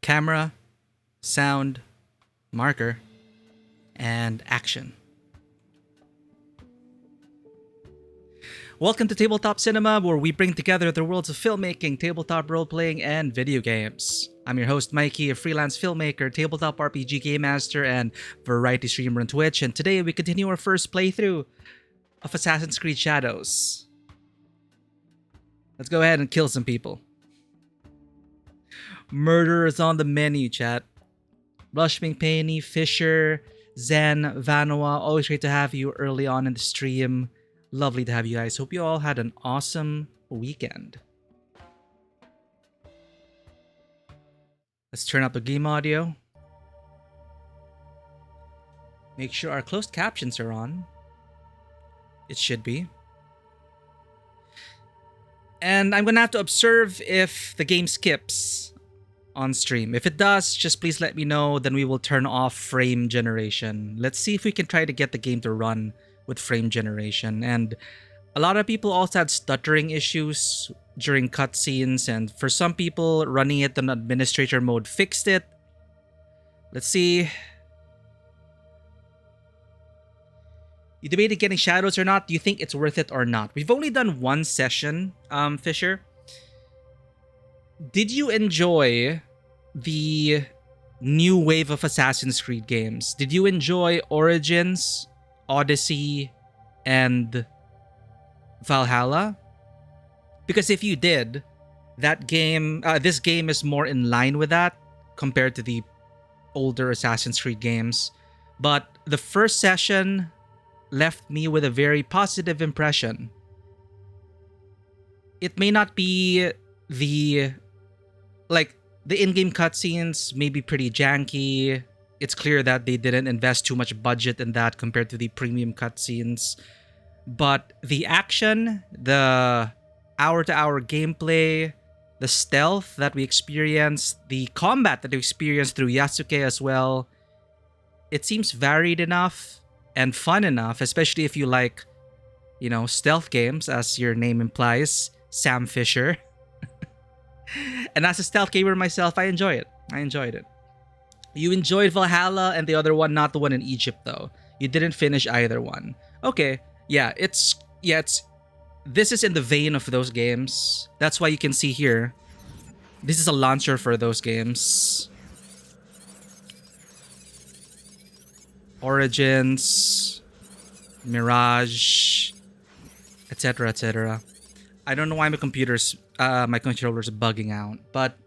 Camera, sound, marker, and action. Welcome to Tabletop Cinema, where we bring together the worlds of filmmaking, tabletop role-playing, and video games. I'm your host, Mikey, a freelance filmmaker, tabletop RPG game master, and variety streamer on Twitch, and today we continue our first playthrough of Assassin's Creed Shadows. Let's go ahead and kill some people. Murder is on the menu, chat. Rushming Penny, Fisher, Zen, Vanoa, always great to have you early on in the stream. Lovely to have you guys. Hope you all had an awesome weekend. Let's turn up the game audio. Make sure our closed captions are on. It should be. And I'm gonna have to observe if the game skips on stream. If it does, just please let me know, then we will turn off frame generation. Let's see if we can try to get the game to run with frame generation. And a lot of people also had stuttering issues during cutscenes, and for some people, running it on administrator mode fixed it. Let's see. You debated getting Shadows or not? Do you think it's worth it or not? We've only done one session, Fisher. Did you enjoy the new wave of Assassin's Creed games? Did you enjoy Origins, Odyssey, and Valhalla? Because if you did, that game, this game is more in line with that compared to the older Assassin's Creed games. But the first session left me with a very positive impression. It may not be the in-game cutscenes may be pretty janky. It's clear that they didn't invest too much budget in that compared to the premium cutscenes. But the action, the hour-to-hour gameplay, the stealth that we experienced, the combat that we experienced through Yasuke as well, it seems varied enough and fun enough, especially if you like, stealth games, as your name implies, Sam Fisher. And as a stealth gamer myself, I enjoy it. I enjoyed it. You enjoyed Valhalla and the other one, not the one in Egypt though. You didn't finish either one. Okay, this is in the vein of those games. That's why you can see here, this is a launcher for those games. Origins, Mirage, etc., etc. I don't know why my controller's bugging out, but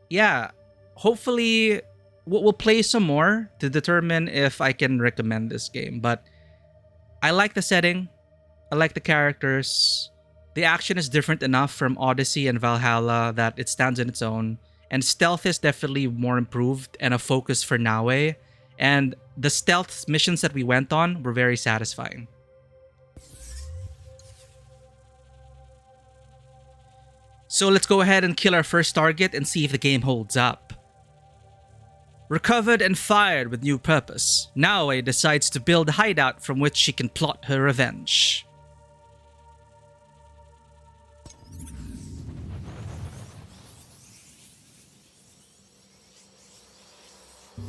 yeah, hopefully we'll play some more to determine if I can recommend this game. But I like the setting, I like the characters, the action is different enough from Odyssey and Valhalla that it stands on its own, and stealth is definitely more improved and a focus for Naue, and the stealth missions that we went on were very satisfying. So let's go ahead and kill our first target and see if the game holds up. Recovered and fired with new purpose, Naue decides to build a hideout from which she can plot her revenge.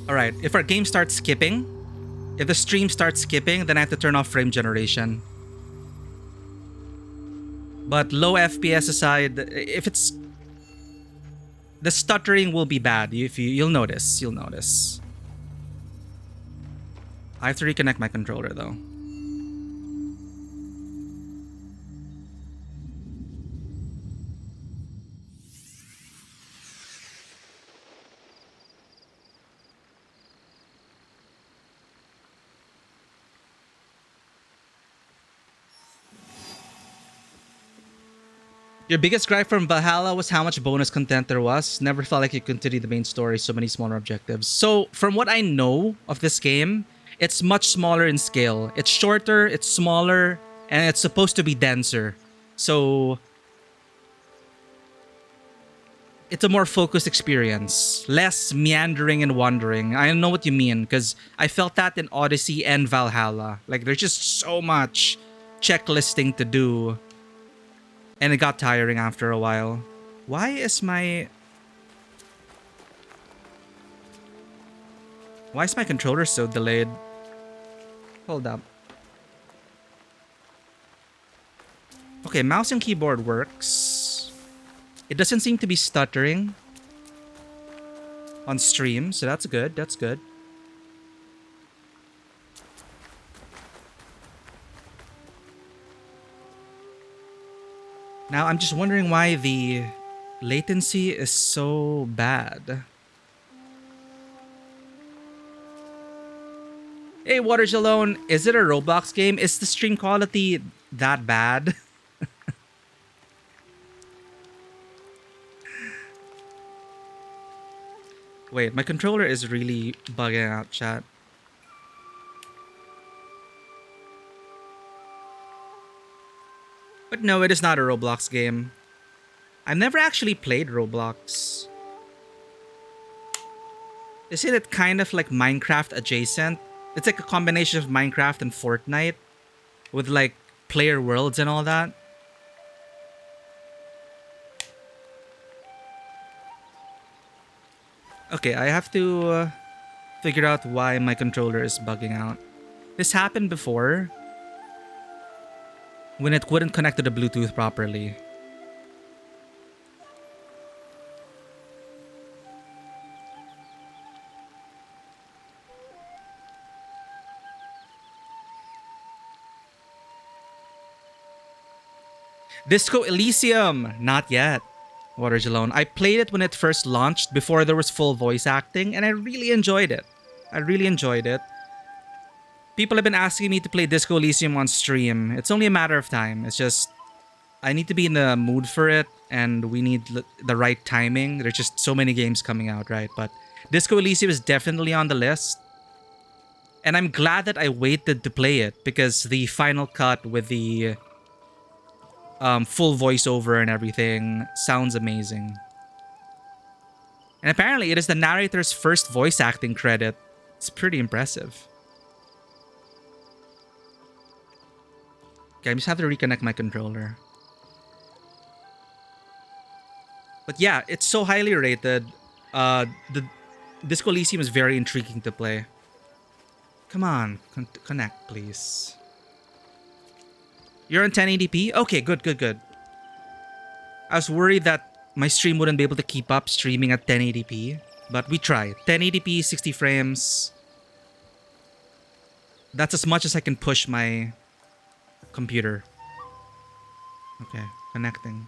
Alright, if our game starts skipping, if the stream starts skipping, then I have to turn off frame generation. But low FPS aside, if it's... the stuttering will be bad. You'll notice. You'll notice. I have to reconnect my controller though. Your biggest gripe from Valhalla was how much bonus content there was. Never felt like you continued the main story, so many smaller objectives. So, from what I know of this game, it's much smaller in scale. It's shorter, it's smaller, and it's supposed to be denser. So, it's a more focused experience. Less meandering and wandering. I know what you mean, because I felt that in Odyssey and Valhalla. Like, there's just so much checklisting to do. And it got tiring after a while. Why is my... Why is my controller so delayed? Hold up. Okay, mouse and keyboard works. It doesn't seem to be stuttering on stream, so that's good. That's good. Now, I'm just wondering why the latency is so bad. Hey, Waters Alone, is it a Roblox game? Is the stream quality that bad? Wait, my controller is really bugging out, chat. But no, it is not a Roblox game. I've never actually played Roblox. Isn't it kind of like Minecraft adjacent? It's like a combination of Minecraft and Fortnite with like player worlds and all that. Okay, I have to figure out why my controller is bugging out. This happened before when it wouldn't connect to the Bluetooth properly. Disco Elysium! Not yet. Waters Alone. I played it when it first launched before there was full voice acting, and I really enjoyed it. I really enjoyed it. People have been asking me to play Disco Elysium on stream. It's only a matter of time. It's just I need to be in the mood for it, and we need the right timing. There's just so many games coming out, right? But Disco Elysium is definitely on the list. And I'm glad that I waited to play it because the final cut with the full voiceover and everything sounds amazing. And apparently it is the narrator's first voice acting credit. It's pretty impressive. Okay, I just have to reconnect my controller. But yeah, it's so highly rated. The Disco Elysium is very intriguing to play. Come on, connect, please. You're on 1080p? Okay, good, good, good. I was worried that my stream wouldn't be able to keep up streaming at 1080p. But we tried. 1080p, 60 frames. That's as much as I can push my computer. Okay, connecting.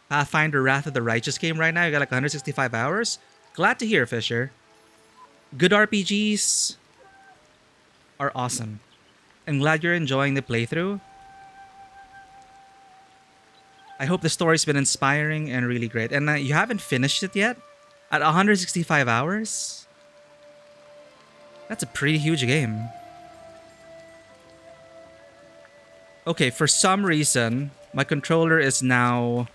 Pathfinder Wrath of the Righteous game right now. You got like 165 hours. Glad to hear, Fisher. Good RPGs are awesome. I'm glad you're enjoying the playthrough. I hope the story's been inspiring and really great. And you haven't finished it yet? At 165 hours? That's a pretty huge game. Okay, for some reason, my controller is now...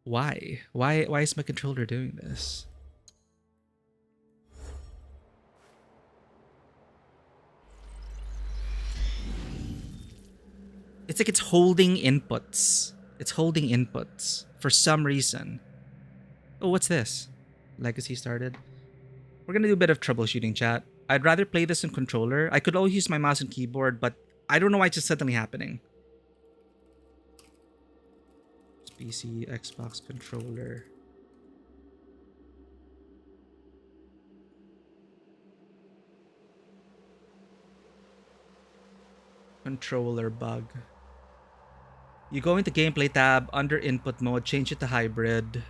Why? Why is my controller doing this? It's like it's holding inputs. It's holding inputs for some reason. Oh, what's this? Legacy started. We're gonna do a bit of troubleshooting, chat. I'd rather play this on controller. I could always use my mouse and keyboard, but I don't know why it's just suddenly happening. PC, Xbox controller. Controller bug. You go into gameplay tab, under input mode, change it to hybrid.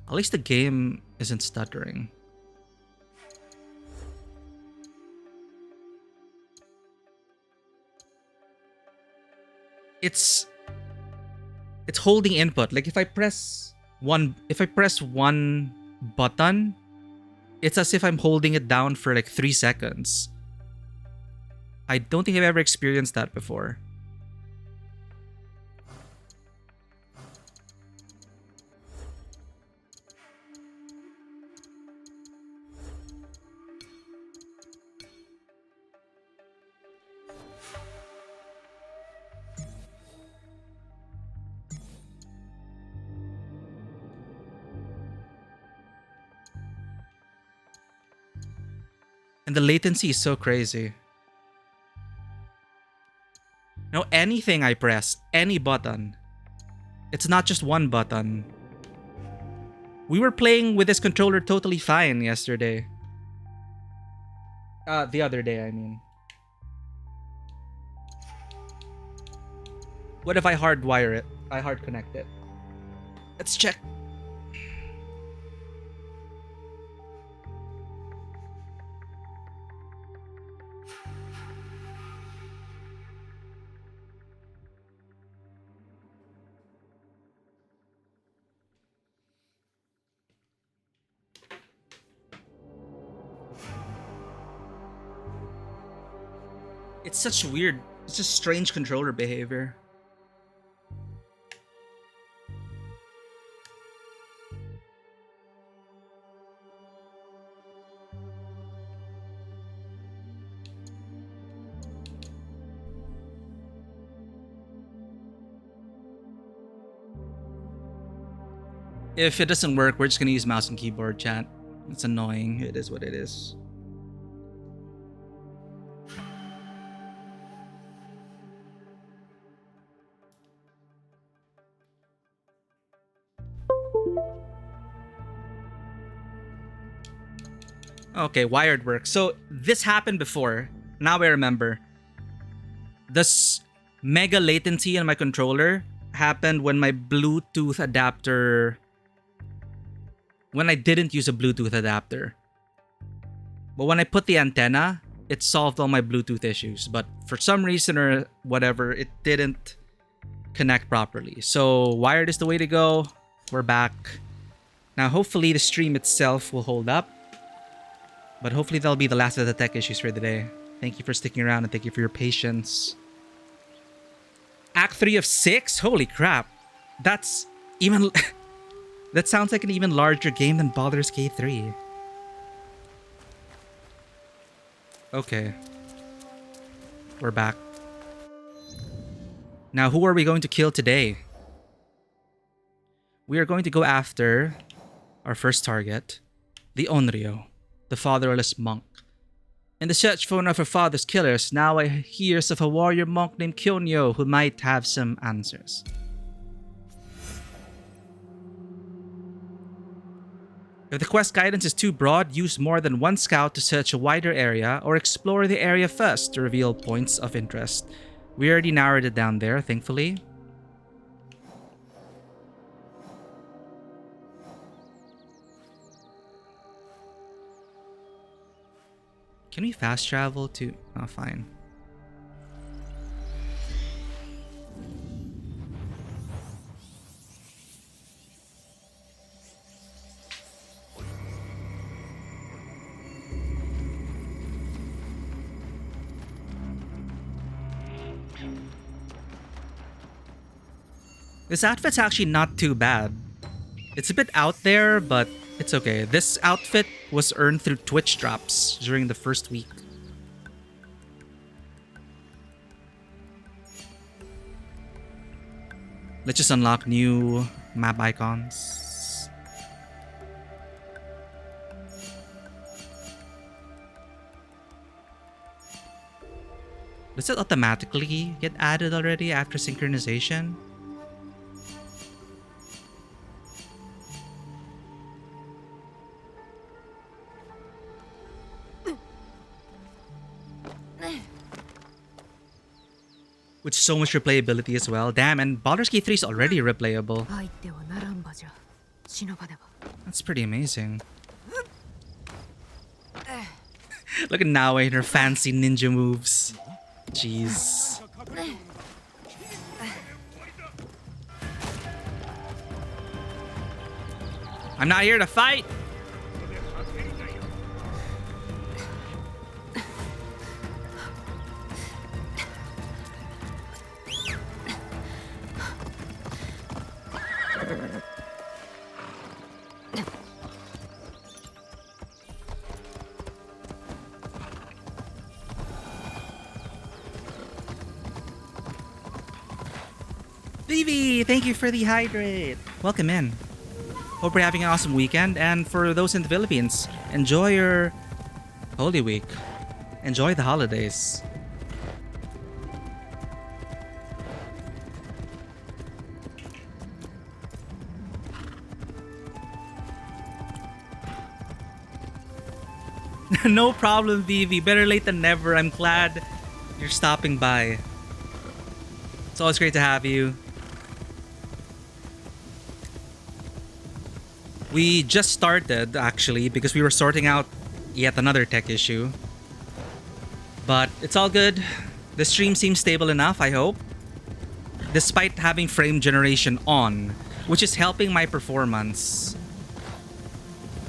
At least the game isn't stuttering. It's holding input. Like if I press one button, it's as if I'm holding it down for like 3 seconds. I don't think I've ever experienced that before. And the latency is so crazy. You know, anything I press, any button, it's not just one button. We were playing with this controller totally fine yesterday. The other day, I mean. What if I hardwire it? I hard connect it. Let's check. It's such weird, it's just strange controller behavior. If it doesn't work, we're just gonna use mouse and keyboard, chat. It's annoying. It is what it is. Okay, wired works. So this happened before. Now I remember. This mega latency in my controller happened when my Bluetooth adapter... when I didn't use a Bluetooth adapter. But when I put the antenna, it solved all my Bluetooth issues. But for some reason or whatever, it didn't connect properly. So wired is the way to go. We're back. Now hopefully the stream itself will hold up. But hopefully that'll be the last of the tech issues for the day. Thank you for sticking around and thank you for your patience. Act 3 of 6? Holy crap. That's even... that sounds like an even larger game than Baldur's Gate 3. Okay. We're back. Now, who are we going to kill today? We are going to go after our first target, the Onryo, the fatherless monk. In the search for one of her father's killers, now I hears of a warrior monk named Kyonyo who might have some answers. If the quest guidance is too broad, use more than one scout to search a wider area or explore the area first to reveal points of interest. We already narrowed it down there, thankfully. Can we fast travel to... oh, fine. This outfit's actually not too bad. It's a bit out there, but it's okay. This outfit was earned through Twitch drops during the first week. Let's just unlock new map icons. Does it automatically get added already after synchronization? With so much replayability as well. Damn, and Baldur's Gate 3 is already replayable. That's pretty amazing. Look at Naoe and her fancy ninja moves. Jeez. I'm not here to fight! Vivi, thank you for the hydrate. Welcome in. Hope you're having an awesome weekend. And for those in the Philippines, enjoy your Holy Week. Enjoy the holidays. No problem, Vivi. Better late than never. I'm glad you're stopping by. It's always great to have you. We just started, actually, because we were sorting out yet another tech issue. But it's all good. The stream seems stable enough, I hope. Despite having frame generation on, which is helping my performance.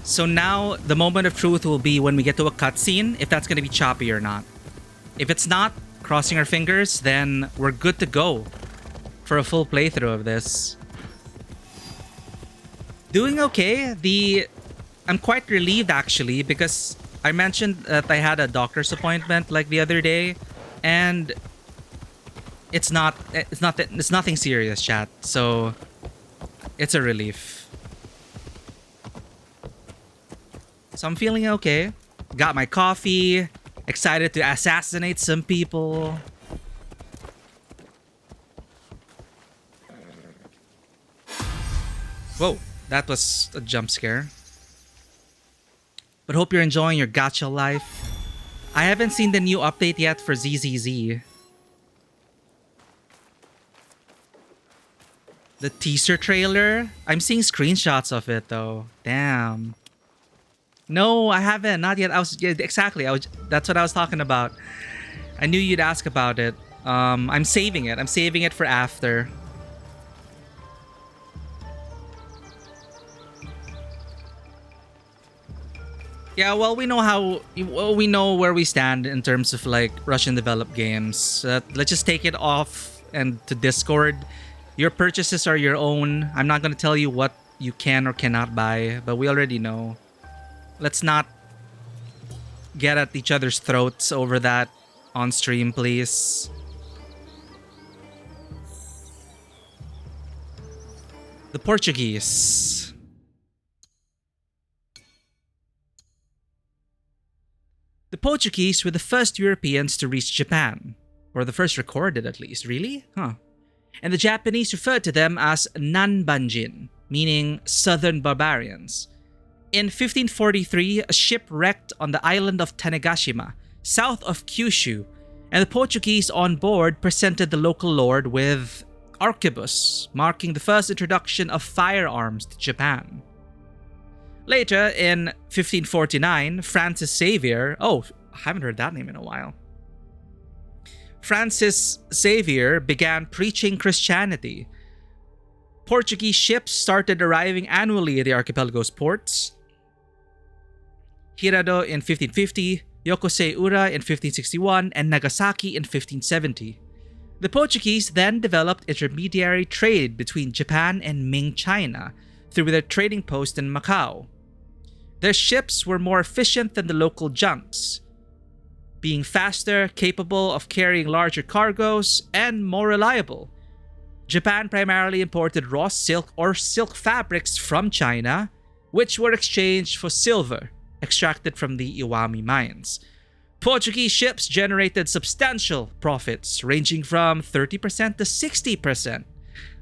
So now, the moment of truth will be when we get to a cutscene, if that's going to be choppy or not. If it's not, crossing our fingers, then we're good to go for a full playthrough of this. Doing okay. I'm quite relieved, actually, because I mentioned that I had a doctor's appointment like the other day, and it's nothing serious, chat. So it's a relief. So I'm feeling okay. Got my coffee. Excited to assassinate some people. Whoa, that was a jump scare. But hope you're enjoying your gacha life. I haven't seen the new update yet for ZZZ. The teaser trailer? I'm seeing screenshots of it though. Damn. No, I haven't. Not yet. Exactly. That's what I was talking about. I knew you'd ask about it. I'm saving it. I'm saving it for after. Yeah, well, we know where we stand in terms of like Russian developed games. Let's just take it off and to Discord. Your purchases are your own. I'm not going to tell you what you can or cannot buy, but we already know. Let's not get at each other's throats over that on stream, please. The Portuguese. The Portuguese were the first Europeans to reach Japan. Or the first recorded, at least. Really? Huh. And the Japanese referred to them as Nanbanjin, meaning southern barbarians. In 1543, a ship wrecked on the island of Tanegashima, south of Kyushu, and the Portuguese on board presented the local lord with arquebus, marking the first introduction of firearms to Japan. Later, in 1549, Francis Xavier... Oh, I haven't heard that name in a while. Francis Xavier began preaching Christianity. Portuguese ships started arriving annually at the archipelago's ports. Hirado in 1550, Yokosei Ura in 1561, and Nagasaki in 1570. The Portuguese then developed intermediary trade between Japan and Ming China through their trading post in Macau. Their ships were more efficient than the local junks, being faster, capable of carrying larger cargoes, and more reliable. Japan primarily imported raw silk or silk fabrics from China, which were exchanged for silver extracted from the Iwami mines. Portuguese ships generated substantial profits, ranging from 30% to 60%.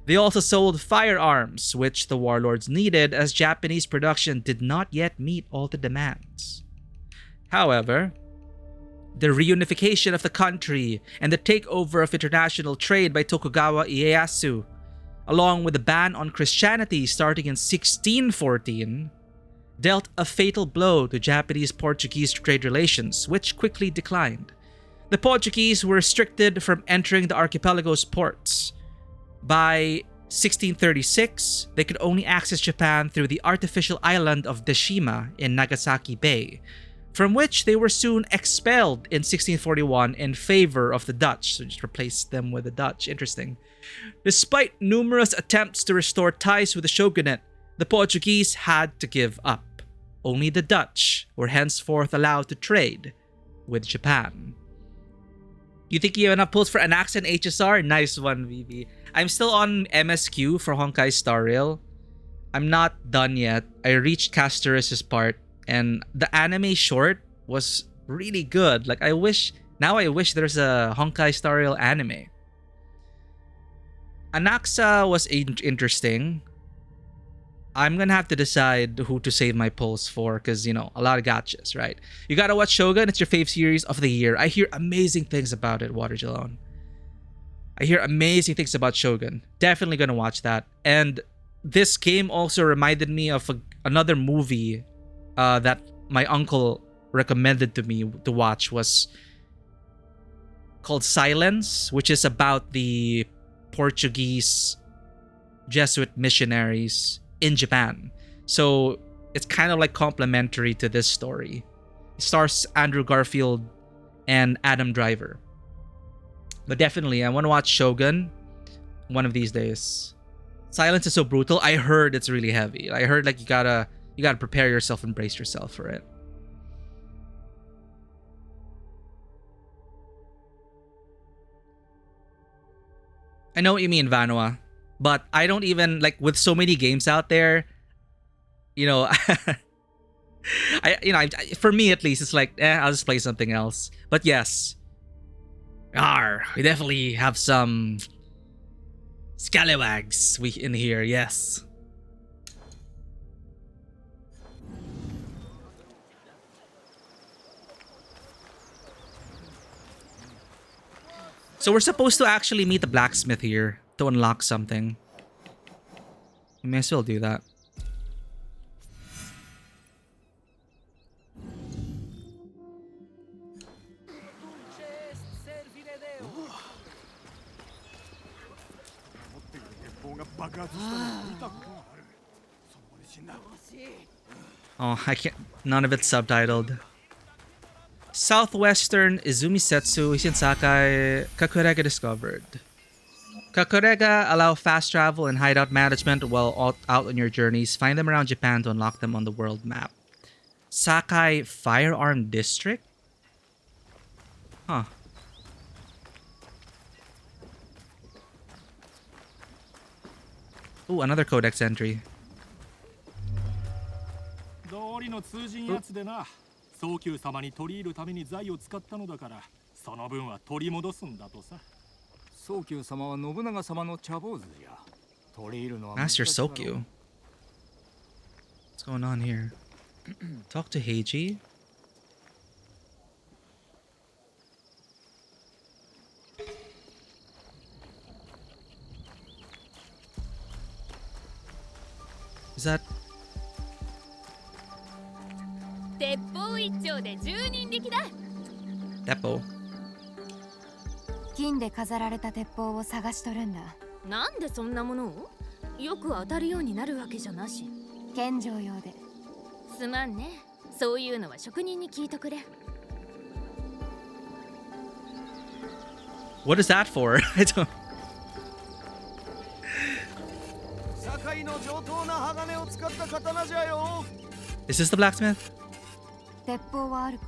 They also sold firearms, which the warlords needed as Japanese production did not yet meet all the demands. However, the reunification of the country and the takeover of international trade by Tokugawa Ieyasu, along with the ban on Christianity starting in 1614, dealt a fatal blow to Japanese-Portuguese trade relations, which quickly declined. The Portuguese were restricted from entering the archipelago's ports. By 1636, they could only access Japan through the artificial island of Deshima in Nagasaki Bay, from which they were soon expelled in 1641 in favor of the Dutch. So just replaced them with the Dutch. Interesting. Despite numerous attempts to restore ties with the shogunate, the Portuguese had to give up. Only the Dutch were henceforth allowed to trade with Japan. You think you have enough pulls for an accent HSR? Nice one, VB. I'm still on MSQ for Honkai Star Rail. I'm not done yet. I reached Castorus' part, and the anime short was really good. Like I wish there's a Honkai style anime. Anaxa was interesting. I'm gonna have to decide who to save my pulse for, because you know, a lot of gotchas, right? You gotta watch Shogun. It's your fave series of the year. I hear amazing things about it, Water Jalon. I hear amazing things about Shogun. Definitely gonna watch that. And this game also reminded me of another movie that my uncle recommended to me to watch, was called Silence, which is about the Portuguese Jesuit missionaries in Japan. So it's kind of like complementary to this story. It stars Andrew Garfield and Adam Driver. But definitely, I want to watch Shogun one of these days. Silence is so brutal. I heard it's really heavy. I heard like you gotta prepare yourself and brace yourself for it. I know what you mean, Vanua, but I don't even like, with so many games out there, you know, for me at least, it's like, I'll just play something else. But yes, we definitely have some scallywags in here, yes. So we're supposed to actually meet the blacksmith here to unlock something. We may as well do that. Oh, I can't. None of it's subtitled. Southwestern Izumisetsu Hishinsakai Kakurega discovered. Kakurega allow fast travel and hideout management while out on your journeys. Find them around Japan to unlock them on the world map. Sakai Firearm District? Huh. Ooh, another codex entry. Ooh. 早急様に取り入るために財を使ったのだから、その分は取り戻すんだとさ。早急様は信長様の茶坊主じゃ。取り入るのは Master Sokyu. What's going on here? Talk to Heiji? Is that 鉄砲一丁で10人力だ。Depot? 金で飾られた鉄砲を探しとるんだ。なんでそんなものを？よく当たるようになるわけじゃなし。献上用で。すまんね。そういうのは職人に聞いとくれ。What is that for? I don't. 堺の上等な鋼を使った刀じゃよ。Is this the blacksmith? 鉄砲はあるか？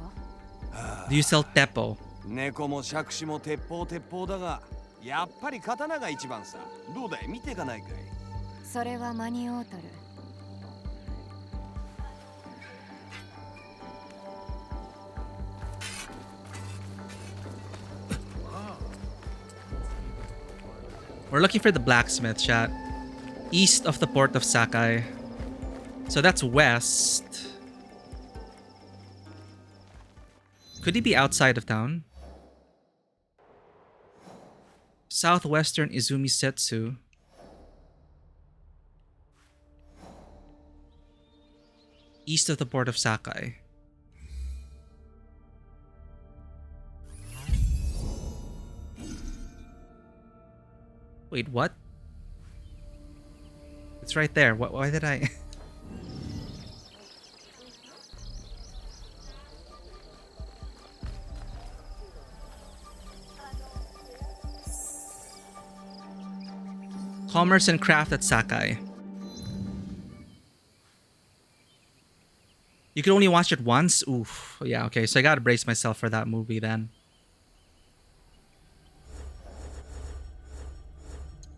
Do you sell Depot? 猫も杓子も鉄砲だが、やっぱり刀が一番さ。どうだい、見ていかないかい。それは間に合うとる。We're looking for the blacksmith, chat. East of the port of Sakai. So that's west. Could he be outside of town? Southwestern Izumisetsu. East of the port of Sakai. Wait, what? It's right there. Why did I... Commerce and craft at Sakai. You can only watch it once? Oof. Yeah, okay. So I gotta brace myself for that movie then.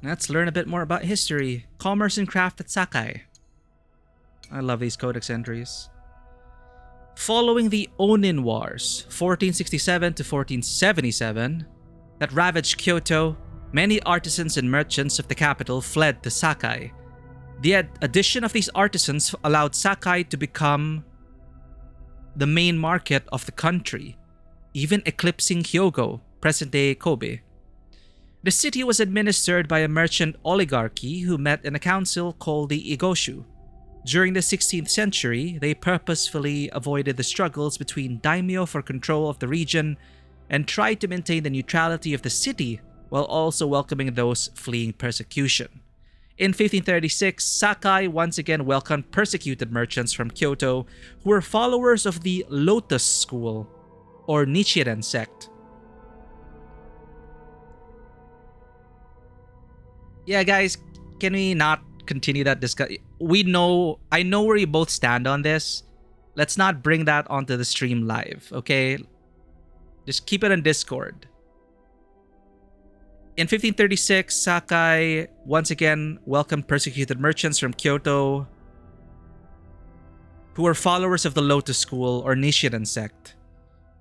Let's learn a bit more about history. Commerce and craft at Sakai. I love these codex entries. Following the Onin Wars, 1467 to 1477, that ravaged Kyoto, many artisans and merchants of the capital fled to Sakai. The addition of these artisans allowed Sakai to become the main market of the country, even eclipsing Hyogo, present-day Kobe. The city was administered by a merchant oligarchy who met in a council called the Igoshu. During the 16th century, they purposefully avoided the struggles between daimyo for control of the region and tried to maintain the neutrality of the city while also welcoming those fleeing persecution. In 1536, Sakai once again welcomed persecuted merchants from Kyoto who were followers of the Lotus School, or Nichiren sect. Yeah, guys, can we not continue that discussion? I know where you both stand on this. Let's not bring that onto the stream live, okay? Just keep it on Discord. In 1536, Sakai once again welcomed persecuted merchants from Kyoto who were followers of the Lotus School or Nichiren sect.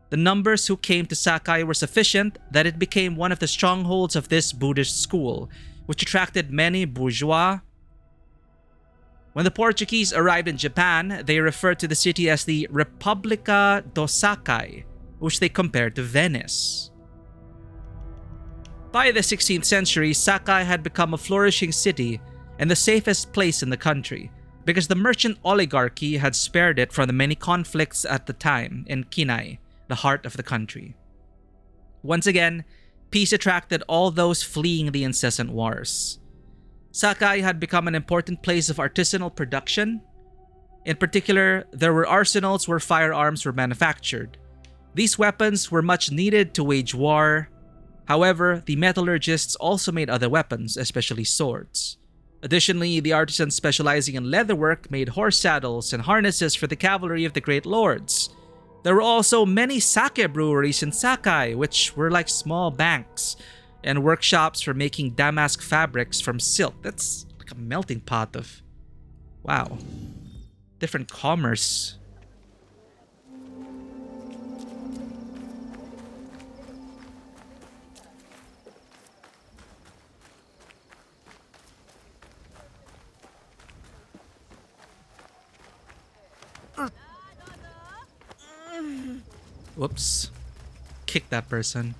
The numbers who came to Sakai were sufficient that it became one of the strongholds of this Buddhist school, which attracted many bourgeois. When the Portuguese arrived in Japan, they referred to the city as the Repubblica do Sakai, which they compared to Venice. By the 16th century, Sakai had become a flourishing city and the safest place in the country, because the merchant oligarchy had spared it from the many conflicts at the time in Kinai, the heart of the country. Once again, peace attracted all those fleeing the incessant wars. Sakai had become an important place of artisanal production. In particular, there were arsenals where firearms were manufactured. These weapons were much needed to wage war. However, the metallurgists also made other weapons, especially swords. Additionally, the artisans specializing in leatherwork made horse saddles and harnesses for the cavalry of the great lords. There were also many sake breweries in Sakai, which were like small banks, and workshops for making damask fabrics from silk. That's like a melting pot of... wow. Different commerce. Whoops. Kick that person.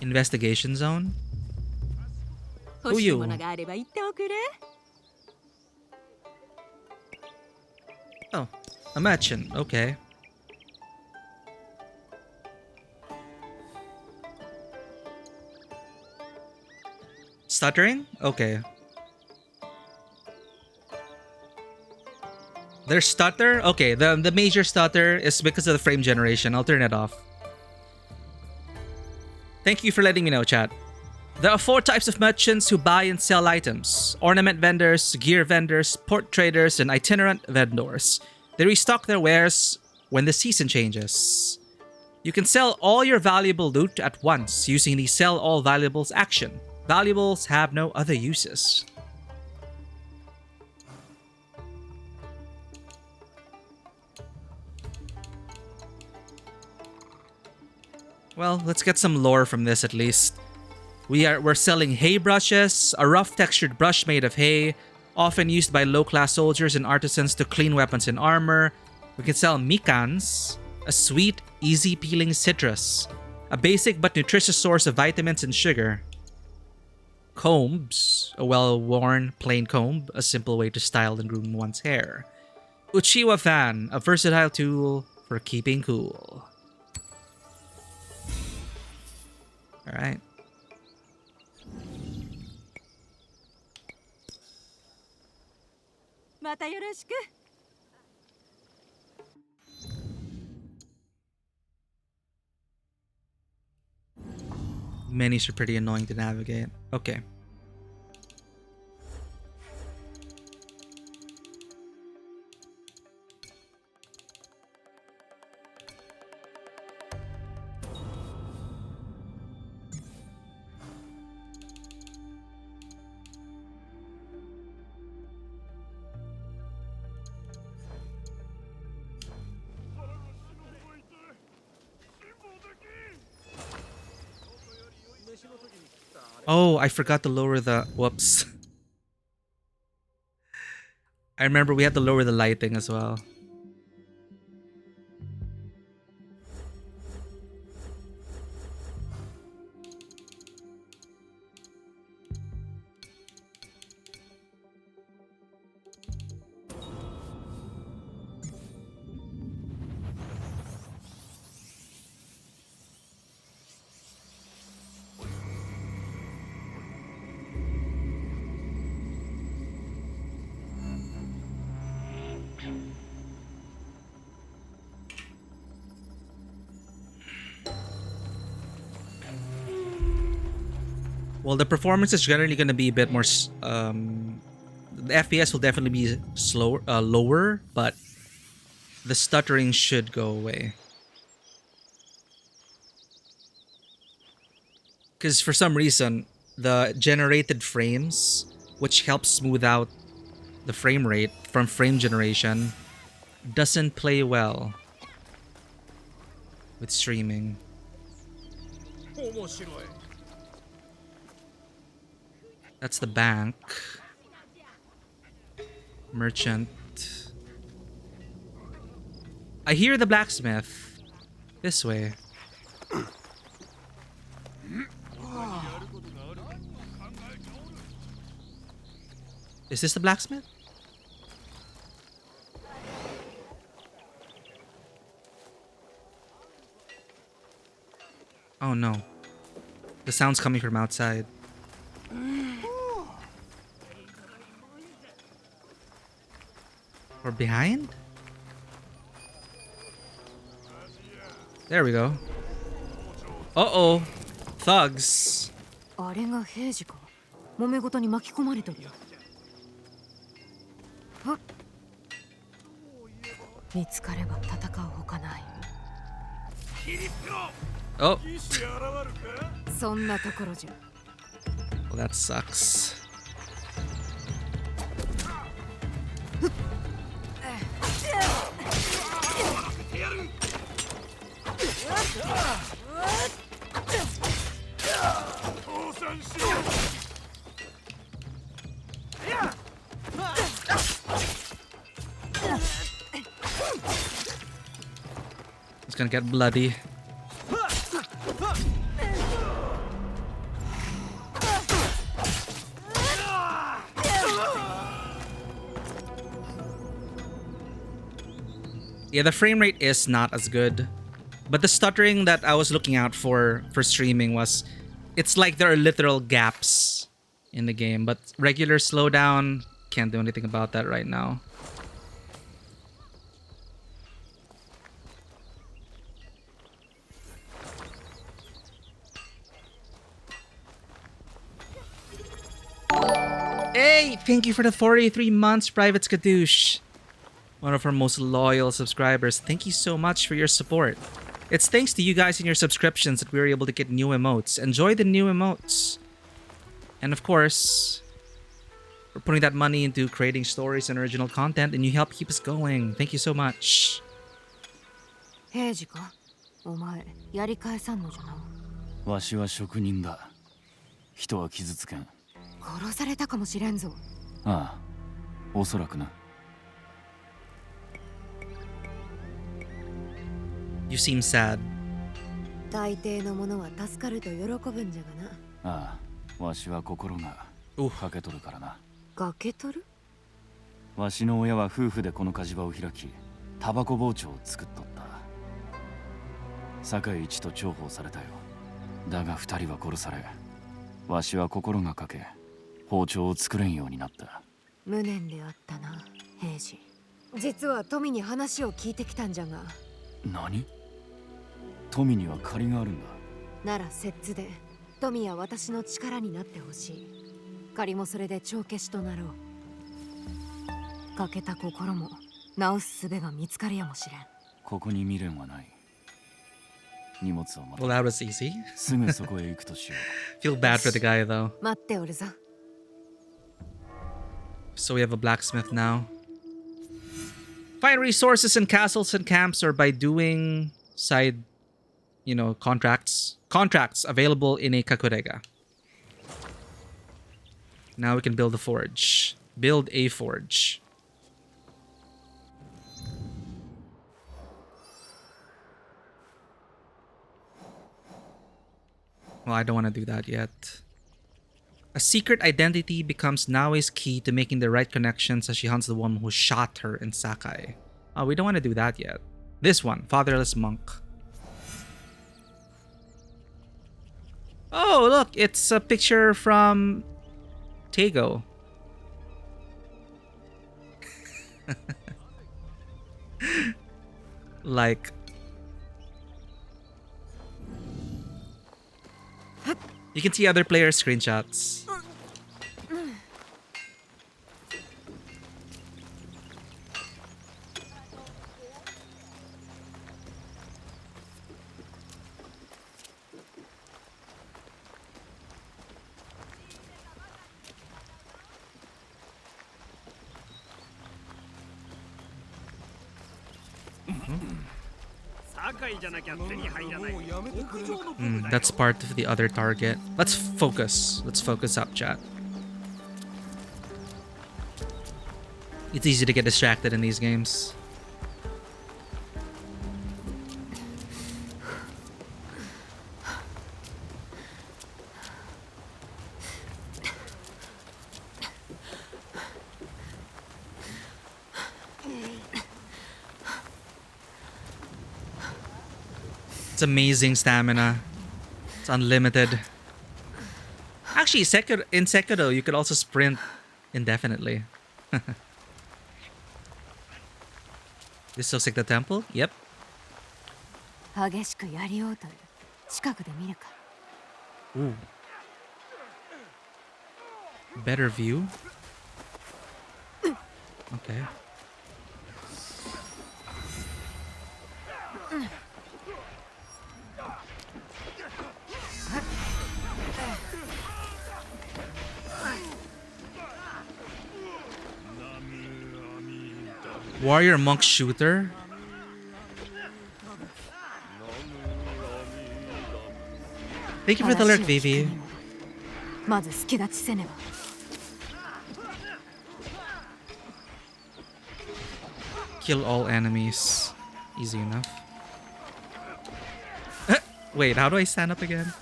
Investigation zone? Who you? Oh, a merchant. Okay. Stuttering? Okay. Their stutter? Okay, the major stutter is because of the frame generation. I'll turn it off. Thank you for letting me know, chat. There are 4 types of merchants who buy and sell items: ornament vendors, gear vendors, port traders, and itinerant vendors. They restock their wares when the season changes. You can sell all your valuable loot at once using the Sell All Valuables action. Valuables have no other uses. Well, let's get some lore from this at least. We're selling hay brushes, a rough textured brush made of hay, often used by low-class soldiers and artisans to clean weapons and armor. We can sell mikans, a sweet, easy-peeling citrus, a basic but nutritious source of vitamins and sugar. Combs, a well-worn plain comb, a simple way to style and groom one's hair. Uchiwa fan, a versatile tool for keeping cool. Alright. Menus are pretty annoying to navigate. Okay. Oh, I forgot to lower the... Whoops. I remember we had to lower the lighting as well. Well, the performance is generally going to be a bit more... the FPS will definitely be slower, lower, but the stuttering should go away. Because for some reason, the generated frames, which helps smooth out the frame rate from frame generation, doesn't play well with streaming. That's the bank. Merchant. I hear the blacksmith. This way. Is this the blacksmith? Oh no. The sound's coming from outside. Or behind? There we go. Uh-oh. Thugs. あれが平次か。揉め事に巻き込まれてる。はっ。見つかれば戦うほかない。Oh. そんなところじゃ。Well, that sucks. It's gonna get bloody. Yeah, the frame rate is not as good. But the stuttering that I was looking out for streaming was... It's like there are literal gaps in the game. But regular slowdown, can't do anything about that right now. Hey! Thank you for the 43 months, Private Skadoosh. One of our most loyal subscribers. Thank you so much for your support. It's thanks to you guys and your subscriptions that we were able to get new emotes. Enjoy the new emotes. And of course, we're putting that money into creating stories and original content, and you help keep us going. Thank you so much. 平次か。お前やり返さんのじゃな。わしは職人だ。人は傷つけん。殺されたかもしれんぞ。ああ、おそらくな。You seem sad. 大抵のものは助かると喜ぶんじゃがな。ああ、わしは心がかけ取るからな。かけ取る？わしの親は夫婦でこの火事場を開き、タバコ包丁を作っとった。堺一と重宝されたよ。だが二人は殺され、わしは心がかけ、包丁を作れんようになった。無念であったな、平次。実は富に話を聞いてきたんじゃが。何？富には借りがあるんだ。なら摂津で富や私の力になってほしい。借りもそれで帳消しとなろう。欠けた心も直す術が見つかるやもしれん。ここに未練はない。荷物を待 Well, that was easy. すぐそこへ行くとしよう。Feel bad for the guy though. 待っておるぞ。So we have a blacksmith now. Find resources in castles and camps or by doing side, contracts. Contracts available in a kakurega. Now we can build a forge. Build a forge. Well, I don't want to do that yet. A secret identity becomes Naoi's key to making the right connections as she hunts the one who shot her in Sakai. Oh, we don't want to do that yet. This one, Fatherless Monk. Oh, look, it's a picture from Tego. Like, you can see other players' screenshots. That's part of the other target. Let's focus. Let's focus up, chat. It's easy to get distracted in these games. It's amazing stamina. It's unlimited. Actually, in Sekiro, you could also sprint indefinitely. This looks like the temple? Yep. Ooh. Better view? Okay. Warrior monk shooter? Thank you for the alert, Vivi. Kill all enemies. Easy enough. Wait, how do I stand up again?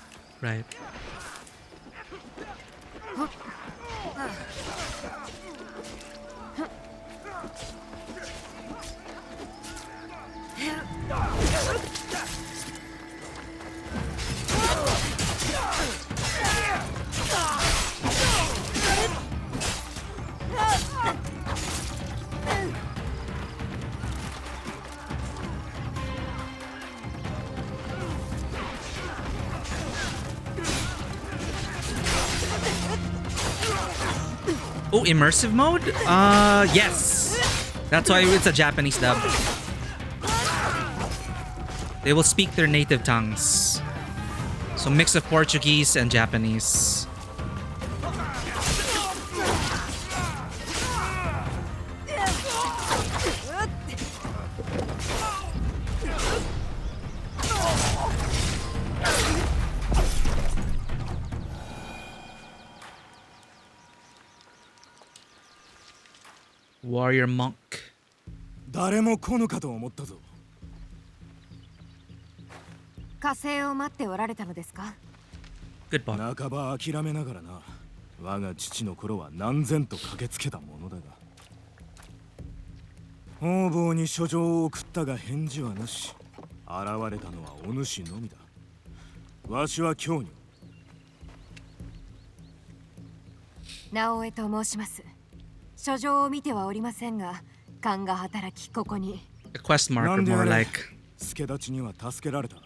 Right. Oh, immersive mode? Yes. That's why it's a Japanese dub. They will speak their native tongues. So mix of Portuguese and Japanese. Warrior monk. 誰も来ぬかと思ったぞ。火星を待っておられたのですか？ Good boy. 半ば諦めながらな。我が父の頃は何千と駆けつけたものだが。方々に書状を送ったが返事はなし。現れたのはお主のみだ。わしは今日に。直江と申します。書状を見てはおりませんが、勘が働きここに。A quest marker, more like. 助太刀には助けられた。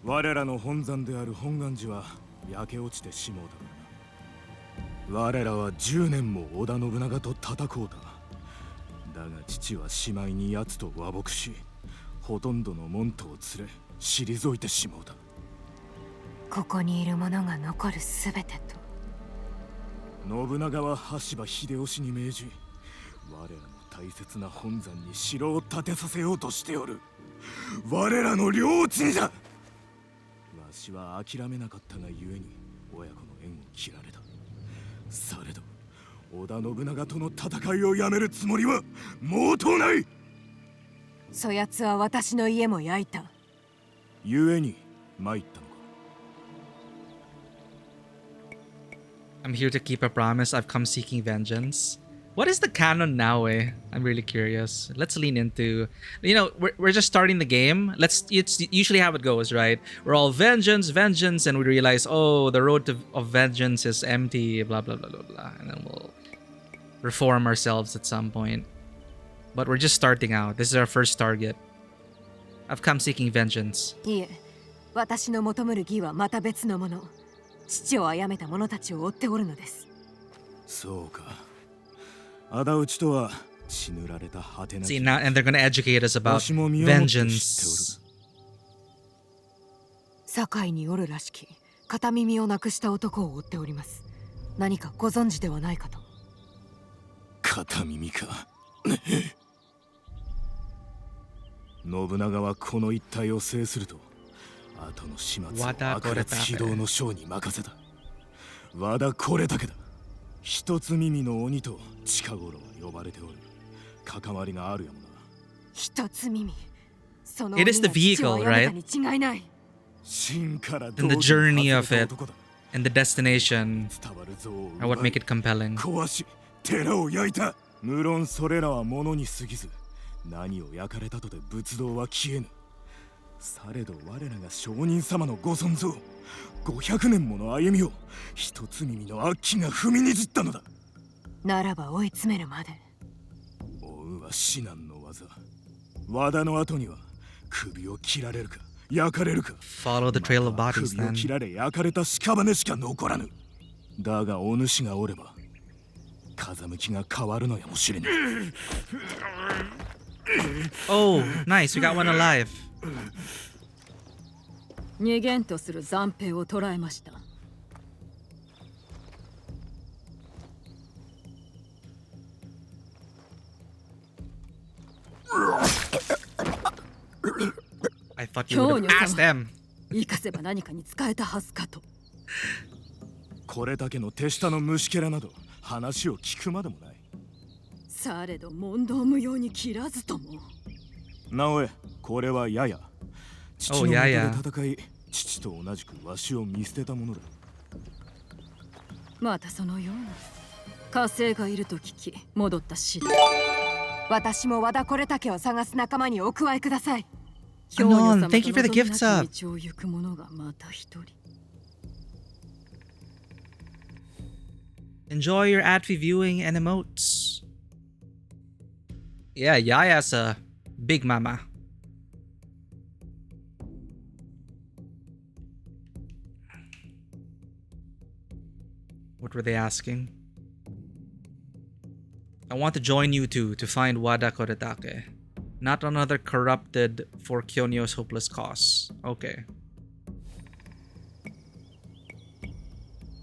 我らの本山である本願寺は焼け落ちてしもうたからな。我らは10年も織田信長と戦うた。だが父はしまいに奴と和睦し、ほとんどの門徒を連れ退いてしもうた。ここにいる者が残るすべてと。信長は羽柴秀吉に命じ、我らの大切な本山に城を建てさせようとしておる。我らの領地にだ。わしは諦めなかったがゆえに親子の縁を切られた。されど織田信長との戦いをやめるつもりは毛頭ない。そやつは私の家も焼いた。故に参ったのか。 I'm here to keep a promise. I've come seeking vengeance. What is the canon now, eh? I'm really curious. Let's lean into, you know, we're just starting the game. It's usually how it goes, right? We're all vengeance, vengeance, and we realize, oh, the road of vengeance is empty, blah, blah, blah, blah, blah. And then we'll reform ourselves at some point. But we're just starting out. This is our first target. I've come seeking vengeance. いえ、私の求める義はまた別のもの。父を殺めた者たちを追っておるのです。そうか。仇討ちとは血塗られた果てなき。 See, now, and they're gonna educate us about vengeance. 堺におるらしき片耳をなくした男を追っております。何かご存知ではないかと。片耳か。信長はこの一帯を制すると後の始末を悪烈非道の将に任せた。和田これだけだ。一つ耳の鬼と近頃は呼ばれておる。関わりがあるやもな。一つ耳。その It is the vehicle, right? 違いない。 And the journey of it and the destination are what make it compelling. 壊し寺を焼いた。無論それらは物に過ぎず、何を焼かれたとて仏道は消えぬ。されど我らが上人様のご存像、500年もの歩みを一つ耳の悪鬼が踏みにじったのだ。ならば追い詰めるまで。追うは至難の技。和田の後には首を切られるか焼かれるか。 Follow the trail of bodies 首を then. 切られ焼かれた屍しか残らぬ。だがお主がおれば風向きが変わるのやもしれぬ。 Oh, nice. We got one alive. 逃げんとする残兵を捕らえました。 I thought you would have asked them. 生かせば何かに使えたはずかと。これだけの手下の虫けらなど話を聞くまでもない。されど問答無用に切らずとも。なおえ、これはやや。父の元で戦い、父と同じくわしを見捨てたものだ。またそのような火星がいると聞き戻った次第。私も和田これだけを探す仲間にお加えください。Anon, thank you for the gifts up. Enjoy your ad-free viewing and emotes. Yeah, Yaya's a big mama. What were they asking? I want to join you two to find Wada Koretake. Not another corrupted for Kyonyo's hopeless cause. Okay.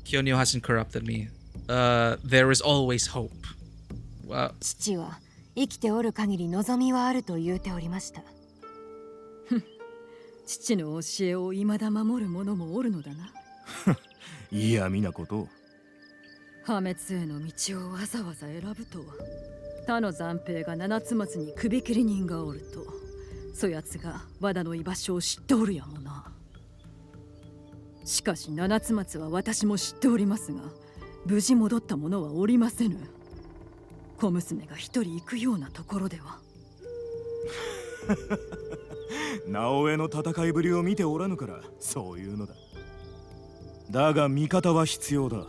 Kyonyo hasn't corrupted me. There is always hope. Wow. 父は生きておる限り望みはあると言うておりました。父の教えを未だ守る者もおるのだな。嫌味なことを。破滅への道をわざわざ選ぶとは。他の残兵が七つ松に首切り人がおると、そやつが和田の居場所を知っておるやもな。しかし七つ松は私も知っておりますが、無事戻った者はおりませぬ。小娘が一人行くようなところでは。直江の戦いぶりを見ておらぬからそういうのだ。だが味方は必要だ。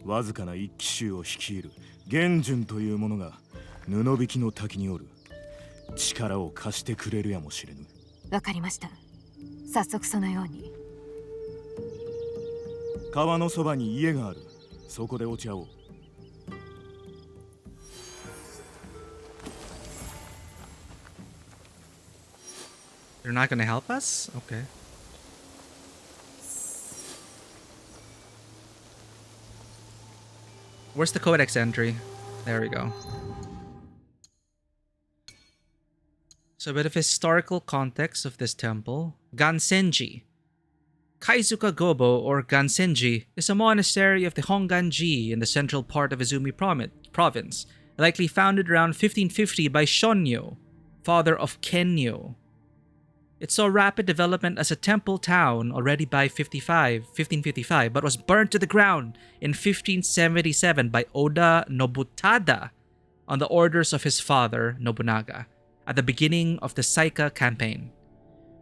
わずかな一騎衆を率いる元順という者が布引きの滝におる。力を貸してくれるやもしれぬ。わかりました。早速そのように。川のそばに家がある。そこで落ち合おう。They're not gonna help us? Okay. Where's the codex entry? There we go. So a bit of historical context of this temple. Gansenji. Kaizuka Gobo, or Gansenji, is a monastery of the Honganji in the central part of Izumi province, likely founded around 1550 by Shonyo, father of Kenyo. It saw rapid development as a temple town already by 1555, but was burnt to the ground in 1577 by Oda Nobutada on the orders of his father, Nobunaga, at the beginning of the Saika campaign.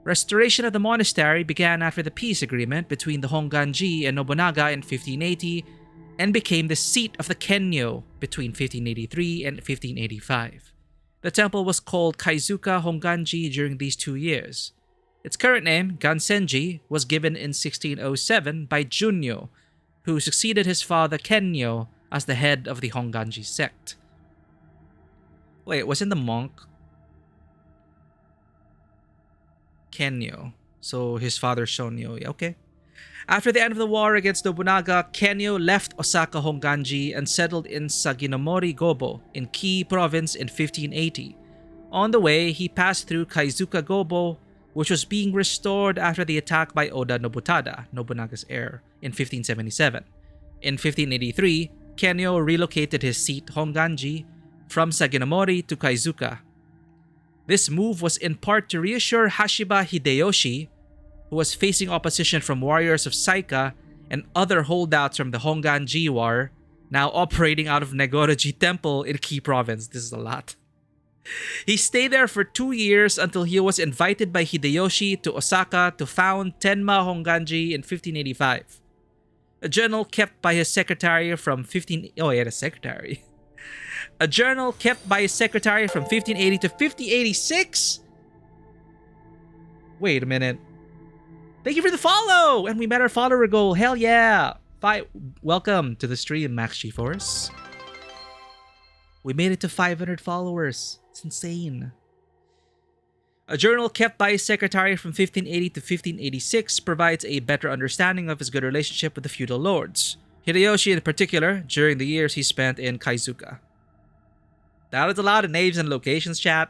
Restoration of the monastery began after the peace agreement between the Honganji and Nobunaga in 1580 and became the seat of the Kenyo between 1583 and 1585. The temple was called Kaizuka Honganji during these 2 years. Its current name, Gansenji, was given in 1607 by Junyo, who succeeded his father Kenyo as the head of the Honganji sect. Wait, wasn't the monk Kenyo? So his father Shonyo, okay. After the end of the war against Nobunaga, Kenyo left Osaka Honganji and settled in Saginomori Gobo in Ki province in 1580. On the way, he passed through Kaizuka Gobo, which was being restored after the attack by Oda Nobutada, Nobunaga's heir, in 1577. In 1583, Kenyo relocated his seat Honganji from Saginomori to Kaizuka. This move was in part to reassure Hashiba Hideyoshi, who was facing opposition from warriors of Saika and other holdouts from the Honganji War, now operating out of Negoroji Temple in Ki province. This is a lot. He stayed there for 2 years until he was invited by Hideyoshi to Osaka to found Tenma Honganji in 1585. A journal kept by his secretary from 15... Oh, he had a secretary. A journal kept by his secretary from 1580 to 1586? Wait a minute. Thank you for the follow! And we met our follower goal. Hell yeah! Welcome to the stream, Max GeForce. We made it to 500 followers. It's insane. A journal kept by his secretary from 1580 to 1586 provides a better understanding of his good relationship with the feudal lords. Hideyoshi in particular, during the years he spent in Kaizuka. That was a lot of names and locations, chat.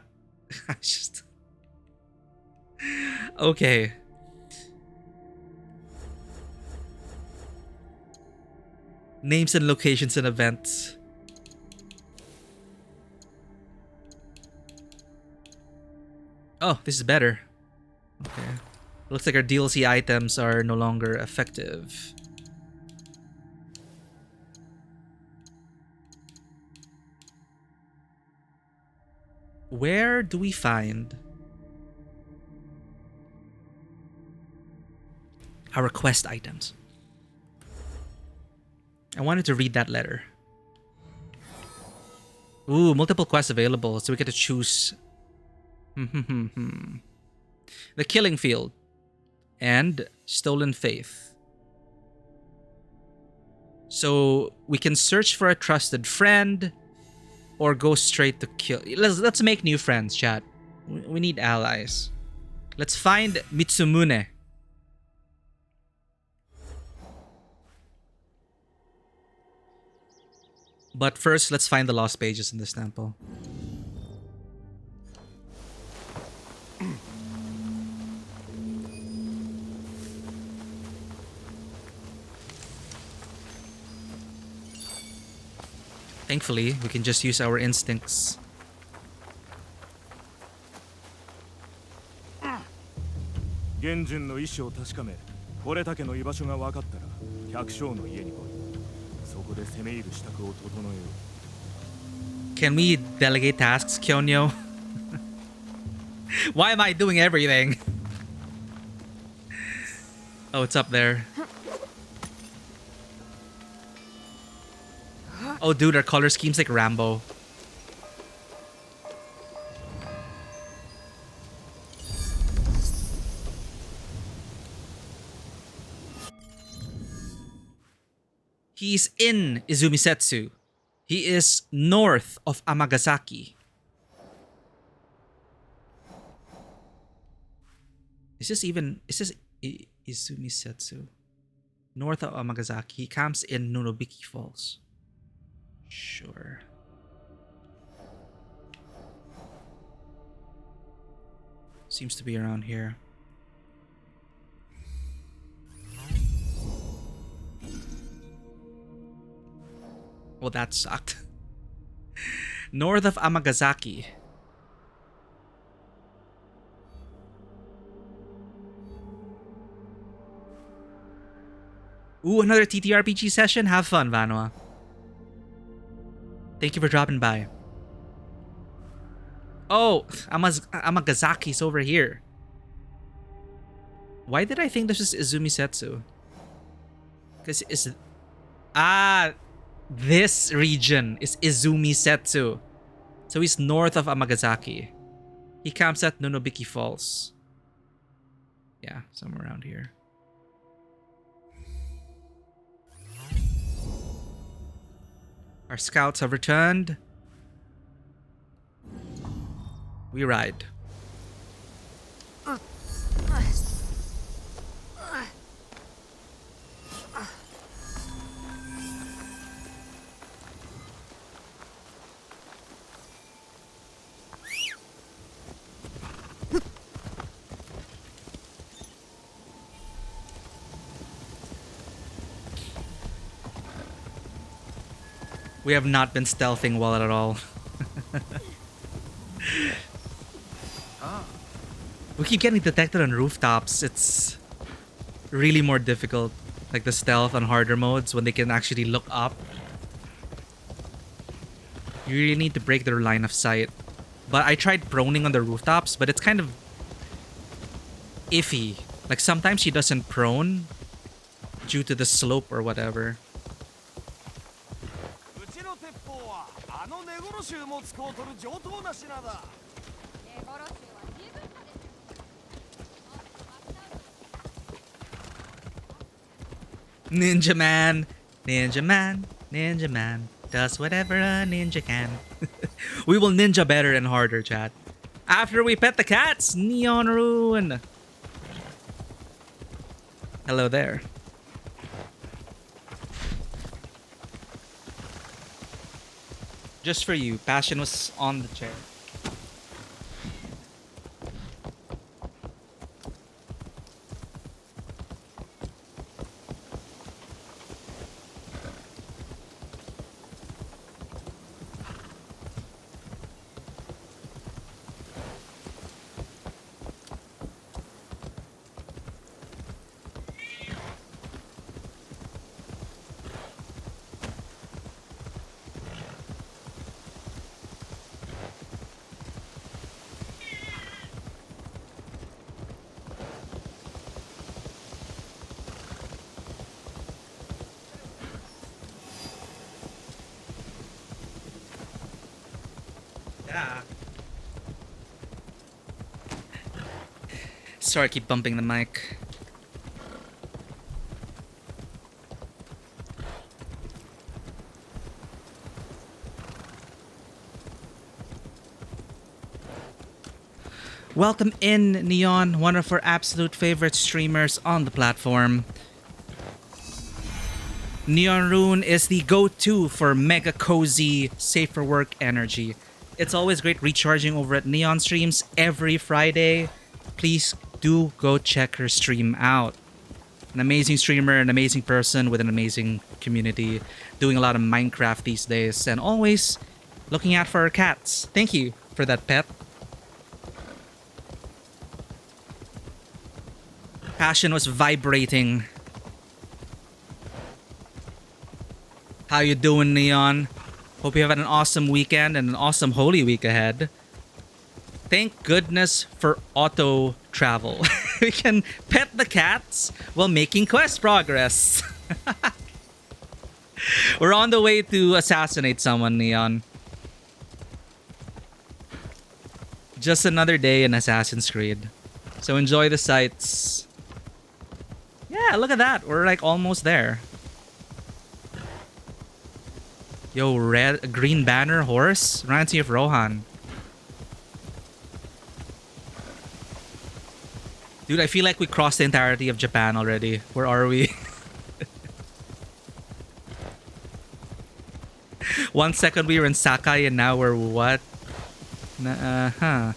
Okay. Names and locations and events. Oh, this is better. Okay. Looks like our DLC items are no longer effective. Where do we find our quest items? I wanted to read that letter. Ooh, multiple quests available, so we get to choose. The Killing Field and Stolen Faith. So we can search for a trusted friend or go straight to kill. Let's make new friends, chat. We need allies. Let's find Mitsumune. But first, let's find the lost pages in this temple. Thankfully, we can just use our instincts. Genjinの意志を確かめ、堀竹の居場所が分かったら、百姓の家に来い。そこで攻め入る支度を整えよう。 Can we delegate tasks, Kyonyo? Why am I doing everything? Oh, it's up there. Oh, dude, our color scheme's like Rambo. He's in Izumisetsu. He is north of Amagasaki. Is this Izumisetsu? North of Amagasaki. He camps in Nunobiki Falls. Sure. Seems to be around here. Oh, that sucked. North of Amagasaki. Ooh, another TTRPG session? Have fun, Vanwa. Thank you for dropping by. Oh, Amagazaki's over here. Why did I think this was Izumi Setsu? Because it's... Ah, this region is Izumi Setsu. So he's north of Amagasaki. He camps at Nonobiki Falls. Yeah, somewhere around here. Our scouts have returned. We ride. We have not been stealthing well at all. We keep getting detected on rooftops. It's really more difficult. Like the stealth on harder modes when they can actually look up. You really need to break their line of sight. But I tried proning on the rooftops, but it's kind of iffy. Like sometimes she doesn't prone due to the slope or whatever. Ninja man, ninja man, ninja man does whatever a ninja can. We will ninja better and harder, chat. After we pet the cats, Neon Rune. Hello there. Just for you, Passion was on the chair. Sorry, I keep bumping the mic. Welcome in, Neon, one of our absolute favorite streamers on the platform. Neon Rune is the go-to for mega cozy, safe for work energy. It's always great recharging over at Neon Streams every Friday. Please do go check her stream out. An amazing streamer, an amazing person with an amazing community, doing a lot of Minecraft these days, and always looking out for her cats. Thank you for that, pet. Passion was vibrating. How you doing, Neon? Hope you have an awesome weekend and an awesome Holy Week ahead. Thank goodness for auto travel. We can pet the cats while making quest progress. We're on the way to assassinate someone, Neon. Just another day in Assassin's Creed. So enjoy the sights. Yeah, look at that. We're like almost there. Yo, green banner horse? Reminds me of Rohan. Dude, I feel like we crossed the entirety of Japan already. Where are we? 1 second we were in Sakai and now we're what? Huh.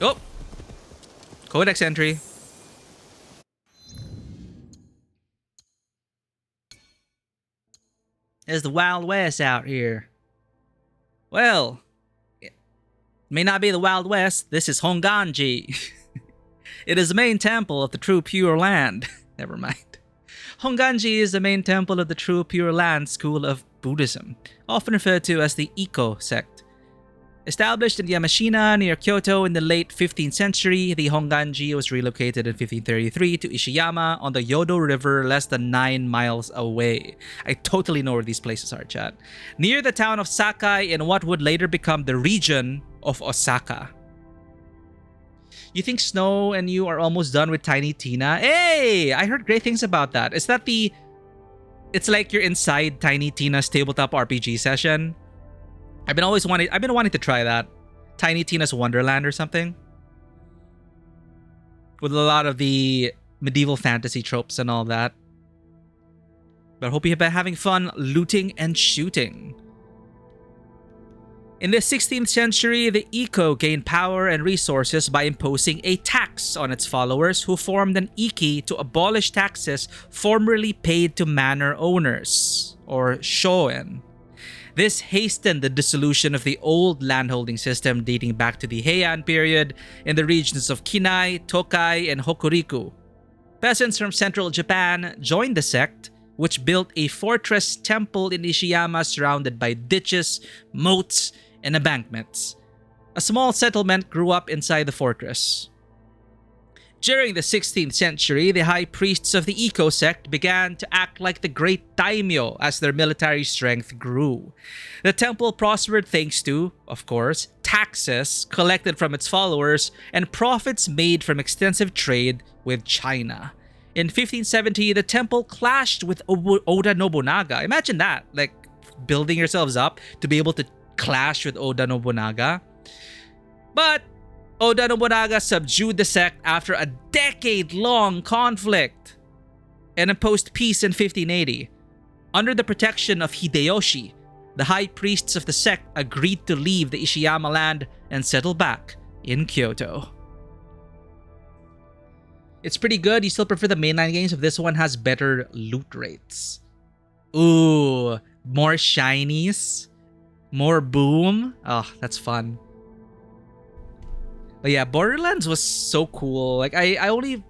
Oh! Codex entry. It's the Wild West out here. Well, it may not be the Wild West. This is Honganji. It is the main temple of the true Pure Land. Never mind. Honganji is the main temple of the true Pure Land school of Buddhism, often referred to as the Iko sect. Established in Yamashina near Kyoto in the late 15th century, the Honganji was relocated in 1533 to Ishiyama on the Yodo River less than 9 miles away. I totally know where these places are, chat. Near the town of Sakai in what would later become the region of Osaka. You think Snow and you are almost done with Tiny Tina? Hey! I heard great things about that. Is that the... It's like you're inside Tiny Tina's tabletop RPG session? I've been wanting to try that. Tiny Tina's Wonderland or something. With a lot of the medieval fantasy tropes and all that. But I hope you've been having fun looting and shooting. In the 16th century, the Iko gained power and resources by imposing a tax on its followers who formed an Iki to abolish taxes formerly paid to manor owners, or shoen. This hastened the dissolution of the old landholding system dating back to the Heian period in the regions of Kinai, Tokai, and Hokuriku. Peasants from central Japan joined the sect, which built a fortress temple in Ishiyama surrounded by ditches, moats, and embankments. A small settlement grew up inside the fortress. During the 16th century, the high priests of the Iko sect began to act like the great daimyo as their military strength grew. The temple prospered thanks to, of course, taxes collected from its followers and profits made from extensive trade with China. In 1570, the temple clashed with Oda Nobunaga. Imagine that, like building yourselves up to be able to clash with Oda Nobunaga. But Oda Nobunaga subdued the sect after a decade-long conflict and imposed peace in 1580. Under the protection of Hideyoshi, the high priests of the sect agreed to leave the Ishiyama land and settle back in Kyoto. It's pretty good. You still prefer the mainline games if this one has better loot rates. Ooh, more shinies, more boom. Oh, that's fun. But yeah, Borderlands was so cool. Like, I only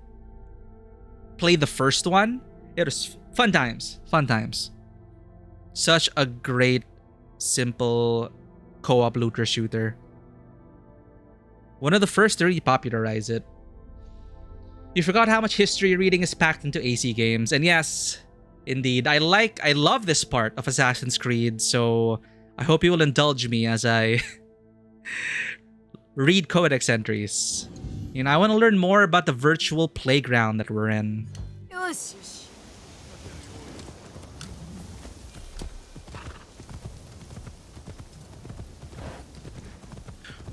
played the first one. It was fun times. Fun times. Such a great, simple co-op looter shooter. One of the first to really popularize it. You forgot how much history reading is packed into AC games. And yes, indeed, I love this part of Assassin's Creed. So I hope you will indulge me as I... read codex entries. You know, I want to learn more about the virtual playground that we're in.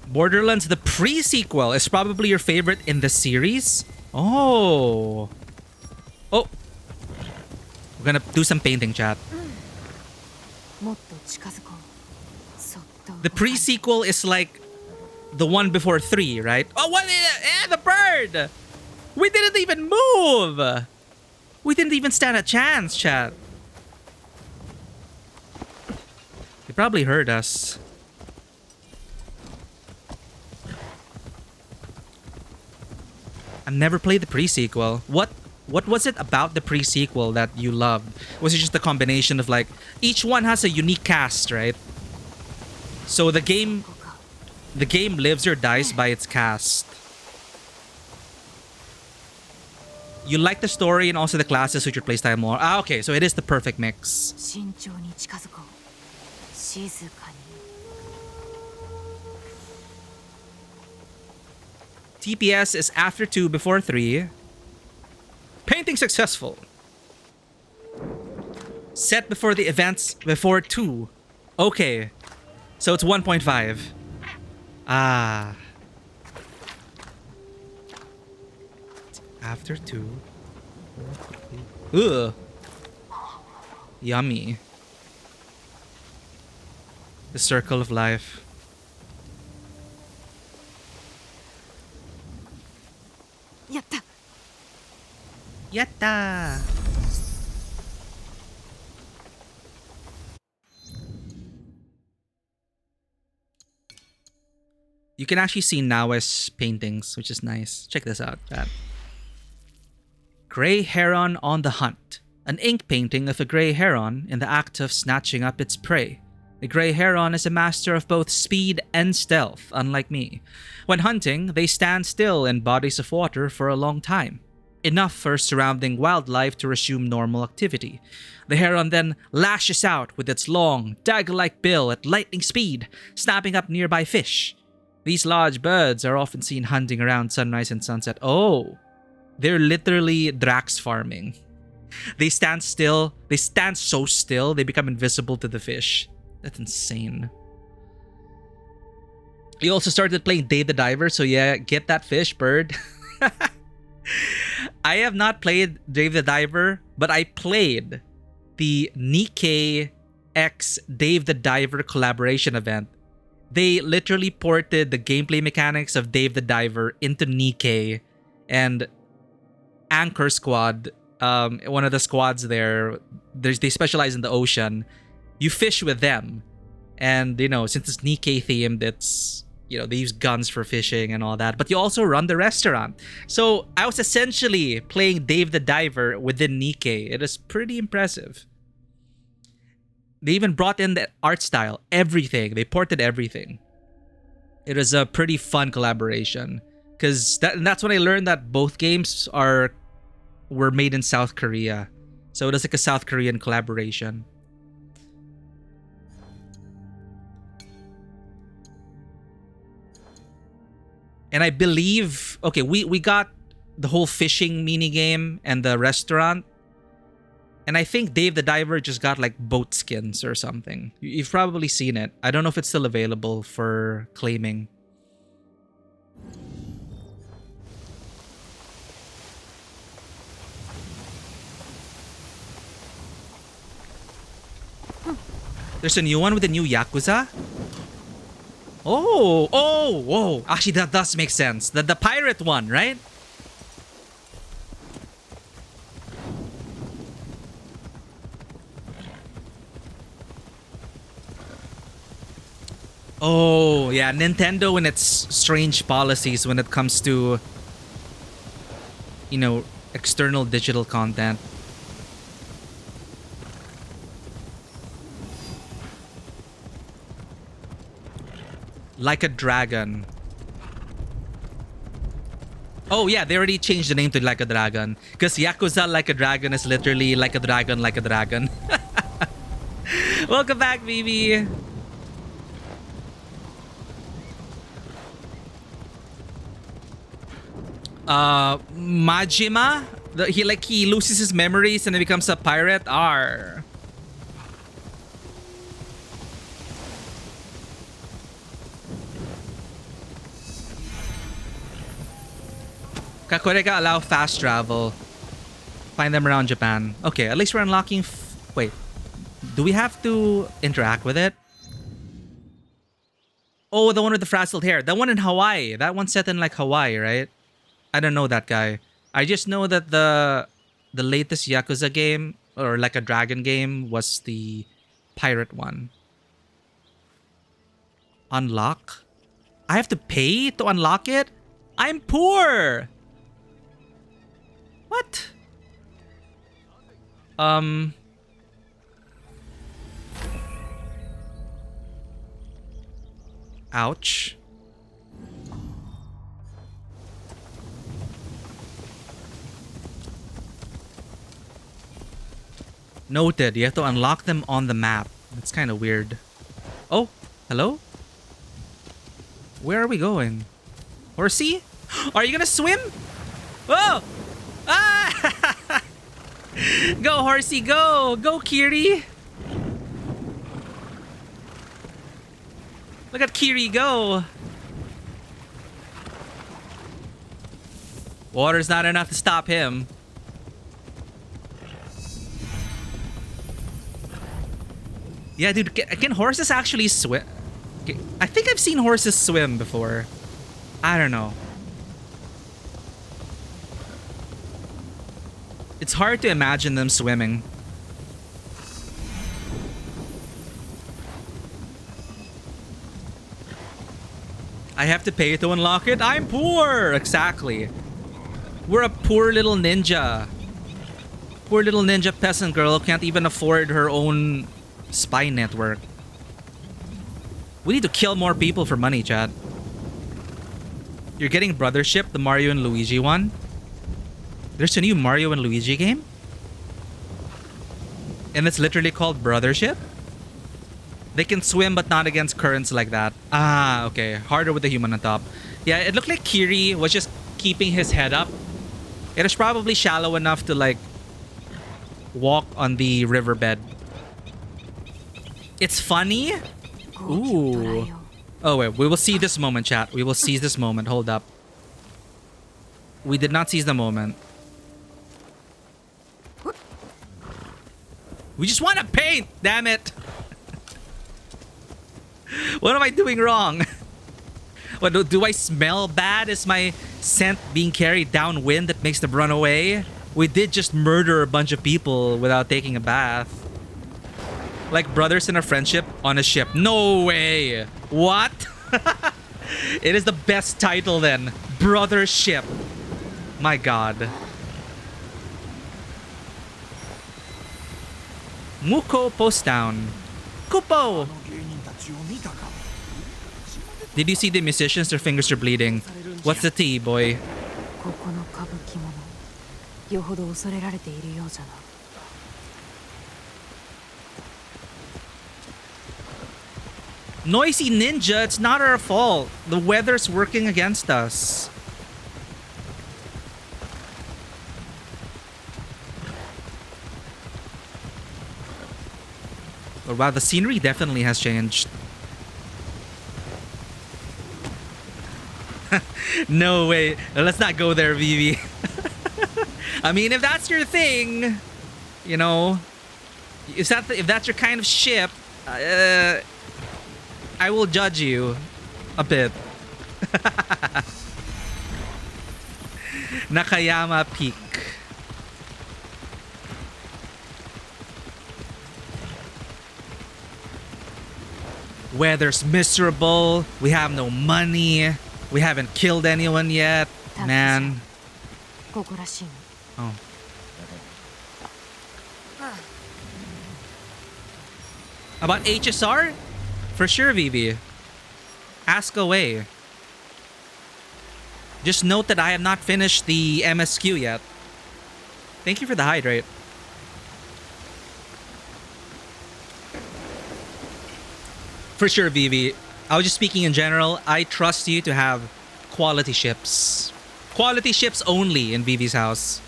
Borderlands, the pre-sequel, is probably your favorite in the series? Oh. Oh. We're gonna do some painting, chat. The pre-sequel is like the one before 3, right? Oh, what? The bird! We didn't even move! We didn't even stand a chance, chat. They probably heard us. I've never played the pre-sequel. What was it about the pre-sequel that you loved? Was it just the combination of like... Each one has a unique cast, right? So the game lives or dies by its cast. You like the story and also the classes suit your playstyle more. Ah, okay, so it is the perfect mix. TPS is after 2, before 3. Painting successful. Set before the events before 2. Okay, so it's 1.5. Ah. After 2. Ugh. Yummy. The circle of life. Yatta! Yatta! You can actually see Nao's paintings, which is nice. Check this out, chat. Grey Heron on the Hunt. An ink painting of a grey heron in the act of snatching up its prey. The grey heron is a master of both speed and stealth, unlike me. When hunting, they stand still in bodies of water for a long time, enough for surrounding wildlife to resume normal activity. The heron then lashes out with its long, dagger-like bill at lightning speed, snapping up nearby fish. These large birds are often seen hunting around sunrise and sunset. Oh, they're literally Drax farming. They stand still. They stand so still, they become invisible to the fish. That's insane. You also started playing Dave the Diver, so yeah, get that fish, bird. I have not played Dave the Diver, but I played the Nikkei X Dave the Diver collaboration event. They literally ported the gameplay mechanics of Dave the Diver into Nikkei, and Anchor Squad, one of the squads there, they specialize in the ocean. You fish with them, and since it's Nikkei themed, it's they use guns for fishing and all that, but you also run the restaurant. So I was essentially playing Dave the Diver within Nikkei. It is pretty impressive. They even brought in the art style, everything. They ported everything. It was a pretty fun collaboration, because that's when I learned that both games were made in South Korea. So it was like a South Korean collaboration. And I believe, okay, we got the whole fishing minigame and the restaurant. And I think Dave the Diver just got like boat skins or something. You've probably seen it. I don't know if it's still available for claiming. There's a new one with the new Yakuza? Oh, whoa. Actually, that does make sense. The pirate one, right? Oh, yeah, Nintendo and its strange policies when it comes to, external digital content. Like a Dragon. Oh yeah, they already changed the name to Like a Dragon. Because Yakuza Like a Dragon is literally like a dragon, like a dragon. Welcome back, BB. Majima? He loses his memories and then becomes a pirate? Arr. Kakoreka allow fast travel. Find them around Japan. Okay, at least we're unlocking... Wait. Do we have to interact with it? Oh, the one with the frazzled hair. That one in Hawaii. That one's set in like Hawaii, right? I don't know that guy. I just know that the latest Yakuza game, or Like a Dragon game, was the pirate one. Unlock? I have to pay to unlock it? I'm poor! What? Ouch. Noted. You have to unlock them on the map. That's kind of weird. Oh, hello? Where are we going? Horsey? Are you gonna swim? Oh! Ah! Go, Horsey, go! Go, Kiri! Look at Kiri go! Water's not enough to stop him. Yeah, dude, can horses actually swim? I think I've seen horses swim before. I don't know. It's hard to imagine them swimming. I have to pay to unlock it. I'm poor. Exactly. We're a poor little ninja. Poor little ninja peasant girl who can't even afford her own spy network. We need to kill more people for money, Chad. You're getting Brothership, the Mario and Luigi one? There's a new Mario and Luigi game? And it's literally called Brothership? They can swim but not against currents like that. Ah, okay. Harder with the human on top. Yeah, it looked like Kiri was just keeping his head up. It was probably shallow enough to like walk on the riverbed. It's funny? Ooh. Oh wait, we will see this moment, chat. We will seize this moment. Hold up. We did not seize the moment. We just want to paint, damn it. What am I doing wrong? What, do I smell bad? Is my scent being carried downwind that makes them run away? We did just murder a bunch of people without taking a bath. Like brothers in a friendship on a ship. No way! What? It is the best title then. Brothership. My god. Muko post down. Kupo! Did you see the musicians? Their fingers are bleeding. What's the tea, boy? Noisy ninja, it's not our fault. The weather's working against us. Oh, wow, the scenery definitely has changed. No way. Let's not go there, Vivi. I mean, if that's your thing, you know, if that's your kind of ship, I will judge you a bit. Nakayama Peak. Weather's miserable. We have no money. We haven't killed anyone yet. Man. Oh. About HSR? For sure, Vivi. Ask away. Just note that I have not finished the MSQ yet. Thank you for the hydrate. For sure, Vivi. I was just speaking in general. I trust you to have quality ships. Quality ships only in Vivi's house.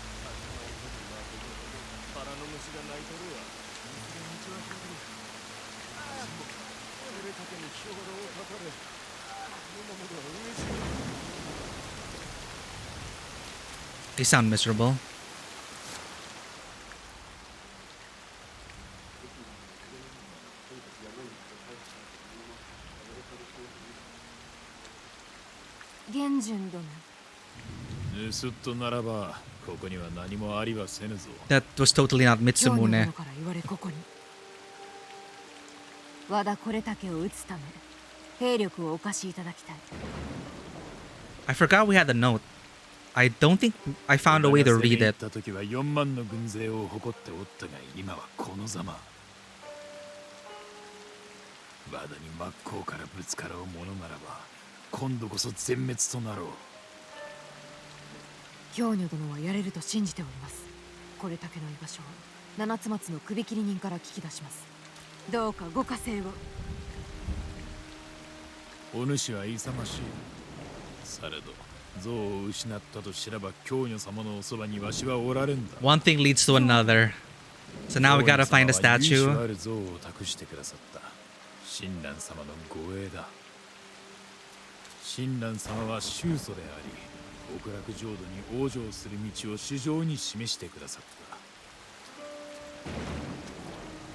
They sound miserable. That was totally not Mitsumune. I forgot we had a note. I don't think I found a way to read it. One thing leads to another. So now we gotta find a statue.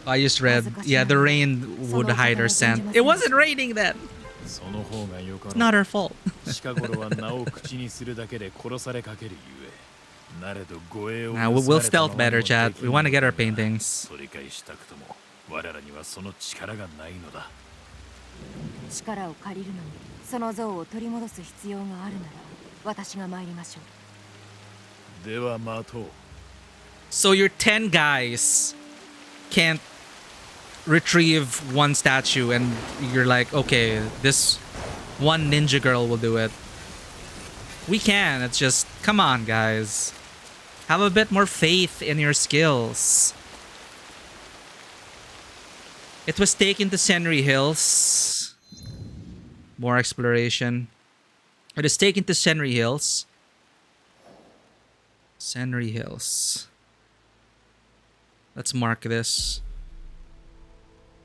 I just read, yeah, the rain would hide her scent. It wasn't raining then. It's not her fault. Now we'll stealth better, Chad. We want to get our paintings. 力を借りるのにその像を取り戻す必要があるなら私が参りましょう。では待とう。 So your 10 guys can't retrieve one statue and you're like, okay, this one ninja girl will do it. We can. It's just, come on, guys. Have a bit more faith in your skills. It was taken to Senri Hills. More exploration. It is taken to Senri Hills. Senri Hills. Let's mark this.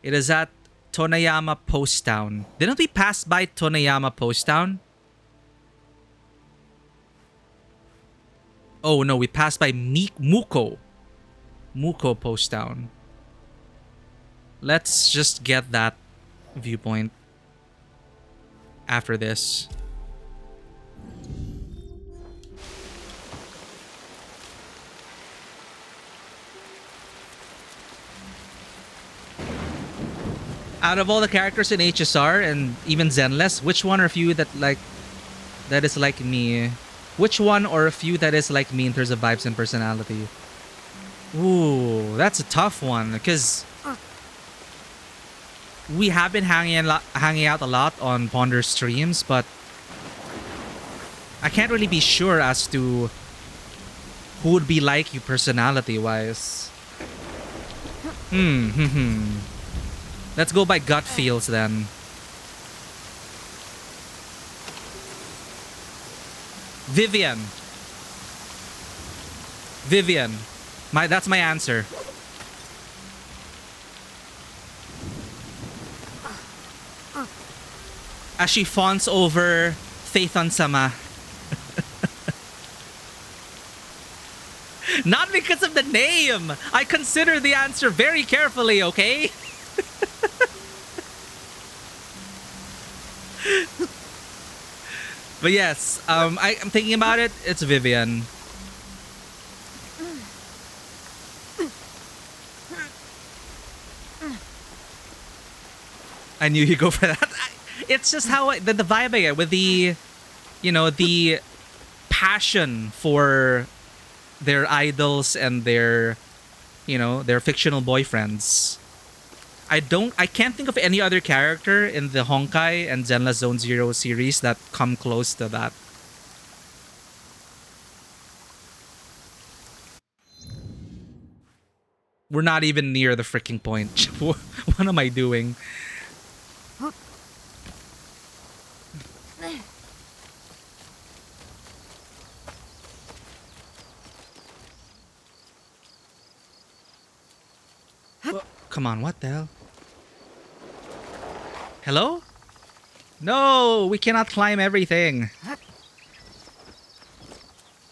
It is at Tonayama Post Town. Didn't we pass by Tonayama Post Town? Oh no, we passed by Muko. Muko Post Town. Let's just get that viewpoint after this. Out of all the characters in HSR and even Zenless, which one or a few that is like me? Which one or a few that is like me in terms of vibes and personality? Ooh, that's a tough one because we have been hanging out a lot on Ponder streams, but I can't really be sure as to who would be like you personality-wise. Let's go by gut feels then. Vivian. That's my answer. As she fawns over Phaethon-sama. Not because of the name. I consider the answer very carefully, okay? But yes, I'm thinking about it. It's Vivian. I knew you'd go for that. It's just how the vibe I get with the, the passion for their idols and their fictional boyfriends. I can't think of any other character in the Honkai and Zenless Zone Zero series that come close to that. We're not even near the freaking point. What am I doing? Come on, what the hell? Hello? No, we cannot climb everything.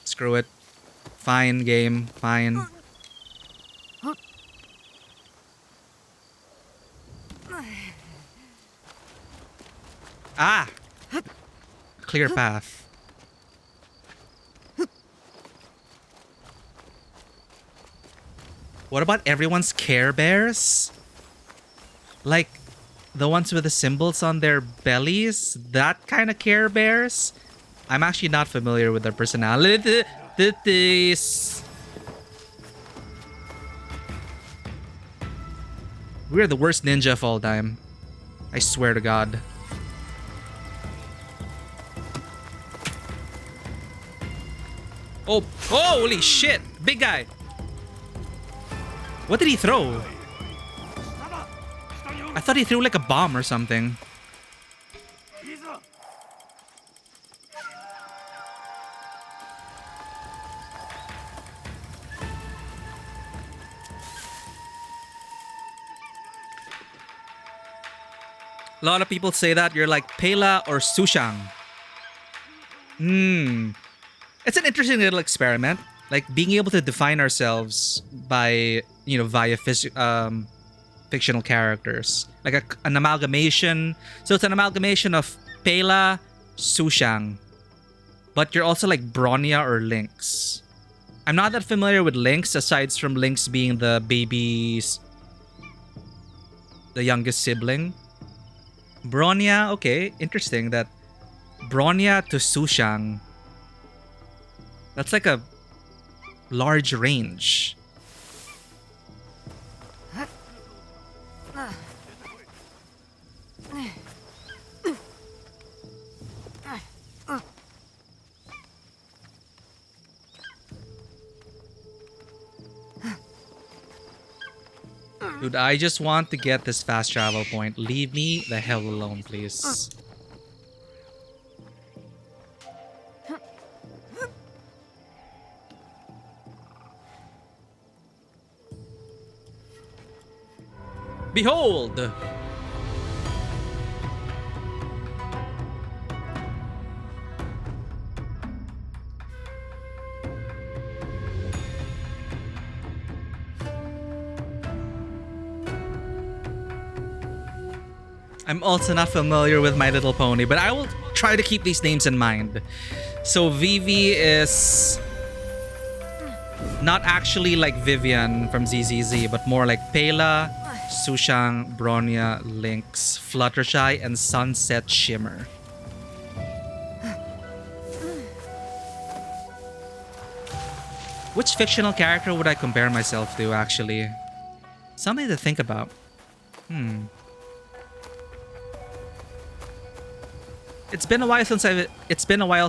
Screw it. Fine, game. Fine. Ah! Clear path. What about everyone's Care Bears? Like, the ones with the symbols on their bellies? That kind of Care Bears? I'm actually not familiar with their personalities. We're the worst ninja of all time. I swear to God. Oh, holy shit! Big guy! What did he throw? I thought he threw like a bomb or something. A lot of people say that you're like Pela or Sushang. It's an interesting little experiment. Like being able to define ourselves by, via fictional characters. Like an amalgamation. So it's an amalgamation of Pela, Sushang. But you're also like Bronya or Lynx. I'm not that familiar with Lynx, aside from Lynx being the youngest sibling. Bronya, okay, interesting that Bronya to Sushang. That's like a large range. Dude, I just want to get this fast travel point. Leave me the hell alone, please. Behold! I'm also not familiar with My Little Pony, but I will try to keep these names in mind. So Vivi is not actually like Vivian from ZZZ, but more like Pela, Sushang, Bronya, Lynx, Fluttershy, and Sunset Shimmer. Which fictional character would I compare myself to, actually? Something to think about. It's been a while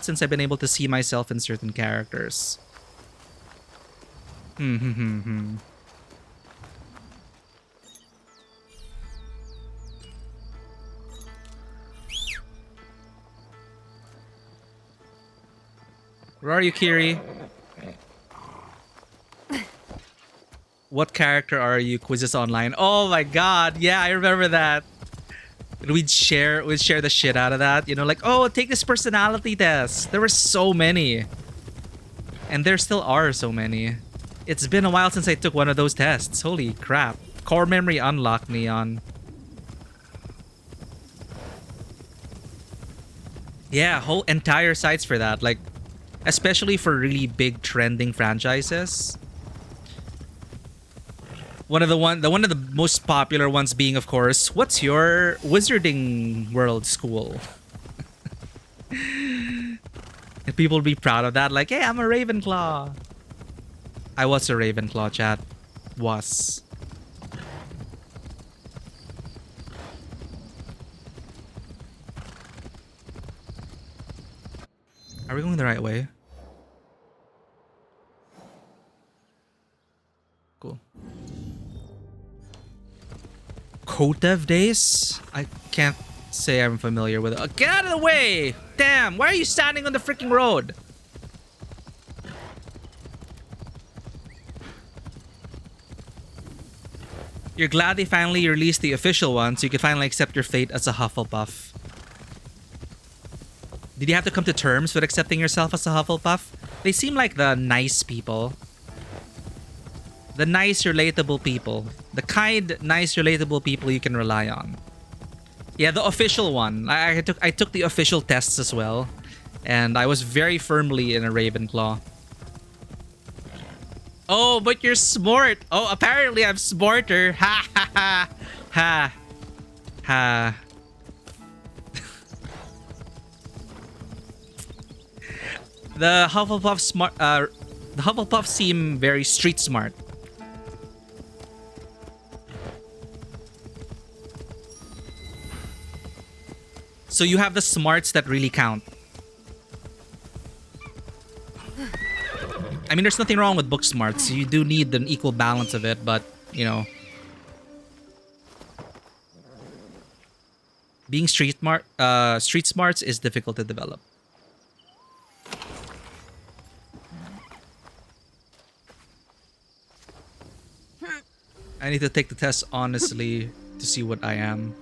since I've been able to see myself in certain characters. Where are you, Kiri? What character are you? Quizzes online. Oh my god, yeah, I remember that. We'd share the shit out of that. You know, like, oh, take this personality test. There were so many. And there still are so many. It's been a while since I took one of those tests. Holy crap. Core memory unlocked, Neon. Yeah, whole entire sites for that. Like, especially for really big trending franchises. One of the most popular ones being, of course, what's your Wizarding World school? And people would be proud of that, like, hey, I'm a Ravenclaw. I was a Ravenclaw, chat. Was. Are we going the right way? Cool. Kotev days? I can't say I'm familiar with it. Get out of the way! Damn, why are you standing on the freaking road? You're glad they finally released the official one so you can finally accept your fate as a Hufflepuff. Did you have to come to terms with accepting yourself as a Hufflepuff? They seem like the nice people. The nice, relatable people. The kind, nice, relatable people you can rely on. Yeah, the official one. I took the official tests as well. And I was very firmly in a Ravenclaw. Oh, but you're smart. Oh, apparently I'm smarter. Ha ha ha. Ha. Ha. The Hufflepuffs seem very street smart. So you have the smarts that really count. I mean, there's nothing wrong with book smarts. You do need an equal balance of it, but, you know. Being street smarts is difficult to develop. I need to take the test honestly to see what I am.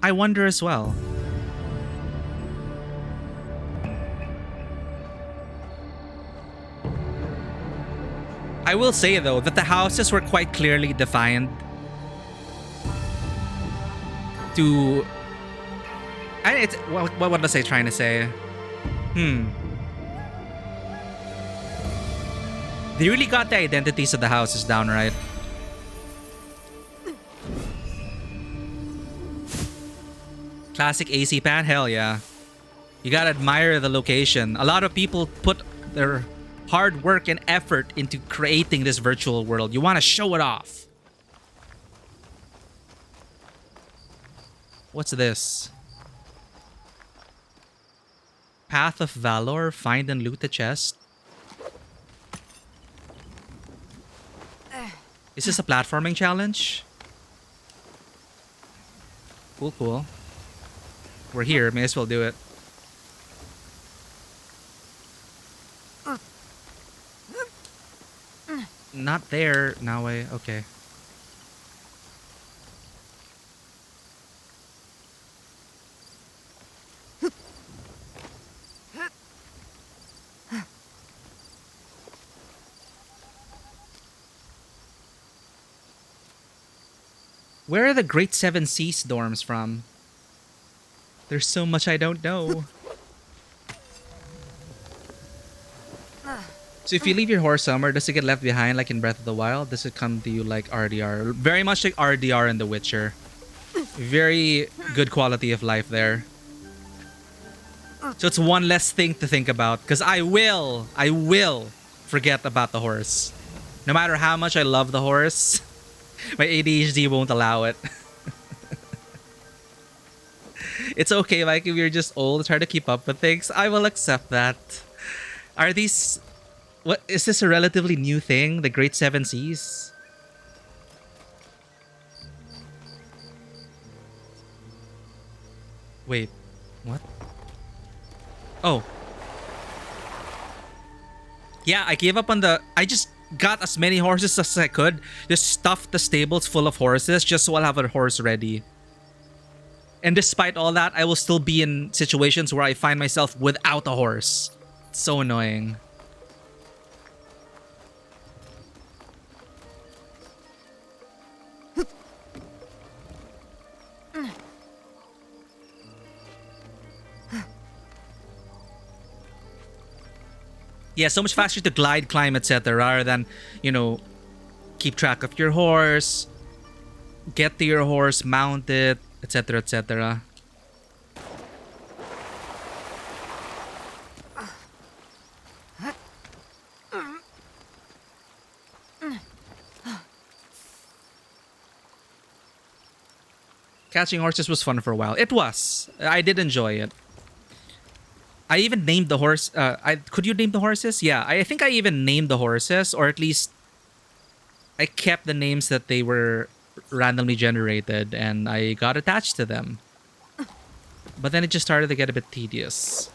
I wonder as well. I will say though that the houses were quite clearly defined to... what was I trying to say? They really got the identities of the houses down, right? Classic AC pan? Hell yeah. You gotta admire the location. A lot of people put their hard work and effort into creating this virtual world. You want to show it off. What's this? Path of Valor. Find and loot the chest. Is this a platforming challenge? Cool, cool. We're here. May as well do it. Not there, Nawe. Okay. Where are the Great Seven Seas dorms from? There's so much I don't know. So if you leave your horse somewhere, does it get left behind like in Breath of the Wild? Does it come to you like RDR? Very much like RDR in The Witcher. Very good quality of life there. So it's one less thing to think about. Because I will forget about the horse. No matter how much I love the horse, my ADHD won't allow it. It's okay, like if you're just old, try to keep up with things. I will accept that. Are these... What is this a relatively new thing? The Great Seven Seas? Wait, what? Oh. Yeah, I gave up on the... I just got as many horses as I could. Just stuffed the stables full of horses just so I'll have a horse ready. And despite all that, I will still be in situations where I find myself without a horse. It's so annoying. Yeah, so much faster to glide, climb, etc. rather than, you know, keep track of your horse, get to your horse, mount it, etc, etc. Catching horses was fun for a while. It was. I did enjoy it. I even named the horse. Could you name the horses? Yeah, I think I even named the horses, or at least I kept the names that they were randomly generated, and I got attached to them. But then it just started to get a bit tedious.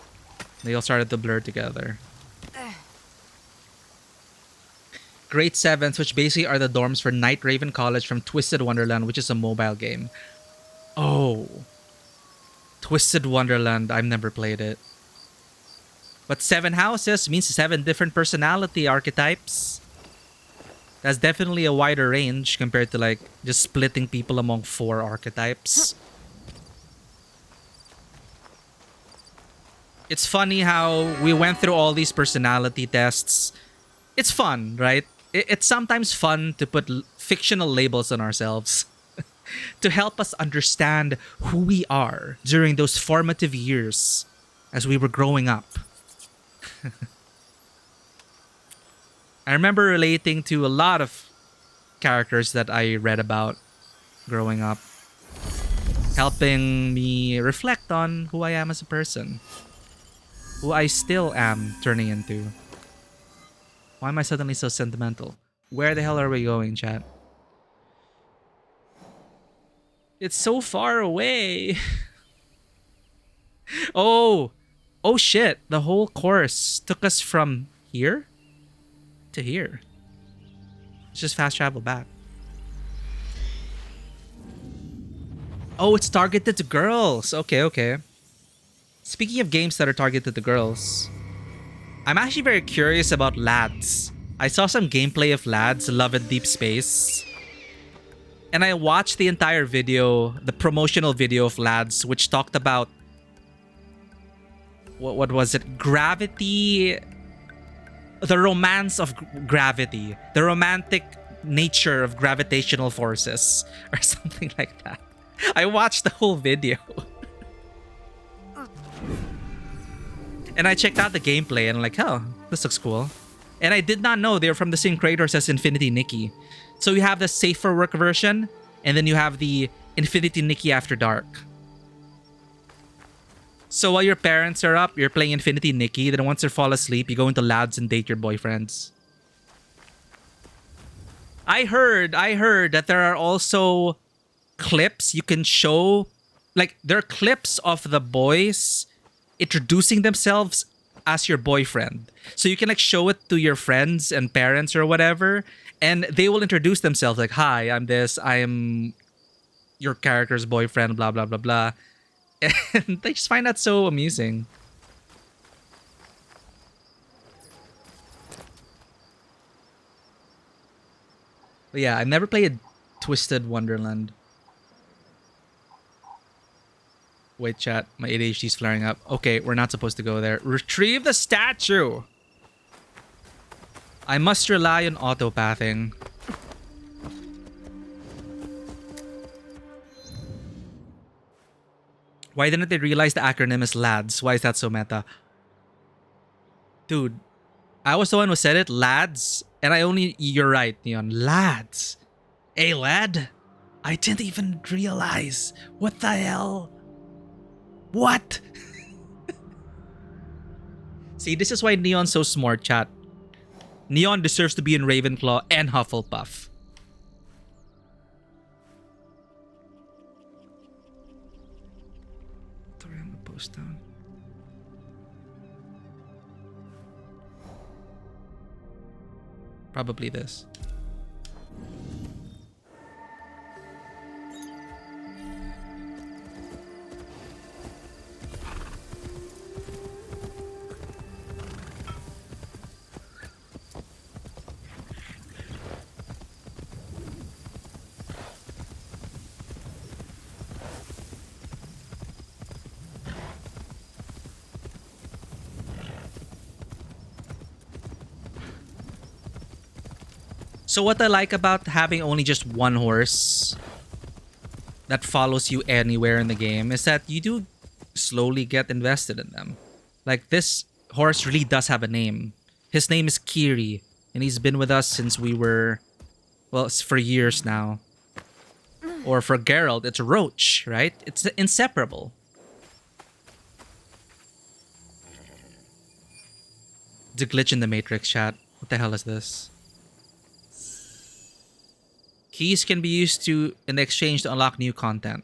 They all started to blur together. Grade 7s, which basically are the dorms for Night Raven College from Twisted Wonderland, which is a mobile game. Oh. Twisted Wonderland. I've never played it. But 7 houses means 7 different personality archetypes. That's definitely a wider range compared to like just splitting people among 4 archetypes. It's funny how we went through all these personality tests. It's fun, right? It's sometimes fun to put fictional labels on ourselves to help us understand who we are during those formative years as we were growing up. I remember relating to a lot of characters that I read about growing up, helping me reflect on who I am as a person, who I still am turning into. Why am I suddenly so sentimental? Where the hell are we going, chat? It's so far away. Oh shit. The whole course took us from here to here. Let's just fast travel back. Oh, it's targeted to girls. Okay. Speaking of games that are targeted to girls, I'm actually very curious about Lads. I saw some gameplay of Lads, Love in Deep Space. And I watched the entire video, the promotional video of Lads, which talked about... What was it? Gravity... The romance of gravity. The romantic nature of gravitational forces. Or something like that. I watched the whole video. And I checked out the gameplay and I'm like, oh, this looks cool. And I did not know they were from the same creators as Infinity Nikki. So you have the safe for work version, and then you have the Infinity Nikki After Dark. So while your parents are up, you're playing Infinity Nikki. Then once they fall asleep, you go into labs and date your boyfriends. I heard that there are also clips you can show. Like, there are clips of the boys introducing themselves as your boyfriend. So you can like show it to your friends and parents or whatever, and they will introduce themselves like, hi, I'm this, I am your character's boyfriend, blah, blah, blah, blah. And they just find that so amusing. But yeah, I've never played Twisted Wonderland. Wait, chat. My ADHD's flaring up. Okay, we're not supposed to go there. Retrieve the statue! I must rely on autopathing. Why didn't they realize the acronym is LADS? Why is that so meta? Dude, I was the one who said it, LADS. And I only... You're right, Neon. LADS. Hey, lad. I didn't even realize. What the hell? What? See, this is why Neon's so smart, chat. Neon deserves to be in Ravenclaw and Hufflepuff. Sorry, I'm gonna post down. Probably this. So what I like about having only just one horse that follows you anywhere in the game is that you do slowly get invested in them. Like, this horse really does have a name. His name is Kiri, and he's been with us since we were, well, it's for years now. Or for Geralt, it's Roach, right? It's inseparable. It's a glitch in the Matrix, chat. What the hell is this? Keys can be used to in the exchange to unlock new content.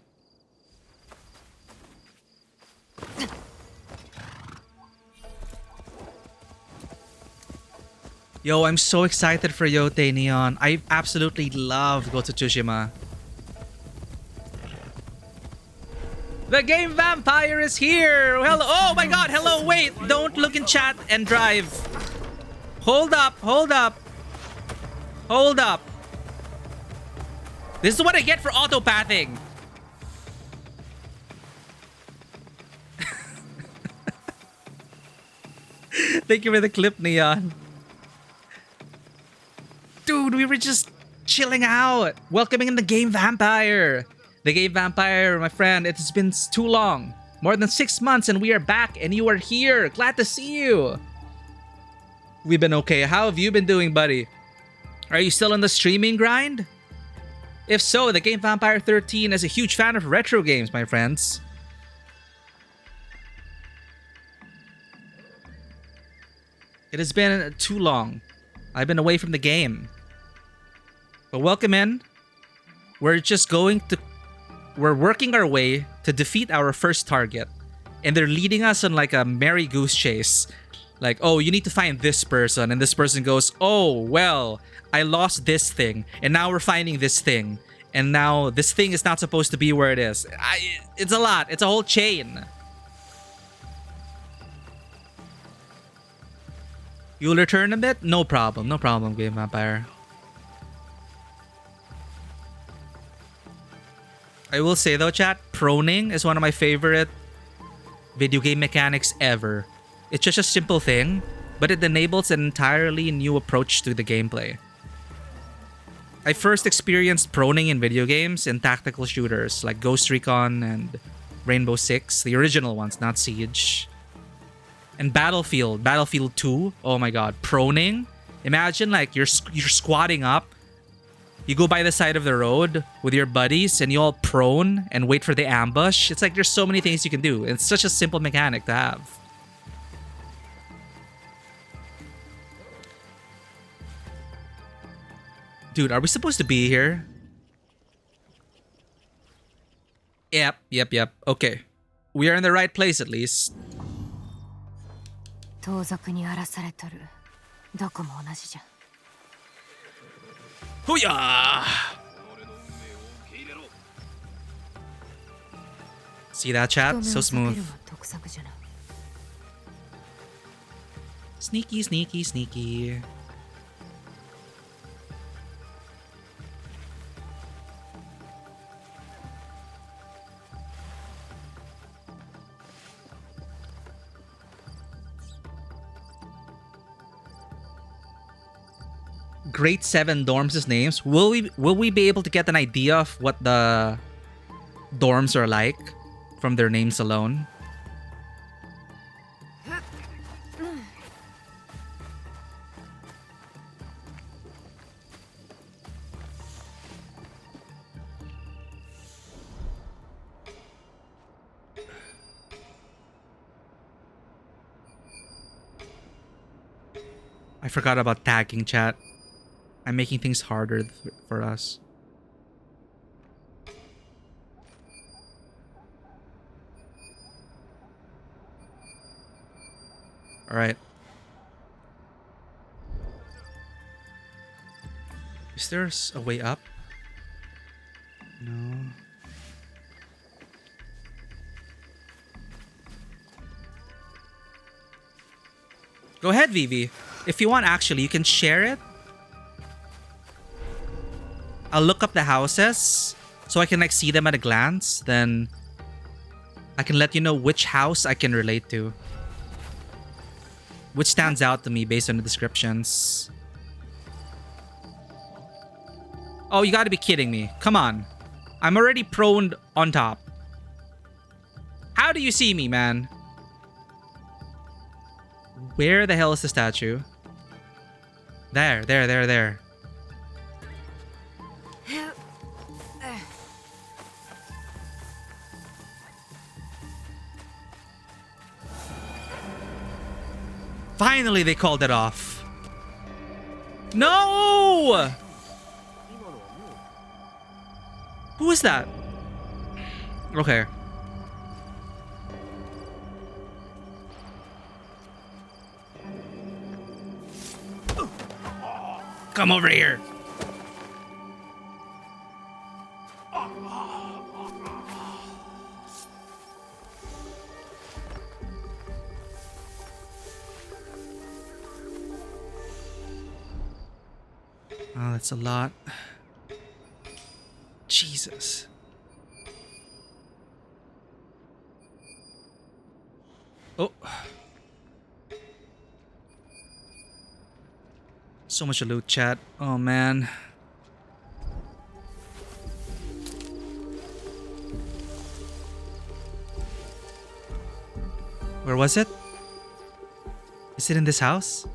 Yo, I'm so excited for Yote Neon. I absolutely love Ghost of Tsushima. The game vampire is here! Hello! Oh my god, hello, wait! Don't look in chat and drive. Hold up, hold up. Hold up. This is what I get for autopathing. Thank you for the clip, Neon. Dude, we were just chilling out. Welcoming in the game vampire. The game vampire, my friend, it has been too long. More than 6 months and we are back and you are here. Glad to see you. We've been okay. How have you been doing, buddy? Are you still in the streaming grind? If so, the Game Vampire 13 is a huge fan of retro games, my friends. It has been too long. I've been away from the game. But welcome in. We're working our way to defeat our first target. And they're leading us on like a merry goose chase. Like, oh, you need to find this person. And this person goes, oh, well, I lost this thing. And now we're finding this thing. And now this thing is not supposed to be where it is. It's a lot. It's a whole chain. You'll return a bit? No problem. No problem, Game Vampire. I will say though, chat, proning is one of my favorite video game mechanics ever. It's just a simple thing, but it enables an entirely new approach to the gameplay. I first experienced proning in video games in tactical shooters like Ghost Recon and Rainbow Six, the original ones, not Siege. And Battlefield 2. Oh my god, proning. Imagine like you're squatting up. You go by the side of the road with your buddies and you all prone and wait for the ambush. It's like there's so many things you can do. It's such a simple mechanic to have. Dude, are we supposed to be here? Yep. Okay. We are in the right place at least. 盗賊に荒らされとる。どこも同じじゃ。Hoo-yah! See that, chat? So smooth. Sneaky, sneaky, sneaky. Grade 7 dorms' names. Will we be able to get an idea of what the dorms are like from their names alone? I forgot about tagging, chat. I'm making things harder for us. All right. Is there a way up? No. Go ahead, Vivi. If you want, actually, you can share it. I'll look up the houses so I can like see them at a glance. Then I can let you know which house I can relate to. Which stands out to me based on the descriptions. Oh, you gotta be kidding me. Come on. I'm already proned on top. How do you see me, man? Where the hell is the statue? There. Finally, they called it off. No! Who is that? Okay. Come over here. Oh, that's a lot. Jesus. Oh. So much loot, chat. Oh, man. Where was it? Is it in this house?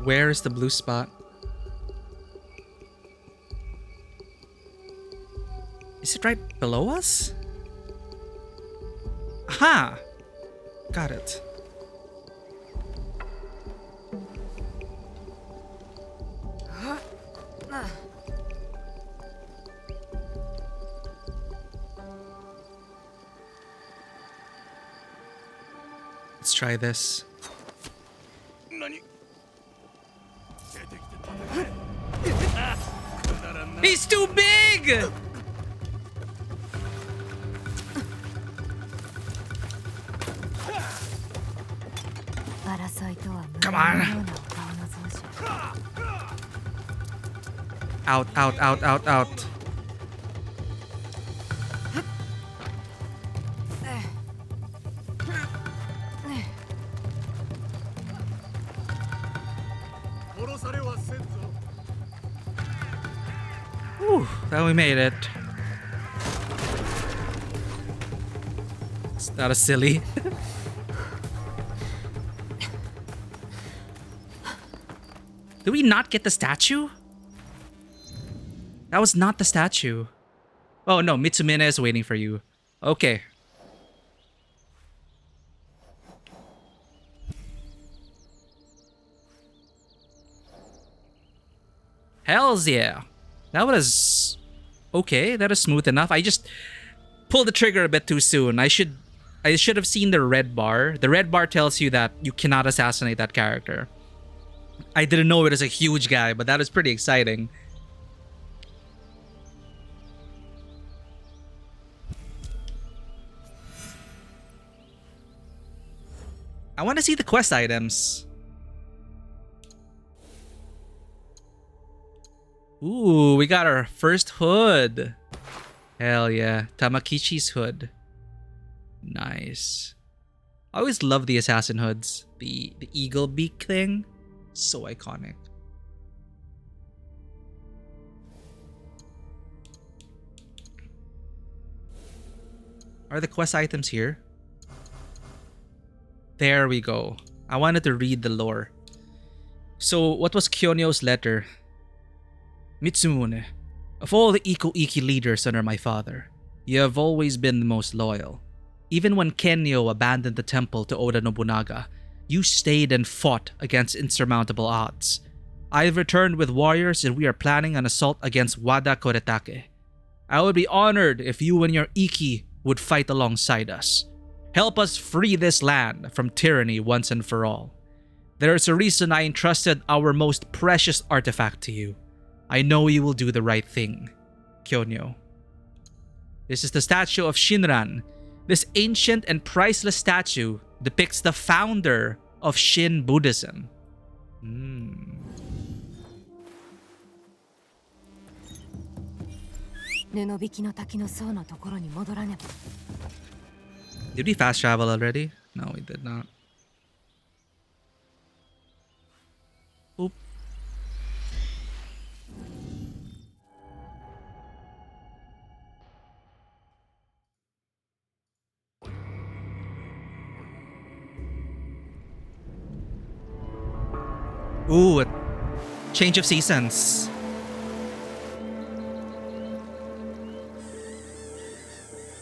Where is the blue spot? Is it right below us? Aha! Got it. Let's try this. He's too big! Come on. Out, out, out, out, out. Whew, that we made it. That was silly. Did we not get the statue? That was not the statue. Oh no, Mitsumine is waiting for you. Okay. Hells yeah. That was okay. That is smooth enough. I just pulled the trigger a bit too soon. I should have seen the red bar. The red bar tells you that you cannot assassinate that character. I didn't know it was a huge guy, but that was pretty exciting. I want to see the quest items. Ooh, we got our first hood. Hell yeah. Tamakichi's hood. Nice. I always love the assassin hoods. The eagle beak thing. So iconic. Are the quest items here? There we go. I wanted to read the lore. So, what was Kyonyo's letter? Mitsumune, of all the Iko-Iki leaders under my father, you have always been the most loyal. Even when Kenyo abandoned the temple to Oda Nobunaga, you stayed and fought against insurmountable odds. I have returned with warriors and we are planning an assault against Wada Koretake. I would be honored if you and your Iki would fight alongside us. Help us free this land from tyranny once and for all. There is a reason I entrusted our most precious artifact to you. I know you will do the right thing, Kyonyo. This is the statue of Shinran. This ancient and priceless statue depicts the founder of Shin Buddhism. Did we fast travel already? No, we did not. Oop. Ooh, a change of seasons.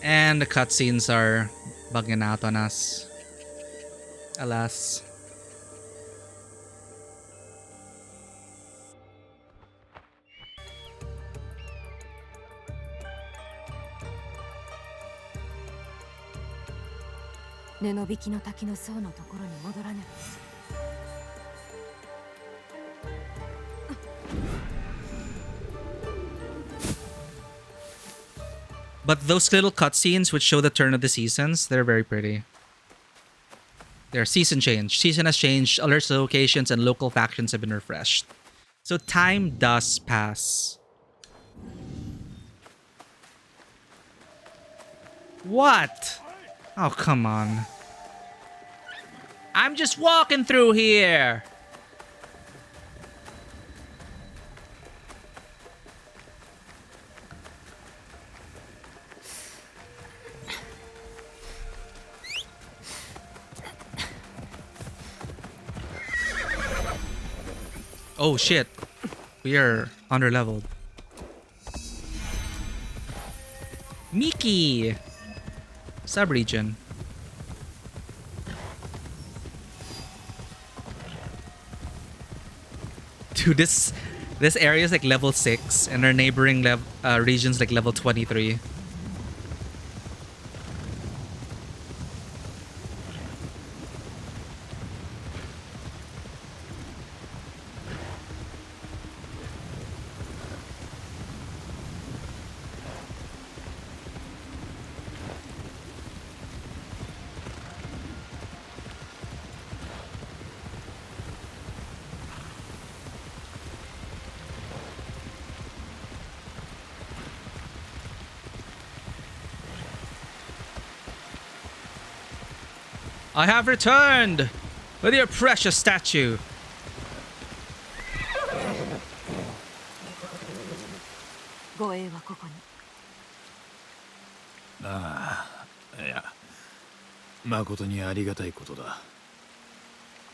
And the cutscenes are bugging out on us. Alas. But those little cutscenes which show the turn of the seasons, they're very pretty. They're season change. Season has changed, alerts, locations, and local factions have been refreshed. So time does pass. What? Oh, come on. I'm just walking through here. Oh shit, we are under-leveled. Miki! Sub-region. Dude, this area is like level 6 and our neighboring region's like level 23. I have returned with your precious statue. Ah, いや、誠にありがたいことだ。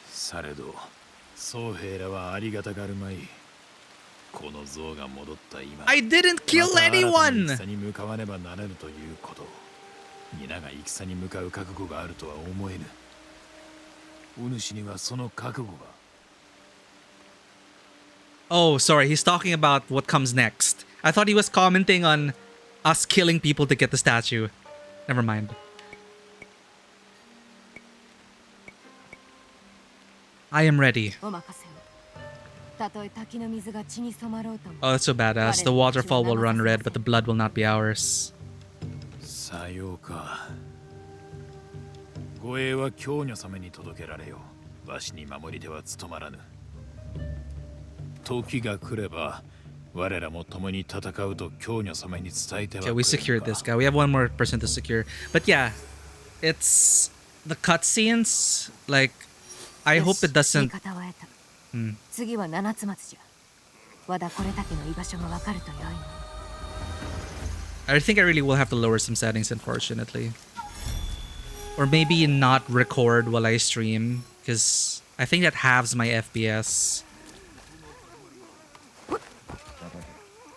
されど、僧兵らはありがたがるまい。この像が戻った今、I didn't kill anyone! 戦に向かわねばならぬということ。皆が戦に向かう覚悟があるとは思えぬ。お主にはその覚悟が。Oh, sorry, he's talking about what comes next. I thought he was commenting on us killing people to get the statue. Never mind. I am ready. Oh, that's so badass. The waterfall will run red, but the blood will not be ours. さようか。護衛は京女様に届けられよ。わしに守り手は務まらぬ。時が来れば、我らも共に戦うと京女様に伝えてはくれるか。 Okay, we secured this guy. We have one more person to secure. But yeah, it's the cutscenes. Like, I hope it doesn't. I think I really will have to lower some settings, unfortunately. Or maybe not record while I stream, because I think that halves my FPS.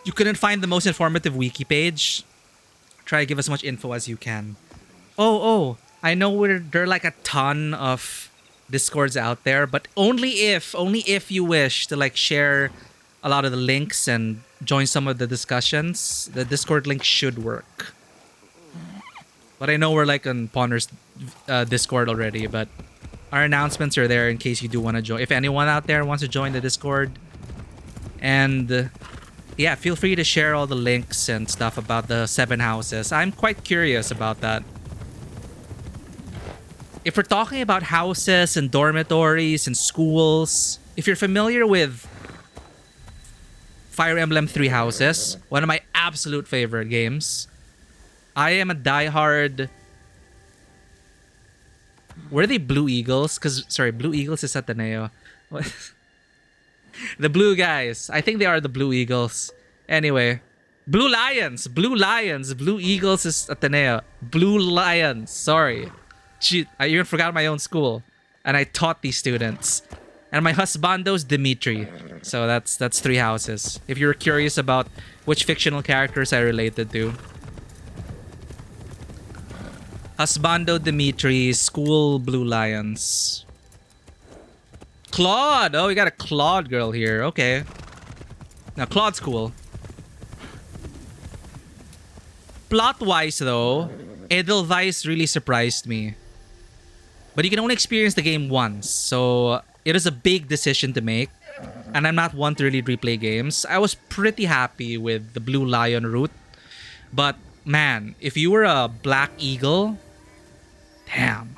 You couldn't find the most informative wiki page? Try to give as much info as you can. Oh, I know there are like a ton of Discords out there, but only if you wish to like share a lot of the links and join some of the discussions, the Discord link should work. But I know we're like on Pawner's Discord already, but our announcements are there in case you do want to join. If anyone out there wants to join the Discord. And yeah, feel free to share all the links and stuff about the 7 houses. I'm quite curious about that. If we're talking about houses and dormitories and schools, if you're familiar with Fire Emblem 3 Houses, one of my absolute favorite games, I am a diehard... Were they Blue Eagles? Sorry, Blue Eagles is Ateneo. The blue guys. I think they are the Blue Eagles. Anyway. Blue Lions. Blue Lions. Blue Eagles is Ateneo. Blue Lions. Sorry. Shoot, I even forgot my own school. And I taught these students. And my husbando's Dimitri. So that's 3 houses. If you're curious about which fictional characters I related to. Husbando Dimitri, school Blue Lions. Claude! Oh, we got a Claude girl here. Okay. Now, Claude's cool. Plot-wise, though, Edelweiss really surprised me. But you can only experience the game once, so it is a big decision to make. And I'm not one to really replay games. I was pretty happy with the Blue Lion route. But, man, if you were a Black Eagle... Damn.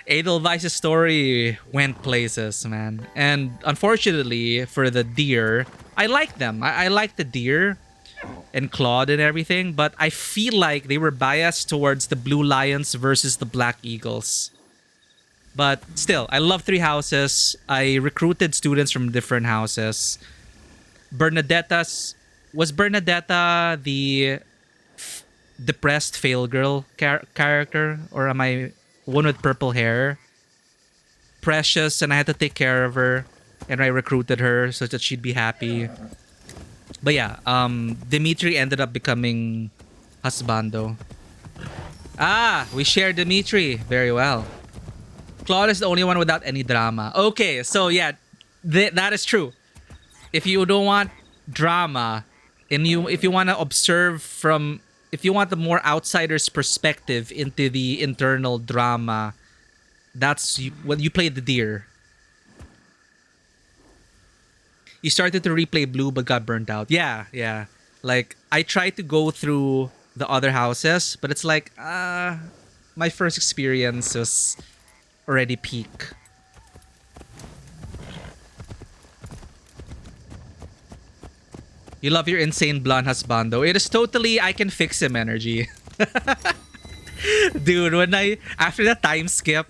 Edelweiss's story went places, man. And unfortunately, for the deer, I like them. I like the deer and Claude and everything, but I feel like they were biased towards the Blue Lions versus the Black Eagles. But still, I love 3 houses. I recruited students from different houses. Was Bernadetta the depressed fail girl character? Or am I one with purple hair? Precious, and I had to take care of her. And I recruited her so that she'd be happy. But yeah, Dimitri ended up becoming husbando. Ah, we share Dimitri. Very well. Claude is the only one without any drama. Okay, so yeah, that is true. If you don't want drama, and if you want to observe from... If you want the more outsider's perspective into the internal drama, that's when you play the deer. You started to replay Blue but got burnt out. Yeah. Like, I tried to go through the other houses, but it's like, my first experience was already peak. You love your insane blonde husbando. It is totally I can fix him energy. Dude, after that time skip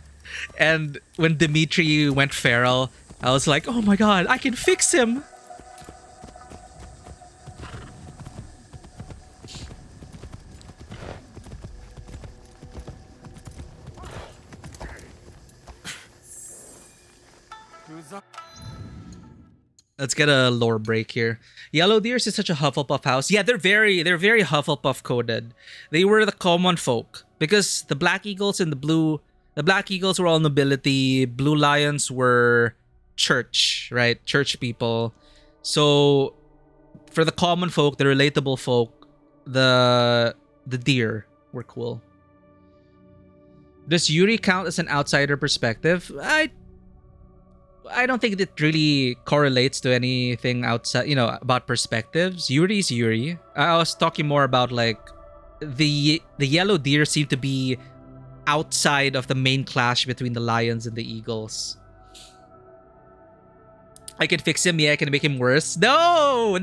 and when Dimitri went feral, I was like, oh my god, I can fix him. Let's get a lore break here. Yellow Deers is such a Hufflepuff house. Yeah, they're very Hufflepuff coded. They were the common folk because the Black Eagles and the Black Eagles were all nobility. Blue Lions were church, right? Church people. So for the common folk, the relatable folk, the deer were cool. Does Yuri count as an outsider perspective? I don't think it really correlates to anything outside, about perspectives. Yuri's Yuri. I was talking more about like the yellow deer seem to be outside of the main clash between the lions and the eagles. I can fix him. Yeah, I can make him worse. No,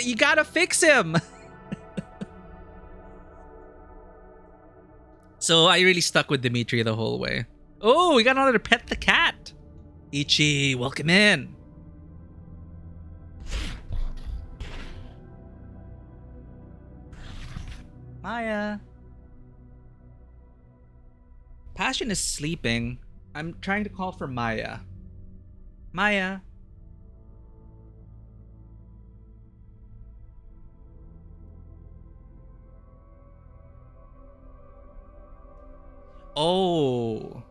you gotta fix him. So I really stuck with Dimitri the whole way. Oh, we got another Pet the Cat. Ichi, welcome in. Maya. Passion is sleeping. I'm trying to call for Maya. Maya. Oh.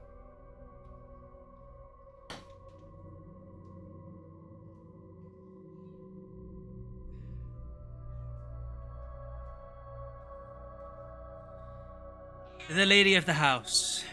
The lady of the house.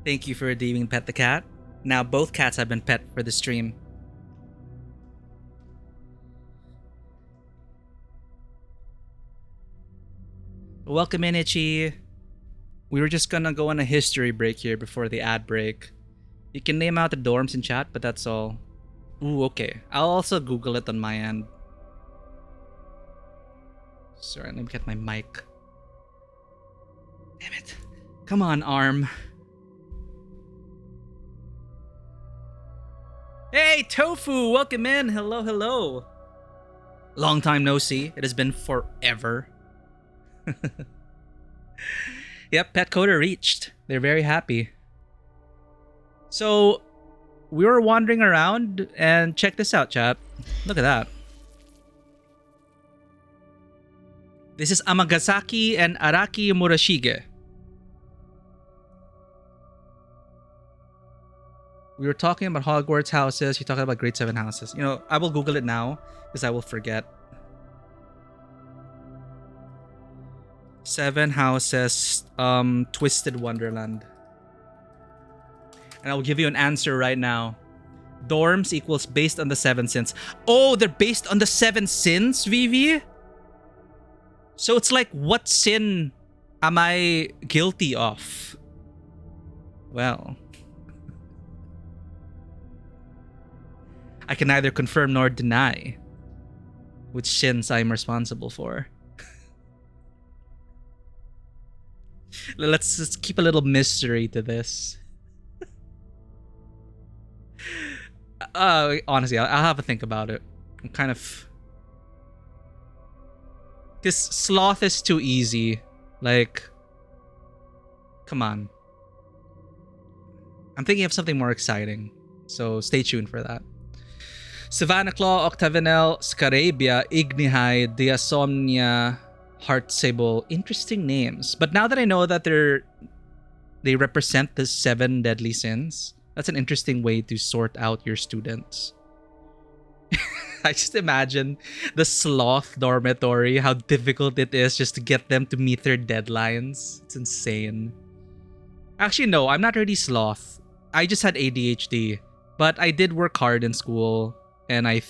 Thank you for redeeming Pet the Cat. Now both cats have been pet for the stream. Welcome in, Ichi. We were just gonna go on a history break here before the ad break. You can name out the dorms in chat, but that's all. Ooh, okay. I'll also Google it on my end. Sorry, let me get my mic. Damn it. Come on, arm. Hey, Tofu! Welcome in! Hello, hello! Long time no see. It has been forever. Yep, Pet Coder reached. They're very happy. So, we were wandering around, and check this out, chat. Look at that. This is Amagasaki and Araki Murashige. We were talking about Hogwarts houses. You're talking about grade 7 houses. I will Google it now because I will forget. 7 houses, Twisted Wonderland. And I will give you an answer right now. Dorms equals based on the 7 sins. Oh, they're based on the 7 sins, Vivi? So it's like, what sin am I guilty of? Well, I can neither confirm nor deny which sins I'm responsible for. Let's just keep a little mystery to this. Honestly, I'll have a think about it. I'm kind of... Because sloth is too easy. Like, come on. I'm thinking of something more exciting. So stay tuned for that. Savannah Claw, Octavinel, Scarabia, Ignihide, Diasomnia, Heartsable. Interesting names. But now that I know that they represent the 7 deadly sins, that's an interesting way to sort out your students. I just imagine the sloth dormitory, how difficult it is just to get them to meet their deadlines. It's insane. Actually, no, I'm not really sloth. I just had ADHD. But I did work hard in school, and I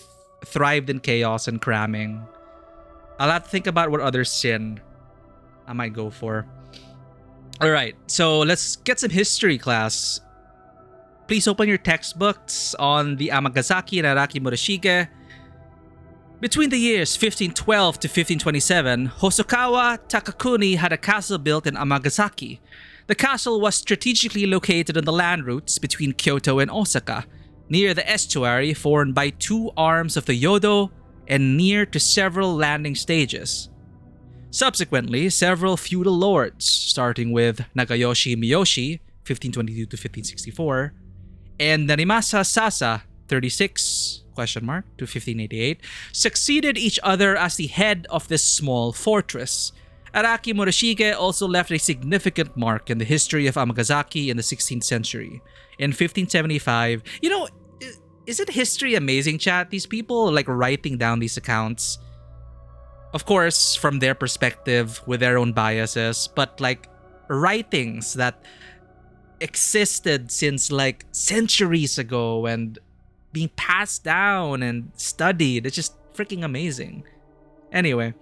thrived in chaos and cramming. I'll have to think about what other sin I might go for. Alright, so let's get some history, class. Please open your textbooks on the Amagasaki and Araki Murashige. Between the years 1512 to 1527, Hosokawa Takakuni had a castle built in Amagasaki. The castle was strategically located on the land routes between Kyoto and Osaka, near the estuary formed by 2 arms of the Yodo and near to several landing stages. Subsequently, several feudal lords, starting with Nagayoshi Miyoshi, 1522 to 1564, and Narimasa Sasa, 36 to 1588, succeeded each other as the head of this small fortress. Araki Murashige also left a significant mark in the history of Amagasaki in the 16th century. In 1575, isn't history amazing, chat? These people like writing down these accounts. Of course, from their perspective, with their own biases, but like writings that existed since like centuries ago and being passed down and studied. It's just freaking amazing. Anyway,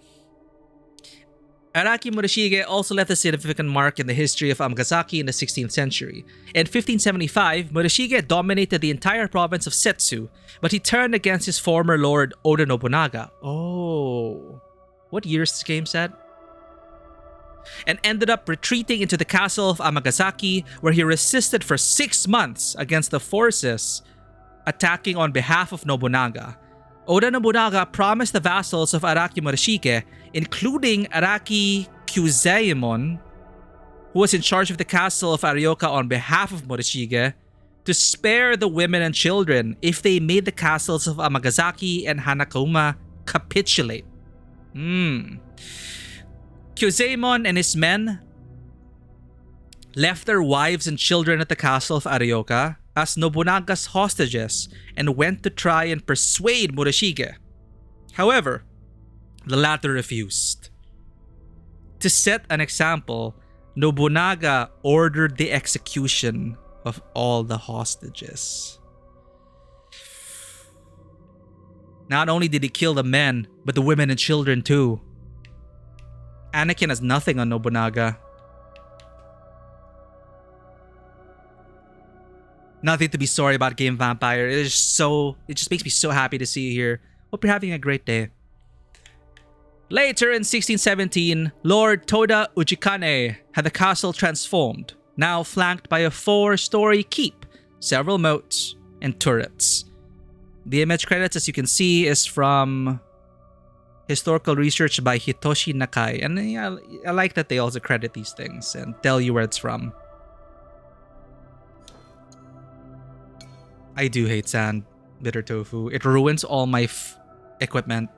Araki Murashige also left a significant mark in the history of Amagasaki in the 16th century. In 1575, Murashige dominated the entire province of Setsu, but he turned against his former lord Oda Nobunaga. Oh, what year is this game set? And ended up retreating into the castle of Amagasaki, where he resisted for 6 months against the forces attacking on behalf of Nobunaga. Oda Nobunaga promised the vassals of Araki Murashige, including Araki Kyuzaemon, who was in charge of the castle of Arioka on behalf of Murashige, to spare the women and children if they made the castles of Amagasaki and Hanakoma capitulate. Kyuzaemon and his men left their wives and children at the castle of Arioka as Nobunaga's hostages and went to try and persuade Murashige. However, the latter refused. To set an example, Nobunaga ordered the execution of all the hostages. Not only did he kill the men, but the women and children too. Anakin has nothing on Nobunaga. Nothing to be sorry about, Game Vampire. It just makes me so happy to see you here. Hope you're having a great day. Later in 1617, Lord Toda Ujikane had the castle transformed, now flanked by a 4-story keep, several moats, and turrets. The image credits, as you can see, is from historical research by Hitoshi Nakai. And I like that they also credit these things and tell you where it's from. I do hate sand, bitter tofu. It ruins all my equipment.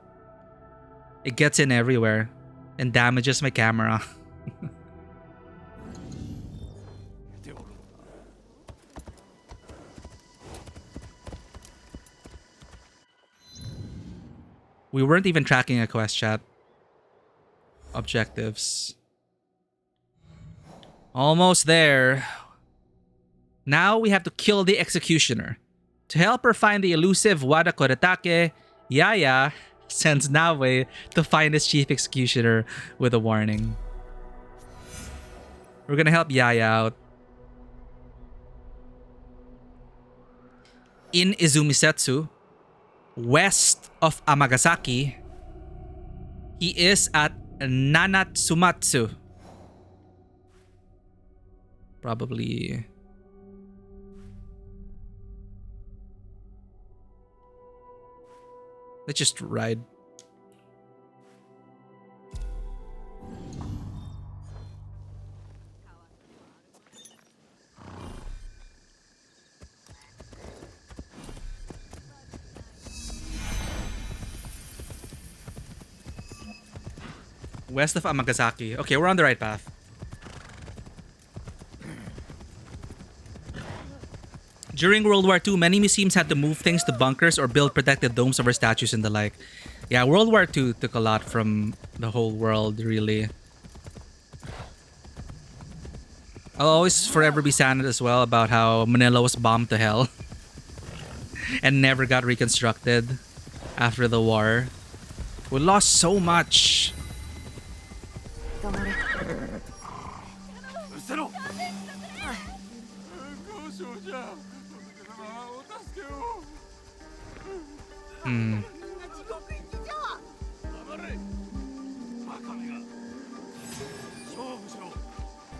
It gets in everywhere and damages my camera. We weren't even tracking a quest, chat. Objectives. Almost there. Now we have to kill the executioner. To help her find the elusive Wada Koretake, Yaya sends Nawe to find his chief executioner with a warning. We're gonna help Yaya out. In Izumisetsu, west of Amagasaki, he is at Nanatsumatsu. Probably... Let's just ride. West of Amagasaki. Okay, we're on the right path. During World War II, many museums had to move things to bunkers or build protected domes over statues and the like. Yeah, World War II took a lot from the whole world, really. I'll always forever be sad as well about how Manila was bombed to hell and never got reconstructed after the war. We lost so much.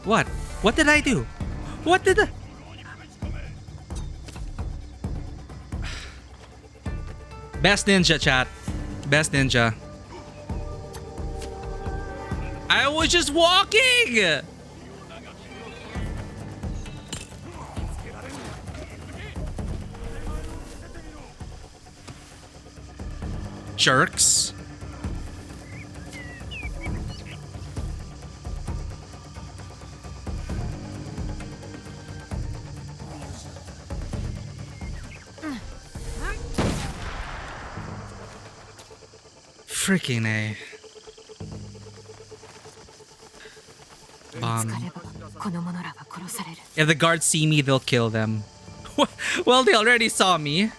What? What did I do? What did I... Best ninja, chat. Best ninja. I was just walking! Jerks. Freaking A. Bomb. If the guards see me, they'll kill them. Well, they already saw me.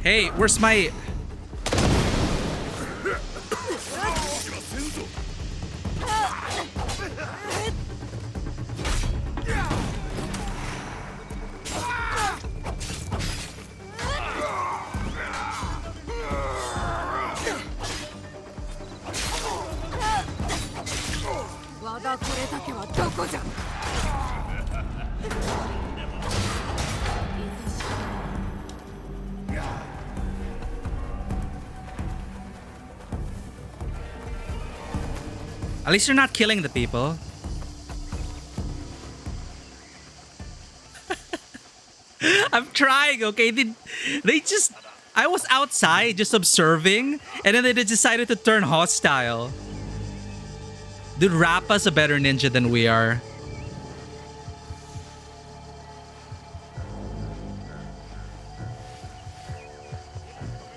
Hey, where's my... At least you're not killing the people. I'm trying, okay? They just... I was outside just observing, and then they decided to turn hostile. Dude, Rappa's a better ninja than we are.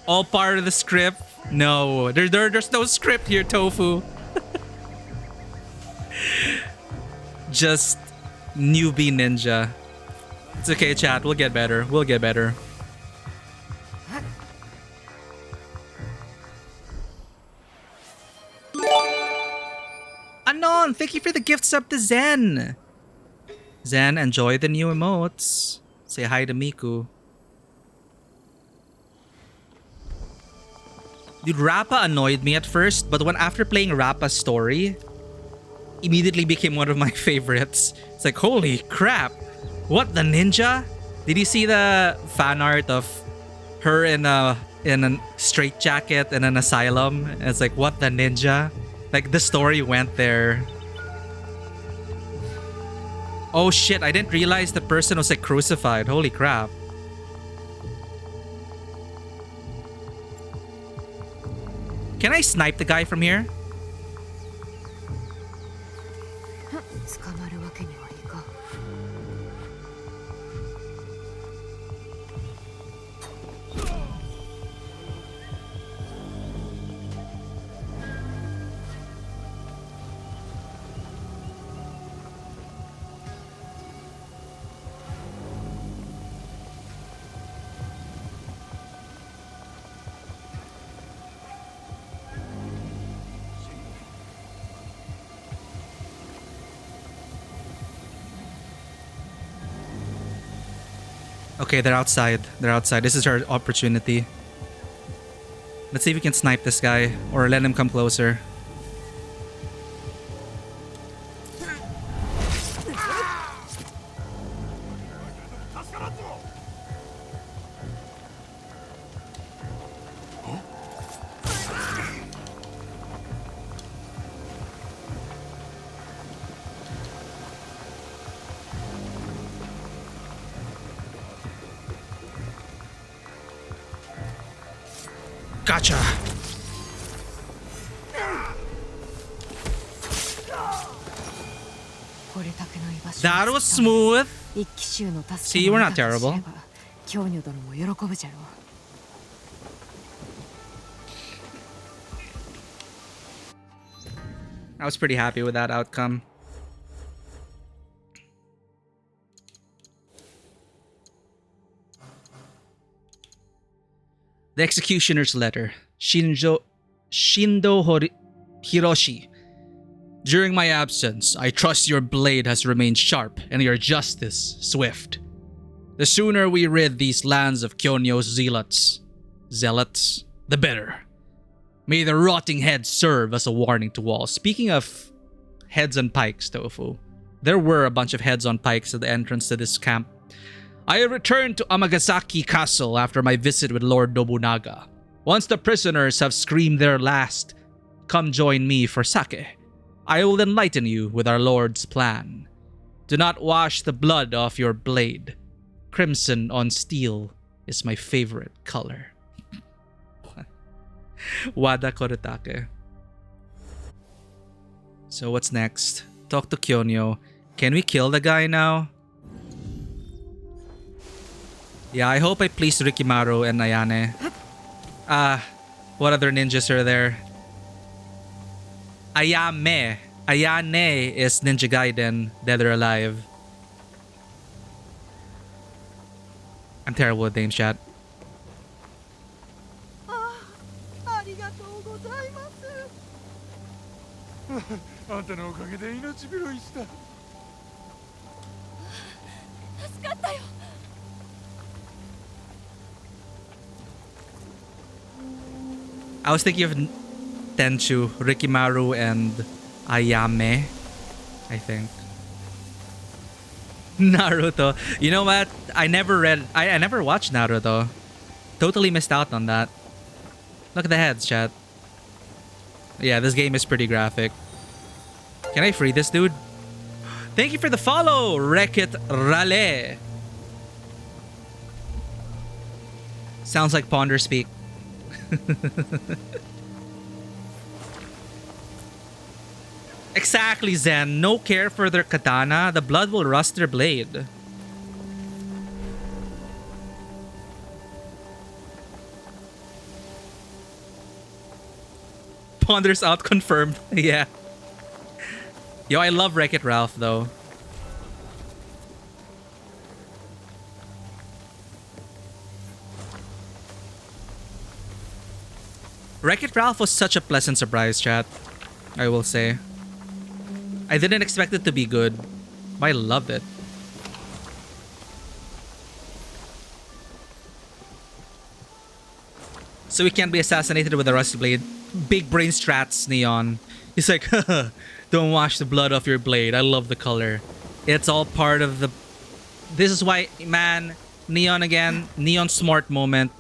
All part of the script? No, there's no script here, Tofu. Just newbie ninja. It's okay, chat. We'll get better. We'll get better. Anon, thank you for the gift sub to Zen. Zen, enjoy the new emotes. Say hi to Miku. Dude, Rappa annoyed me at first, but when after playing Rappa's story, immediately became one of my favorites. It's like, holy crap. What, the ninja? Did you see the fan art of her in a straitjacket in an asylum? And it's like, what, the ninja? Like, the story went there. Oh shit, I didn't realize the person was like crucified. Holy crap. Can I snipe the guy from here? Okay, they're outside. They're outside. This is our opportunity. Let's see if we can snipe this guy or let him come closer. Gotcha. That was smooth. See, we're not terrible. I was pretty happy with that outcome. The Executioner's Letter. Shindo Hiroshi. During my absence, I trust your blade has remained sharp and your justice swift. The sooner we rid these lands of Kyonyo's zealots, the better. May the rotting heads serve as a warning to all. Speaking of heads on pikes, Tofu, there were a bunch of heads on pikes at the entrance to this camp. I returned to Amagasaki Castle after my visit with Lord Nobunaga. Once the prisoners have screamed their last, come join me for sake. I will enlighten you with our Lord's plan. Do not wash the blood off your blade. Crimson on steel is my favorite color. Wada Korotake. So what's next? Talk to Kyonyo. Can we kill the guy now? Yeah, I hope I please Rikimaru and Ayane. What other ninjas are there? Ayame. Ayane is Ninja Gaiden, Dead or Alive. I'm terrible with names, chat. I was thinking of Tenchu, Rikimaru, and Ayame, I think. Naruto. You know what? I never watched Naruto. Totally missed out on that. Look at the heads, chat. Yeah, this game is pretty graphic. Can I free this dude? Thank you for the follow, Rekit Rale. Sounds like Ponder speak. Exactly, Zen. No care for their katana. The blood will rust their blade. Ponder's out, confirmed. Yeah. Yo, I love Wreck-It Ralph, though. Wreck-It Ralph was such a pleasant surprise, chat. I will say. I didn't expect it to be good, but I loved it. So we can't be assassinated with a rusty blade. Big brain strats, Neon. He's like, haha, don't wash the blood off your blade. I love the color. It's all part of the... This is why, man, Neon again. Neon smart moment.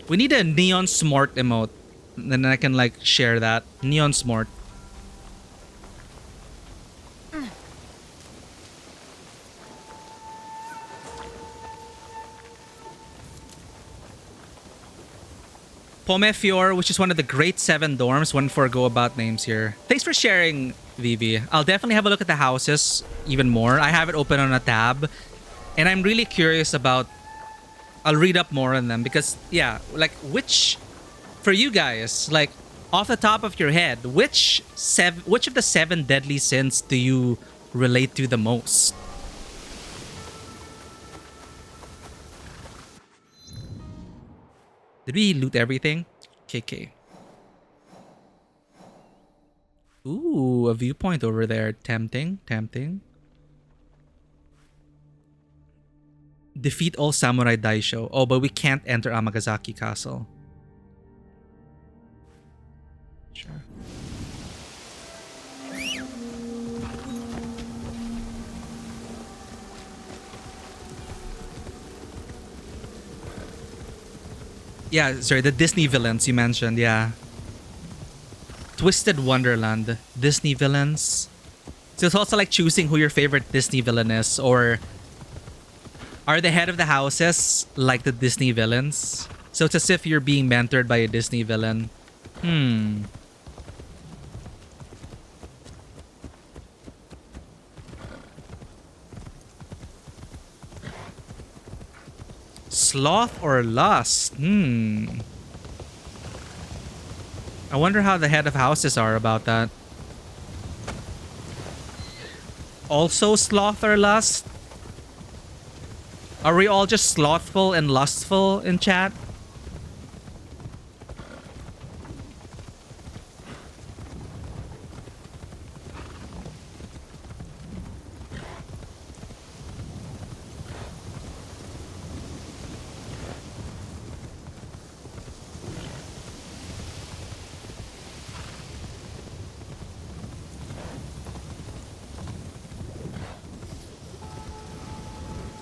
We need a Neon smart emote. Then I can like share that. Neon smart. Pomefior, which is one of the great 7 dorms. One for go about names here. Thanks for sharing, Vivi. I'll definitely have a look at the houses even more. I have it open on a tab. And I'm really curious about... I'll read up more on them because, yeah, like which... For you guys, like off the top of your head, which of the 7 deadly sins do you relate to the most? Did we loot everything? KK. Ooh, a viewpoint over there. Tempting, tempting. Defeat all samurai daisho. Oh, but we can't enter Amagasaki Castle. Sure. Yeah, sorry, the Disney villains you mentioned, yeah. Twisted Wonderland, Disney villains. So it's also like choosing who your favorite Disney villain is, or Are the head of the houses like the Disney villains? So it's as if you're being mentored by a Disney villain. Sloth or lust? I wonder how the head of houses are about that. Also sloth or lust? Are we all just slothful and lustful in chat?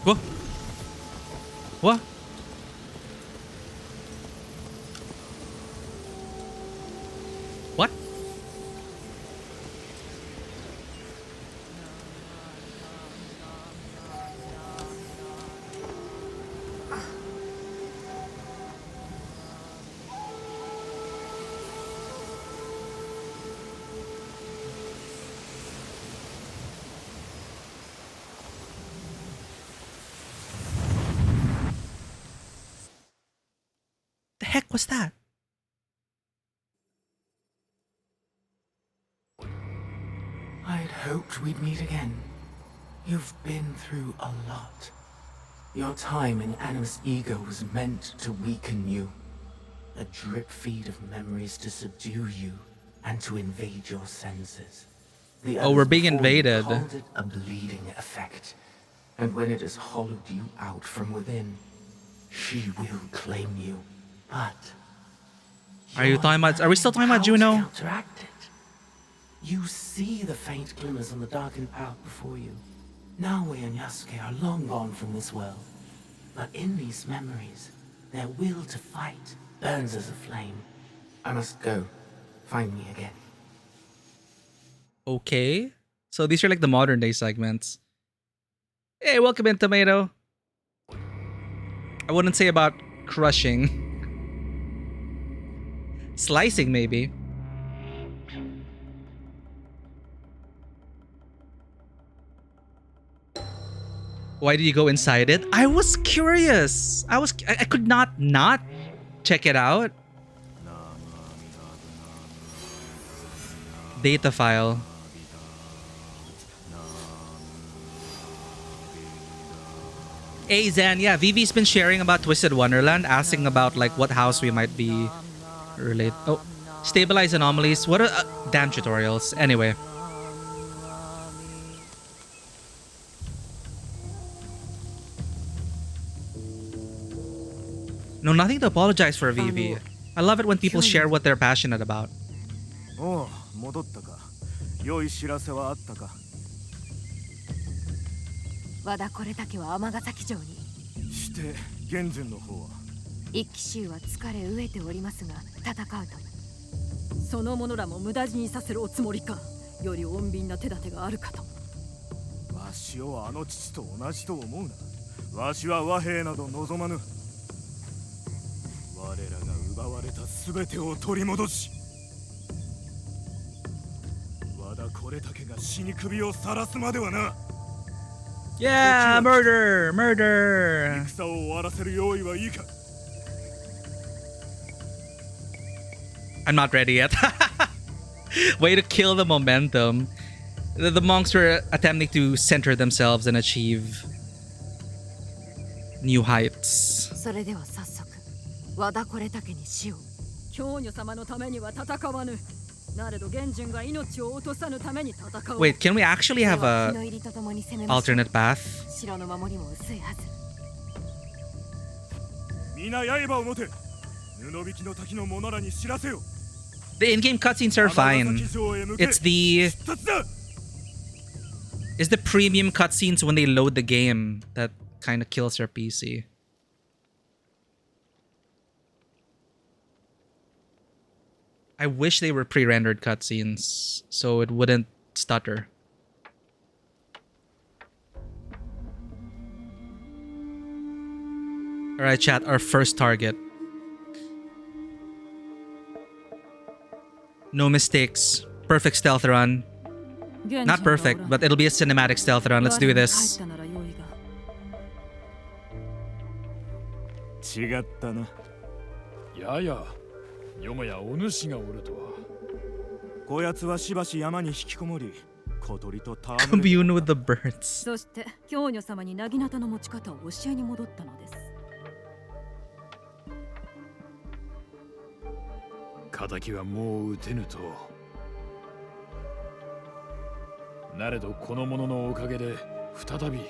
What? What? What? The heck was that? I'd hoped we'd meet again. You've been through a lot. Your time in Animus Ego was meant to weaken you. A drip feed of memories to subdue you and to invade your senses. The Oh, we're others being before you invaded. called it a bleeding effect. And when it has hollowed you out from within, she will claim you. But Are you talking about? Are we still talking about how to Juno? counteract it. You see the faint glimmers on the darkened path before you. Naue and Yasuke are long gone from this world. But in these memories, their will to fight burns as a flame. I must go. Find me again. Okay. So these are like the modern day segments. Hey, welcome in, Tomato. I wouldn't say about crushing. Slicing, maybe. Why did you go inside it? I was curious. I could not check it out. Data file. Hey Zan, yeah, Vivi's been sharing about Twisted Wonderland, asking about like what house we might be related. Oh, stabilize anomalies. What are damn tutorials? Anyway. No, nothing to apologize for, Vivi. I love it when people share what they're passionate about. Oh, 戻ったか。良い知らせはあったか。和田これだけは尼崎城に。して玄順の方は。一騎衆は疲れ飢えておりますが戦うと。その者らも無駄死にさせるおつもりか。より穏便な手立てがあるかと。わしをあの父と同じと思うな。わしは和平など望まぬ。我らが奪われた全てを取り戻し。和田これだけが死に首を晒すまではな。Yeah, murder, murder. 戦を終わらせる用意はいいか。I'm not ready yet. Way to kill the momentum. The monks were attempting to center themselves and achieve new heights. それでは早速和田これだけに死を。教女様のためには戦わぬ。なれど玄順が命を落とさぬために戦う。Wait, can we actually have a alternate path? 城の守りも薄いはず。皆刃を持て。布引きの滝の者らに知らせよ。The in-game cutscenes are fine. It's the premium cutscenes when they load the game that kind of kills your PC. I wish they were pre-rendered cutscenes so it wouldn't stutter. Alright, chat, our first target. No mistakes. Perfect stealth run. Not perfect, but it'll be a cinematic stealth run. Let's do this. 違ったな。やや、よもやお主がおるとは。こやつはしばし山に引きこもり、小鳥と戯れ。Commune with the birds. そして教女様になぎなたの持ち方を教えに戻ったのです。敵はもう撃てぬと。なれどこの者のおかげで再び。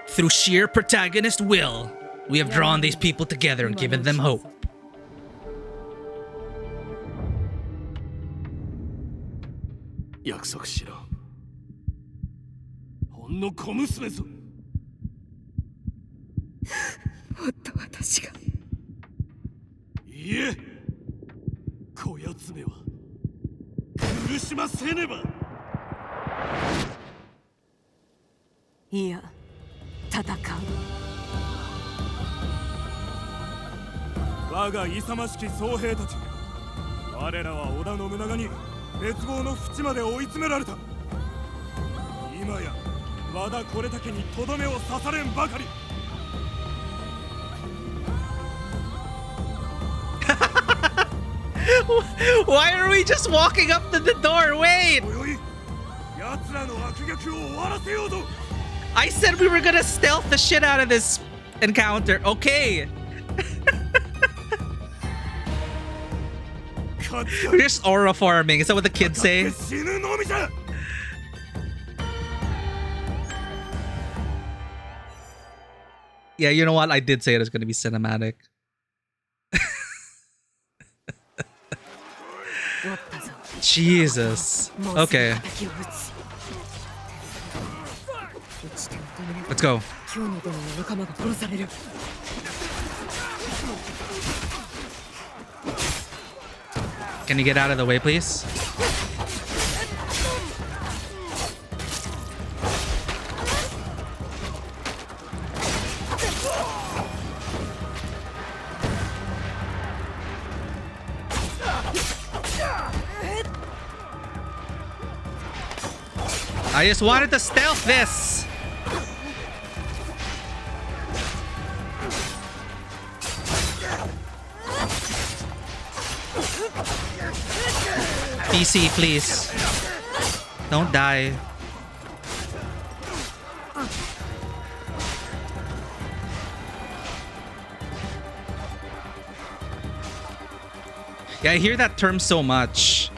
Through sheer protagonist will, we have drawn these people together and given them hope. 約束しろ。ほんの小娘ぞ。もっと私が。いえ、こやつめは許しませねば。いや、戦う。我が勇ましき僧兵たち、我らは織田信長に滅亡の淵まで追い詰められた。今や和田これだけにとどめを刺されんばかり。Why are we just walking up to the door? Wait! おい、奴らの悪逆を終わらせようぞ。I said we were gonna stealth the shit out of this encounter. Okay. We're just aura farming. Is that what the kids say? 死ぬのみじゃ。Yeah, you know what? I did say it was gonna be cinematic. Jesus. Okay. Let's go. Can you get out of the way, please? I just wanted to stealth this. PC, please. Don't die. Yeah, I hear that term so much.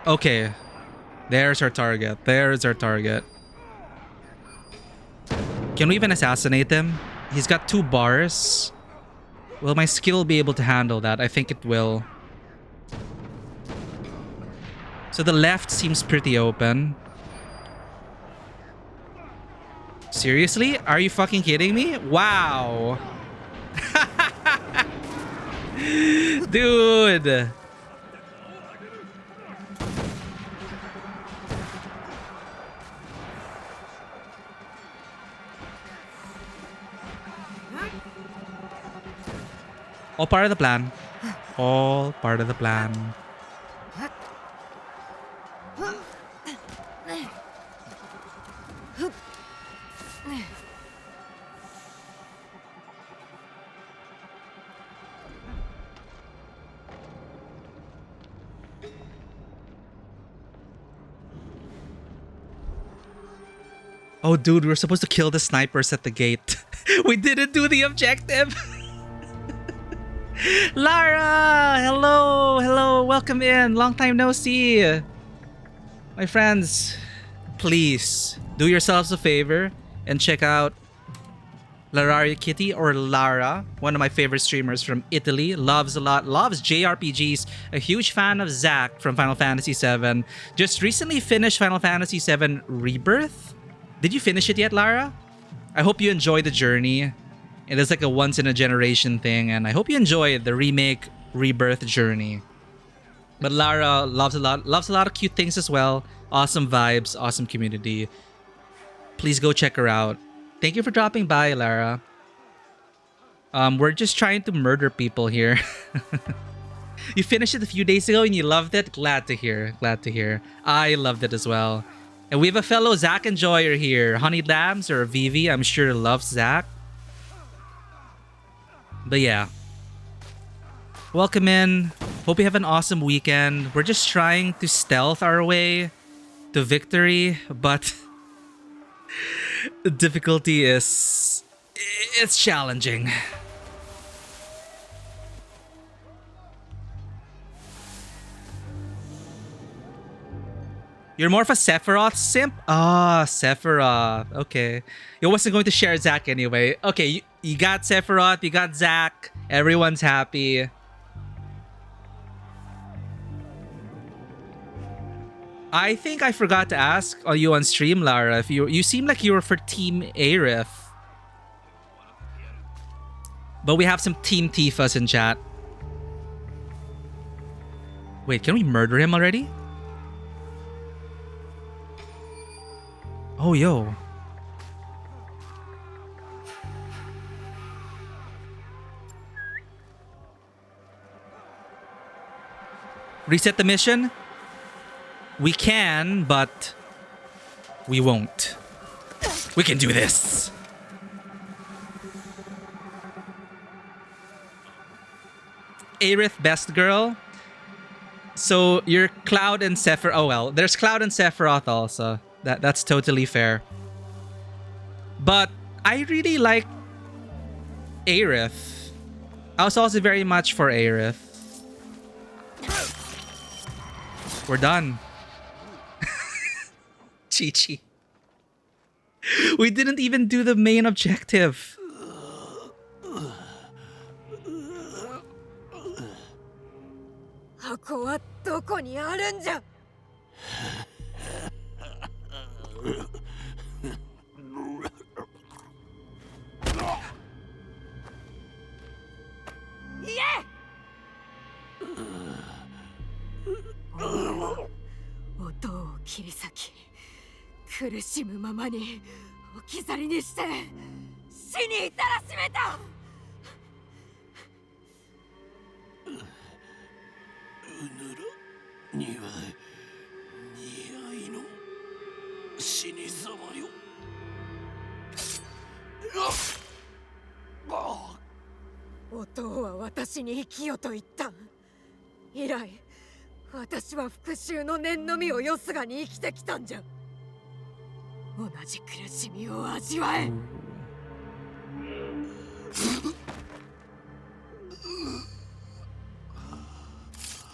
Okay. There's our target. There's our target. Can we even assassinate him? He's got 2 bars. Will my skill be able to handle that? I think it will. So the left seems pretty open. Seriously? Are you fucking kidding me? Wow. Dude. All part of the plan. All part of the plan. Oh, dude, we're supposed to kill the snipers at the gate. We didn't do the objective. Lara! Hello! Hello! Welcome in! Long time no see! My friends, please do yourselves a favor and check out Lararia Kitty or Lara, one of my favorite streamers from Italy. Loves JRPGs. A huge fan of Zack from Final Fantasy VII. Just recently finished Final Fantasy VII Rebirth. Did you finish it yet, Lara? I hope you enjoy the journey. It is like a once in a generation thing, and I hope you enjoy the remake rebirth journey. But Lara loves a lot of cute things as well. Awesome vibes, awesome community. Please go check her out. Thank you for dropping by, Lara. We're just trying to murder people here. You finished it a few days ago and you loved it? Glad to hear. Glad to hear. I loved it as well. And we have a fellow Zach enjoyer here. Honey Lambs or Vivi, I'm sure loves Zach. But yeah. Welcome in. Hope you have an awesome weekend. We're just trying to stealth our way to victory, but the difficulty is... it's challenging. You're more of a Sephiroth simp? Ah, Sephiroth. Okay. You wasn't going to share Zack anyway. Okay, you got Sephiroth, you got Zack. Everyone's happy. I think I forgot to ask you on stream, Lara, if you seem like you were for Team Aerith. But we have some Team Tifas in chat. Wait, can we murder him already? Oh, yo. Reset the mission? We can, but we won't. We can do this. Aerith, best girl. So you're Cloud and Sephiroth. Oh well, there's Cloud and Sephiroth also. That's totally fair. But I really like Aerith. I was also very much for Aerith. We're done. Chi-Chi. We didn't even do the main objective.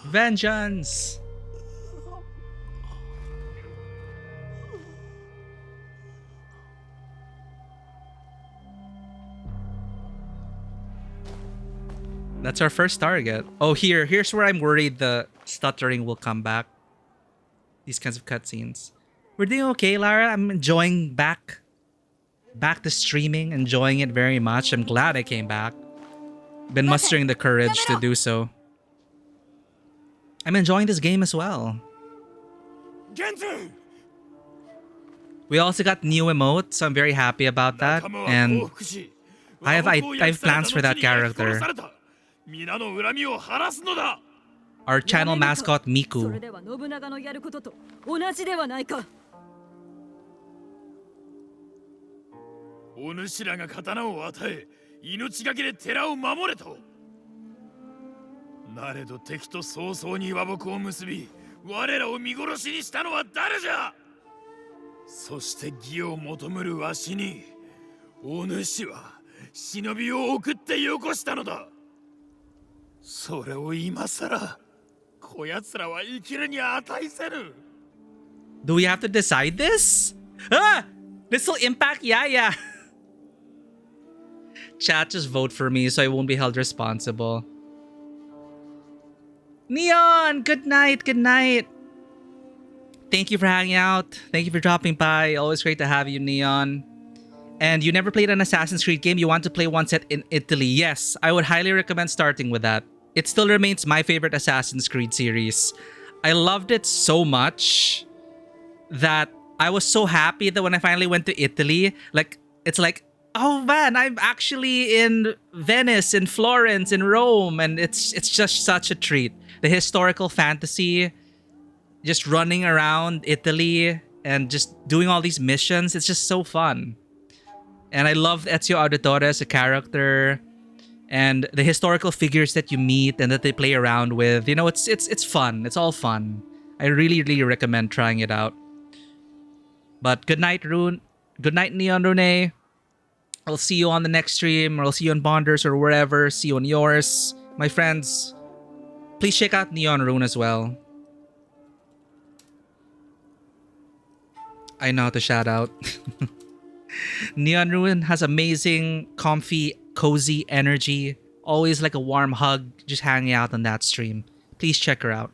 Vengeance! That's our first target. Oh, here's where I'm worried the stuttering will come back. These kinds of cutscenes. We're doing okay, Lara. I'm enjoying back to streaming, enjoying it very much. I'm glad I came back. Been mustering the courage to do so. I'm enjoying this game as well. We also got new emotes, so I'm very happy about that. And I have plans for that character. Our channel mascot, Miku. Do we have to decide this? Ah! This will impact Yaya. Chat, just vote for me so I won't be held responsible. Neon, good night, good night. Thank you for hanging out. Thank you for dropping by. Always great to have you, Neon. and you never played an Assassin's Creed game, you want to play one set in Italy, yes, I would highly recommend starting with that. It still remains my favorite Assassin's Creed series. I loved it so much that I was so happy that when I finally went to Italy, like, it's like, oh man, I'm actually in Venice, in Florence, in Rome, and it's just such a treat. The historical fantasy, just running around Italy and just doing all these missions, it's just so fun. And I love Ezio Auditore as a character, and the historical figures that you meet and that they play around with. You know, it's fun. It's all fun. I really, really recommend trying it out. But good night, Rune. Good night, Neon Rune. I'll see you on the next stream, or I'll see you on Bonders or wherever. See you on yours. My friends, please check out Neon Rune as well. I know how to shout out. Neon Rune has amazing, comfy, cozy energy. Always like a warm hug just hanging out on that stream. Please check her out.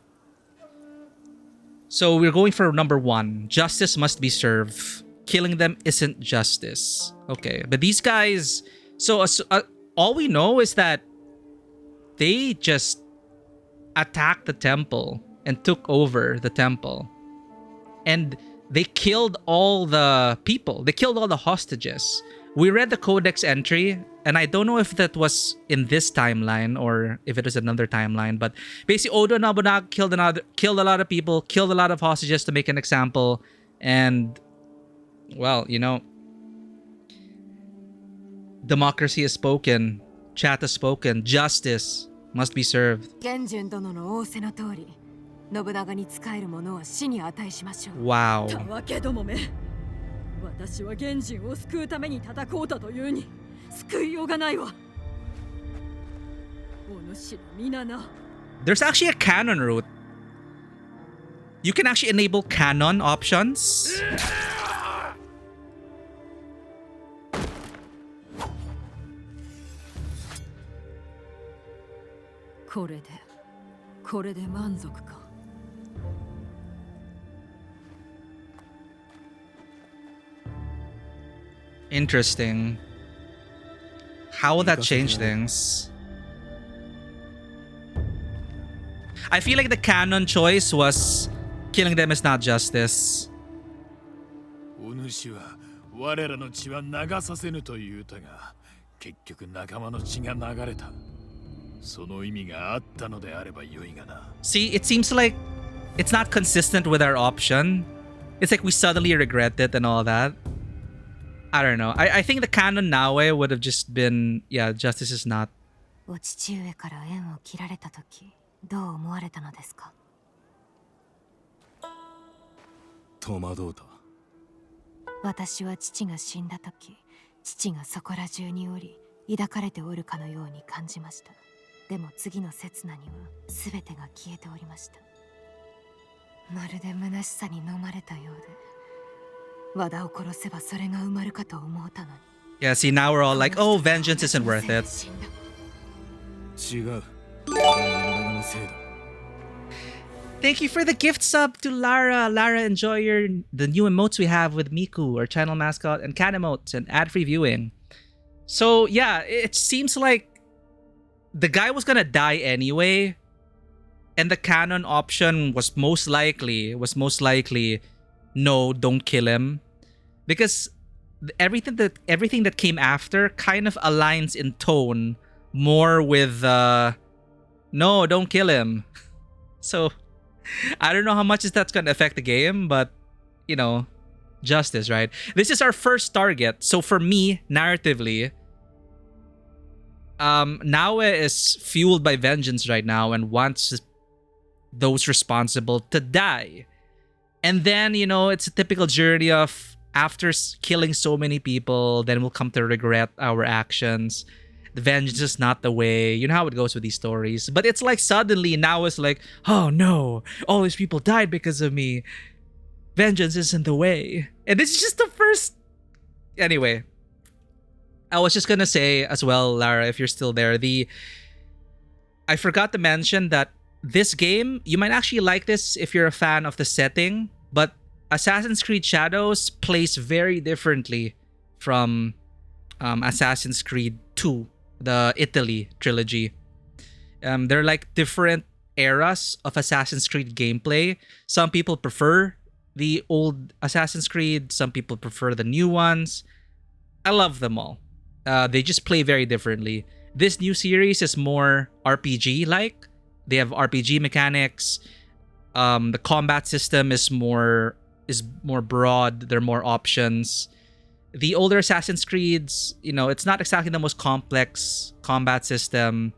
So we're going for number 1. Justice must be served. Killing them isn't justice. Okay, but these guys... So all we know is that they just attacked the temple and took over the temple. And they killed all the people. They killed all the hostages. We read the codex entry, and I don't know if that was in this timeline or if it was another timeline, but basically Oda Nobunaga killed a lot of people, killed a lot of hostages to make an example, and well, you know, democracy has spoken, chat has spoken, justice must be served. Wow. たわけどもめ。私は源人を救うために戦おうというに救いようがないわ。お主ら皆な。There's actually a canon route. You can actually enable canon options.「これで満足か。 Interesting. How will that change things? I feel like the canon choice was killing them is not justice. お主は我らの血は流させぬと言うたが、結局仲間の血が流れた。その意味があったのであれば良いがな。 See, it seems like it's not consistent with our option. It's like we suddenly regret it and all that. I don't know. I think the canon Naue would have just been, yeah, justice is not. お父上から縁を切られた時、どう思われたのですか？戸惑うた。私は父が死んだ時、父がそこら中におり、抱かれておるかのように感じました。でも次の刹那には全てが消えておりました。まるで虚しさに飲まれたようで。 和田を殺せばそれが埋まるかと思うたのに。 Yeah, see, now we're all like, oh, vengeance isn't worth it. 違う。俺のせいだ。 Thank you for the gift sub to Lara. Lara, enjoy the new emotes we have with Miku, our channel mascot, and cat emotes, and ad-free viewing. So yeah, it seems like the guy was gonna die anyway, and the canon option was most likely no, don't kill him. Because everything that came after kind of aligns in tone more with no, don't kill him. So I don't know how much that's going to affect the game, but you know, justice, right? This is our first target. So for me, narratively, Naue is fueled by vengeance right now and wants those responsible to die. And then, you know, it's a typical journey of after killing so many people, then we'll come to regret our actions. The vengeance is not the way. You know how it goes with these stories. But it's like suddenly now it's like, oh no, all these people died because of me. Vengeance isn't the way. And this is just the first... Anyway. I was just gonna say as well, Lara, if you're still there, I forgot to mention that this game, you might actually like this if you're a fan of the setting, but Assassin's Creed Shadows plays very differently from Assassin's Creed 2, the Italy trilogy. They're like different eras of Assassin's Creed gameplay. Some people prefer the old Assassin's Creed, some people prefer the new ones. I love them all. They just play very differently. This new series is more RPG-like. They have RPG mechanics. The combat system is more broad. There are more options. The older Assassin's Creeds, it's not exactly the most complex combat system,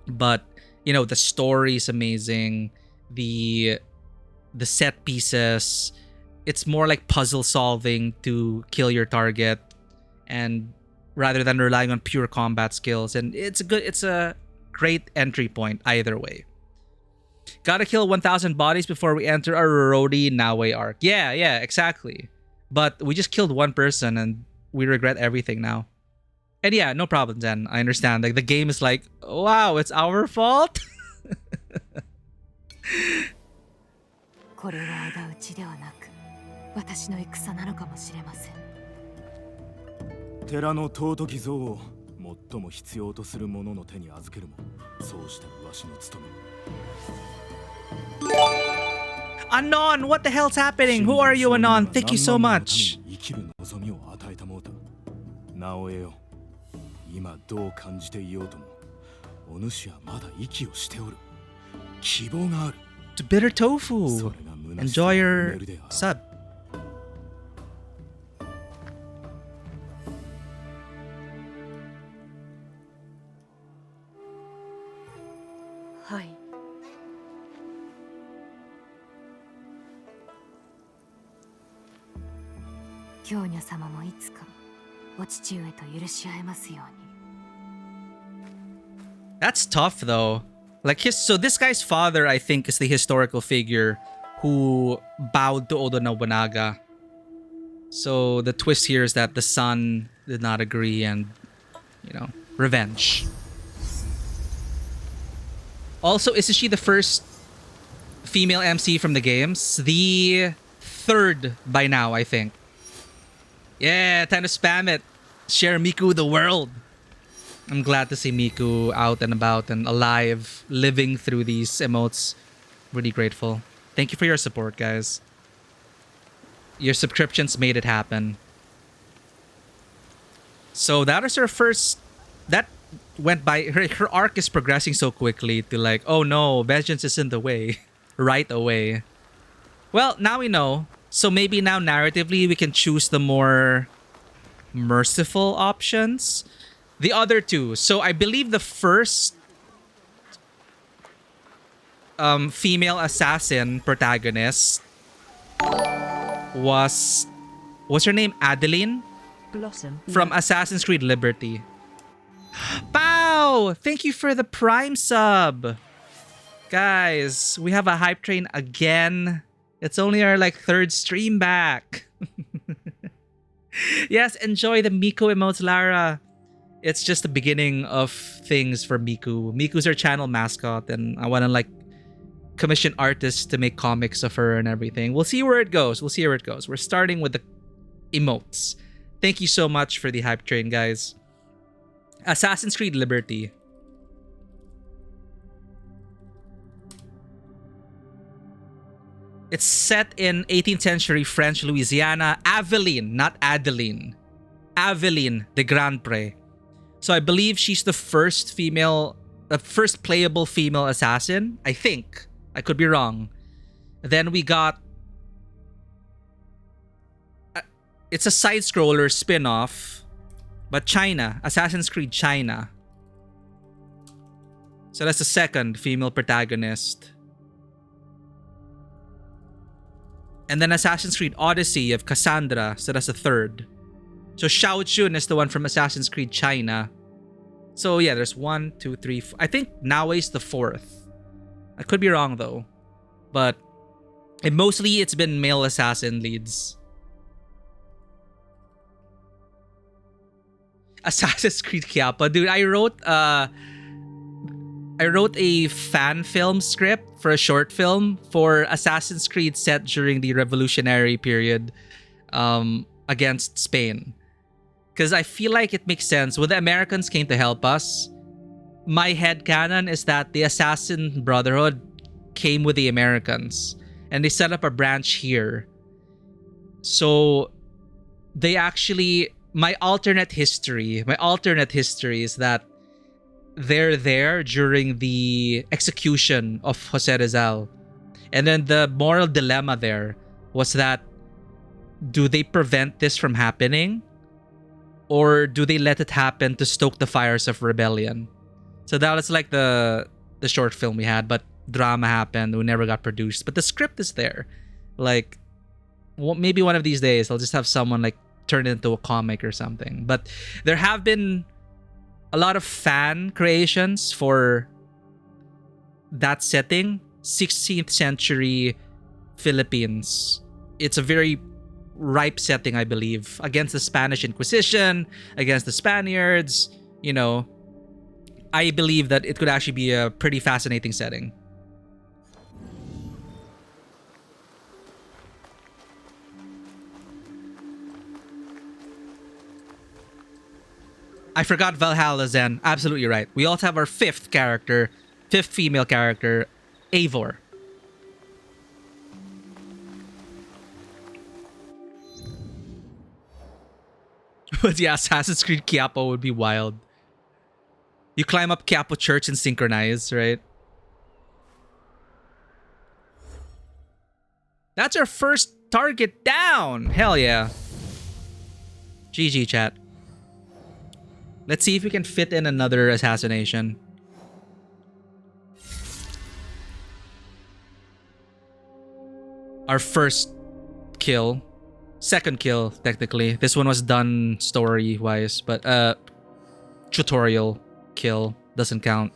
but the story is amazing. The set pieces, it's more like puzzle solving to kill your target, and rather than relying on pure combat skills. And it's a great entry point either way. Gotta kill 1,000 bodies before we enter our Rodi Nawe arc. Yeah, exactly. But we just killed one person and we regret everything now. And yeah, no problem, Zen. I understand. Like, the game is like, wow, it's our fault? これは仇討ちではなく、私の戦なのかもしれません。寺の尊き像を最も必要とする者の手に預けるも、そうしたわしの務め。Anon, what the hell's happening? Who are you, Anon? Thank you so much. 生きる望みを与えたもうた。直江よ、今どう感じていようとも、お主はまだ息をしておる。希望がある。To Bitter Tofu. Enjoy your sub. はい。教女様もいつかお父上と許し合えますように。That's tough though. Like so this guy's father, I think, is the historical figure who bowed to Oda Nobunaga. So the twist here is that the son did not agree, and revenge. Also, isn't she the first female MC from the games? The third by now, I think. Yeah, time to spam it. Share Miku the world. I'm glad to see Miku out and about and alive, living through these emotes. Really grateful. Thank you for your support, guys. Your subscriptions made it happen. So that is her first... That went by... Her arc is progressing so quickly to like, oh no, vengeance is in the way. Right away. Well, now we know. So maybe now narratively we can choose the more merciful options. The other two. So I believe the first female assassin protagonist was... What's her name? Adeline? Blossom. From Assassin's Creed Liberty. Pow! Thank you for the Prime sub. Guys, we have a hype train again. It's only our third stream back. Yes, enjoy the Miku emotes, Lara. It's just the beginning of things for Miku. Miku's our channel mascot, and I want to commission artists to make comics of her and everything. We'll see where it goes. We're starting with the emotes. Thank you so much for the hype train, guys. Assassin's Creed Liberty. It's set in 18th century French Louisiana. Aveline, not Adeline. Aveline de Grandpré. So I believe she's the first playable female assassin. I think. I could be wrong. Then we got... it's a side-scroller spin-off. But China. Assassin's Creed China. So that's the second female protagonist. And then Assassin's Creed Odyssey of Cassandra. So that's the third. So Shao Chun is the one from Assassin's Creed China. So yeah, there's 1, 2, 3, 4. I think Naoi's the fourth. I could be wrong though. But mostly it's been male assassin leads. Assassin's Creed Kiapa. Dude, I wrote a fan film script for a short film for Assassin's Creed set during the revolutionary period against Spain. Because I feel like it makes sense. When the Americans came to help us, my headcanon is that the Assassin Brotherhood came with the Americans and they set up a branch here. So they actually, my alternate history is that they're there during the execution of Jose Rizal. And then the moral dilemma there was that, do they prevent this from happening? Or do they let it happen to stoke the fires of rebellion? So that was like the short film we had, but drama happened. We never got produced. But the script is there. Like, maybe one of these days I'll just have someone like turn it into a comic or something. But there have been a lot of fan creations for that setting. 16th century Philippines. It's a very ripe setting, I believe, against the Spanish Inquisition, against the Spaniards. You know, I believe that it could actually be a pretty fascinating setting. I forgot Valhalla Zen. Absolutely right. We also have our fifth female character, Eivor. But yeah, Assassin's Creed Quiapo would be wild. You climb up Quiapo Church and synchronize, right? That's our first target down. Hell yeah. GG, chat. Let's see if we can fit in another assassination. Our first kill. Second kill, technically. This one was done story-wise, but tutorial kill doesn't count.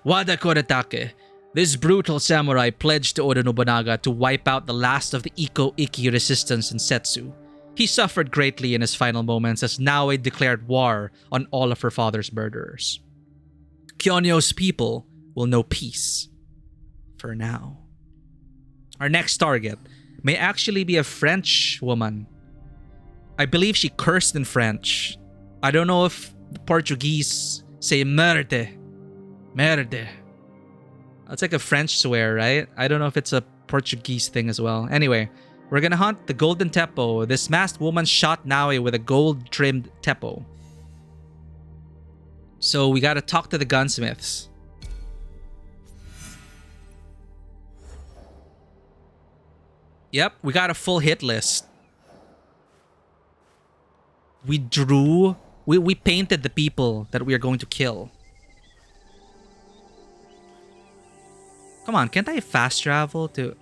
Wada Koretake. This brutal samurai pledged to Oda Nobunaga to wipe out the last of the Iko-Iki resistance in Setsu. He suffered greatly in his final moments as Naoe declared war on all of her father's murderers. Kyonyo's people will know peace. For now. Our next target may actually be a French woman. I believe she cursed in French. I don't know if the Portuguese say merde. Merde. That's like a French swear, right? I don't know if it's a Portuguese thing as well. Anyway, we're gonna hunt the golden teppo. This masked woman shot Naoe with a gold-trimmed teppo. So we gotta talk to the gunsmiths. Yep, we got a full hit list. We drew... We painted the people that we are going to kill. Come on, can't I fast travel to...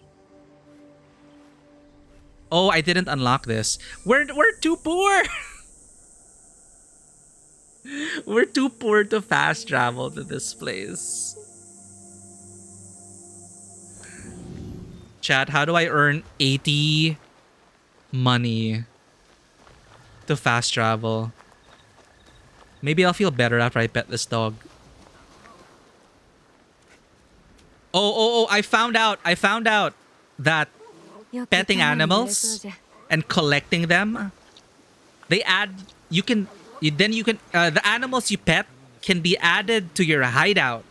Oh, I didn't unlock this. We're too poor! We're too poor to fast travel to this place. Chat, how do I earn 80 money to fast travel? Maybe I'll feel better after I pet this dog. Oh, I found out that petting animals and collecting them, they add, the animals you pet can be added to your hideout.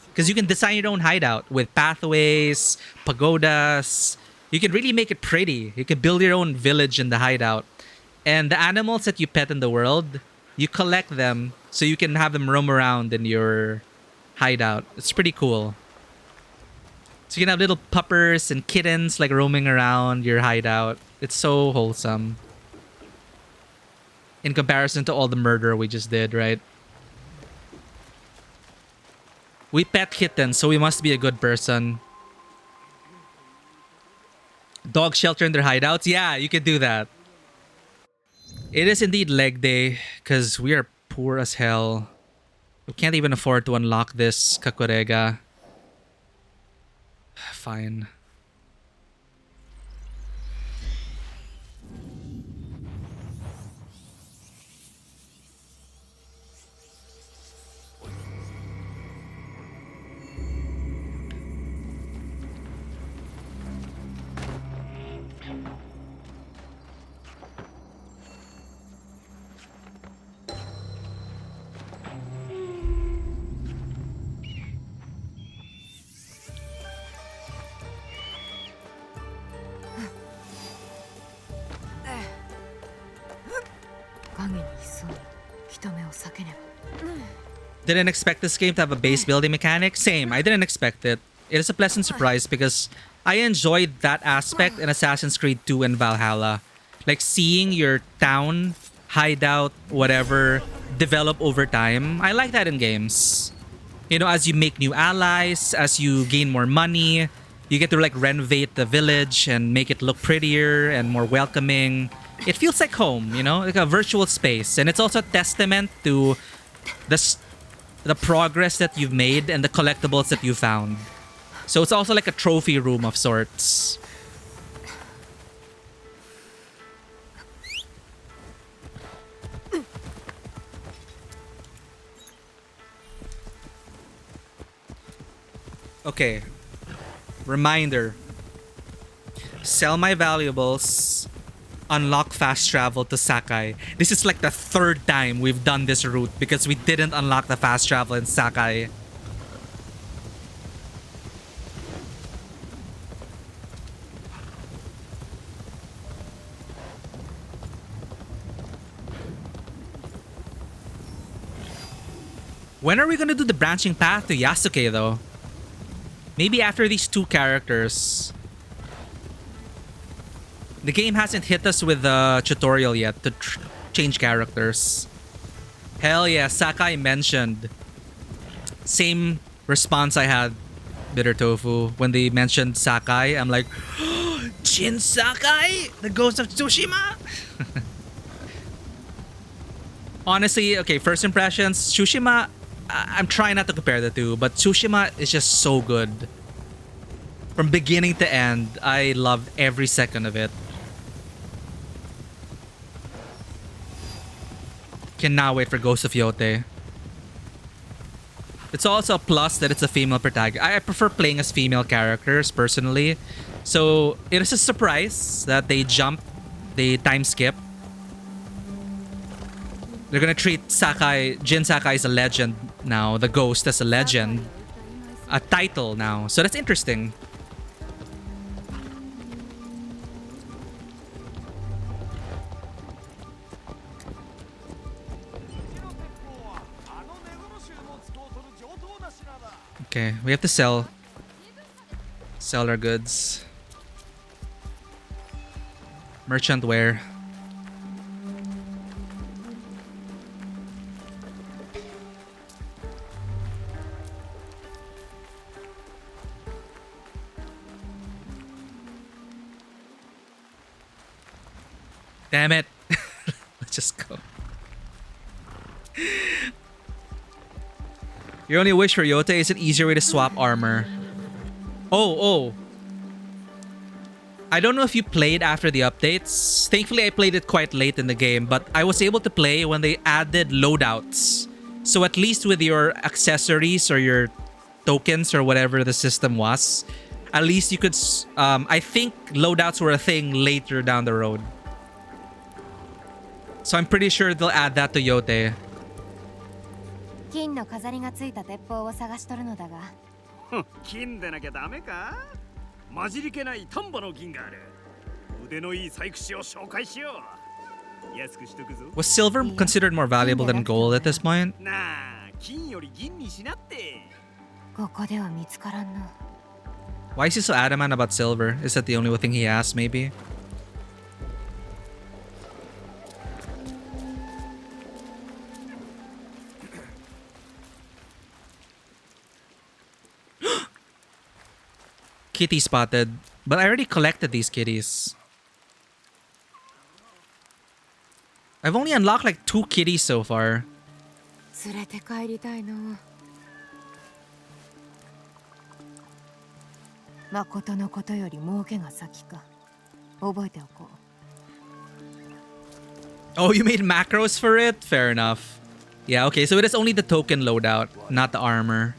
Because you can design your own hideout with pathways, pagodas. You can really make it pretty. You can build your own village in the hideout. And the animals that you pet in the world, you collect them so you can have them roam around in your hideout. It's pretty cool. So you can have little puppers and kittens like roaming around your hideout. It's so wholesome. In comparison to all the murder we just did, right? We pet kittens, so we must be a good person. Dog shelter in their hideouts? Yeah, you can do that. It is indeed leg day, because we are poor as hell. We can't even afford to unlock this Kakurega. Fine. Didn't expect this game to have a base building mechanic. Same, I didn't expect it. It is a pleasant surprise because I enjoyed that aspect in Assassin's Creed 2 and Valhalla. Like seeing your town, hideout, whatever, develop over time. I like that in games. You know, as you make new allies, as you gain more money, you get to like renovate the village and make it look prettier and more welcoming. It feels like home, you know, like a virtual space. And it's also a testament to the progress that you've made and the collectibles that you found. So it's also like a trophy room of sorts. Okay. Reminder. Sell my valuables. Unlock fast travel to Sakai. This is like the third time we've done this route because we didn't unlock the fast travel in Sakai. When are we gonna do the branching path to Yasuke though? Maybe after these two characters. The game hasn't hit us with the tutorial yet to change characters. Hell yeah, Sakai mentioned. Same response I had, Bitter Tofu, when they mentioned Sakai. I'm like, Jin Sakai? The ghost of Tsushima? Honestly, okay, first impressions, Tsushima, I'm trying not to compare the two, but Tsushima is just so good. From beginning to end, I loved every second of it. Cannot wait for Ghost of Yote. It's also a plus that it's a female protagonist. I prefer playing as female characters personally. So it is a surprise that they time skip. They're gonna treat Jin Sakai as a legend now, the ghost as a legend. A title now. So that's interesting. Okay, we have to sell our goods. Merchant wear. Damn it. Let's just go. Your only wish for Yote is an easier way to swap armor. Oh. I don't know if you played after the updates. Thankfully, I played it quite late in the game, but I was able to play when they added loadouts. So at least with your accessories or your tokens or whatever the system was, at least you could... I think loadouts were a thing later down the road. So I'm pretty sure they'll add that to Yote. 金の飾りがついた鉄砲を探しとるのだが。金でなきゃダメか？混じりけない丹波の銀がある。腕のいい細工師を紹介しよう。安くしとくぞ。Was silver considered more valuable than gold at this point? なあ、金より銀にしなって。ここでは見つからんな。Why is he so adamant about silver? Is that the only thing he has, maybe? Kitty spotted, but I already collected these kitties. I've only unlocked like 2 kitties so far. 連れて帰りたいの。誠のことより儲けが先か。覚えておこう。 Oh, you made macros for it? Fair enough. Yeah, okay, so it is only the token loadout, not the armor.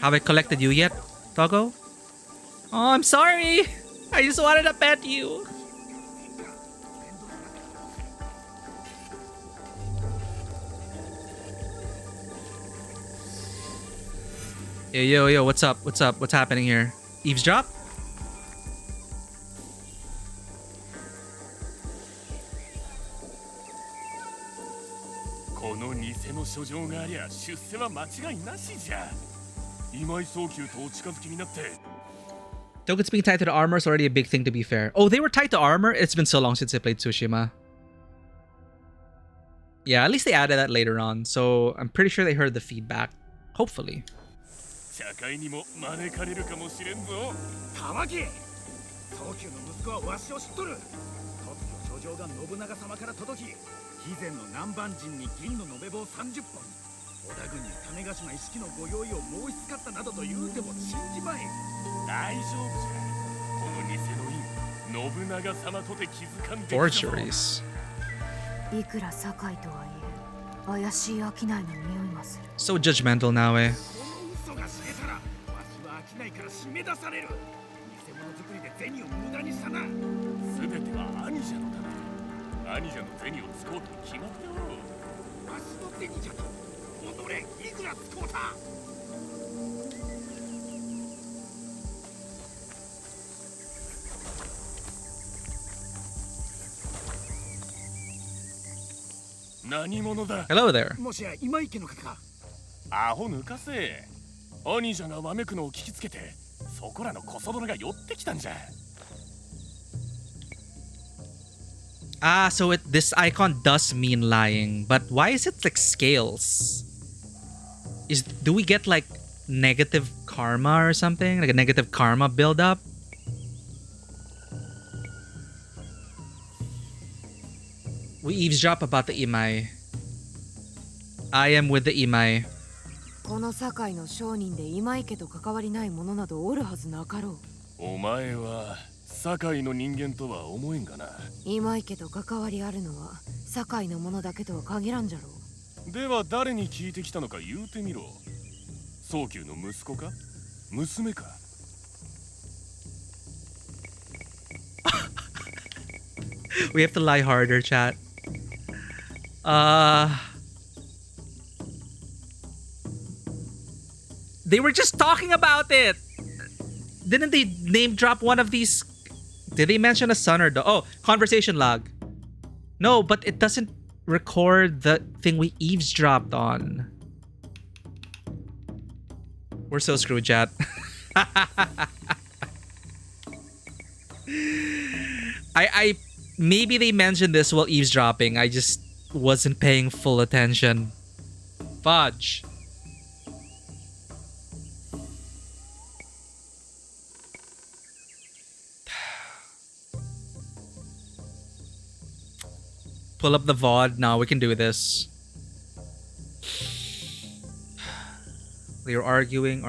Have I collected you yet, Doggo? Oh, I'm sorry. I just wanted to pet you. Yo, what's up? What's happening here? Eavesdrop? Tokens being tied to the armor is already a big thing, to be fair. Oh, they were tied to armor? It's been so long since I played Tsushima. Yeah, at least they added that later on, so I'm pretty sure they heard the feedback. Hopefully. 社会にも招かれるかもしれんぞ。玉木、早急の息子はわしを知っとる。突如書状が信長様から届き、肥前の南蛮人に銀の延べ棒30本、織田軍に種子島一式のご用意を申し使ったなどと言うても信じまい。大丈夫じゃ。この偽の印、信長様とて気づかんできたぞ。Forgeries. いくら堺とはいえ、怪しい商いの匂いがする。So judgmental now, eh? ないから締め出される。偽物作りで銭を無駄にしたな。すべては兄者のため。兄者の銭を使おうと決まっておる。わしの銭じゃと。己いくら使おうた。何者だ。Hello there. もしや今池の方か。アホ抜かせ。兄者がわめくのを聞きつけて、そこらの小僧殿が寄ってきたんじゃ。Ah, so this icon does mean lying, but why is it like scales? Do we get like negative karma or something? Like a negative karma build-up? We eavesdrop about the Imai. I am with the Imai. この堺の商人で今池と関わりない者などおるはずなかろう。お前は堺の人間とは思えんがな。今池と関わりあるのは堺の者だけとは限らんじゃろう。では誰に聞いてきたのか言うてみろ。早急の息子か娘か。We have to lie harder, chat. They were just talking about it. Didn't they name drop one of these? Did they mention a son or oh, conversation log? No, but it doesn't record the thing we eavesdropped on. We're so screwed, chat. I maybe they mentioned this while eavesdropping. I just wasn't paying full attention. Fudge. Pull up the VOD. Now we can do this. They were arguing.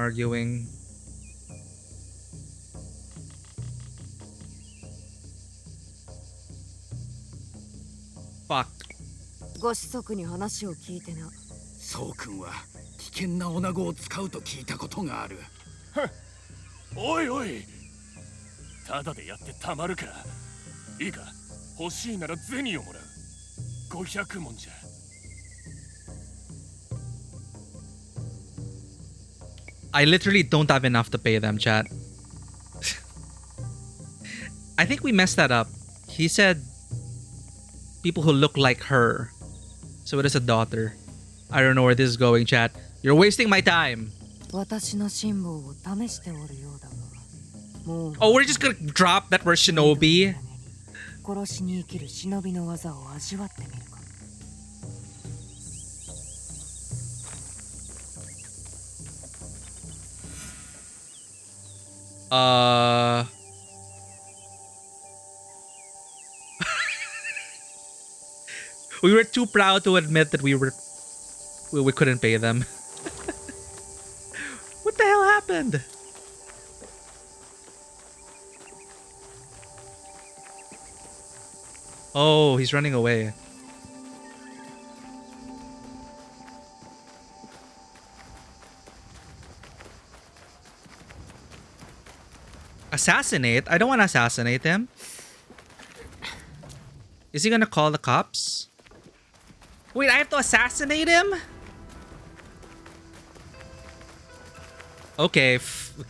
Fuck. ご子息に話を聞いてな。そうくんは危険な女子を使うと聞いたことがある。おいおい。ただでやってたまるか。いいか。欲しいなら銭をもらう。500文じゃ。I literally don't have enough to pay them, chat. I think we messed that up. He said people who look like her. So it is a daughter. I don't know where this is going, chat. You're wasting my time. 私の辛抱を試しておるようだが。もう Oh, we're just gonna drop that we're shinobi? 殺しに生きる忍びの技を味わってみるか。We were too proud to admit that we couldn't pay them. What the hell happened? Oh, he's running away. Assassinate? I don't want to assassinate him. Is he gonna call the cops? Wait, I have to assassinate him? Okay,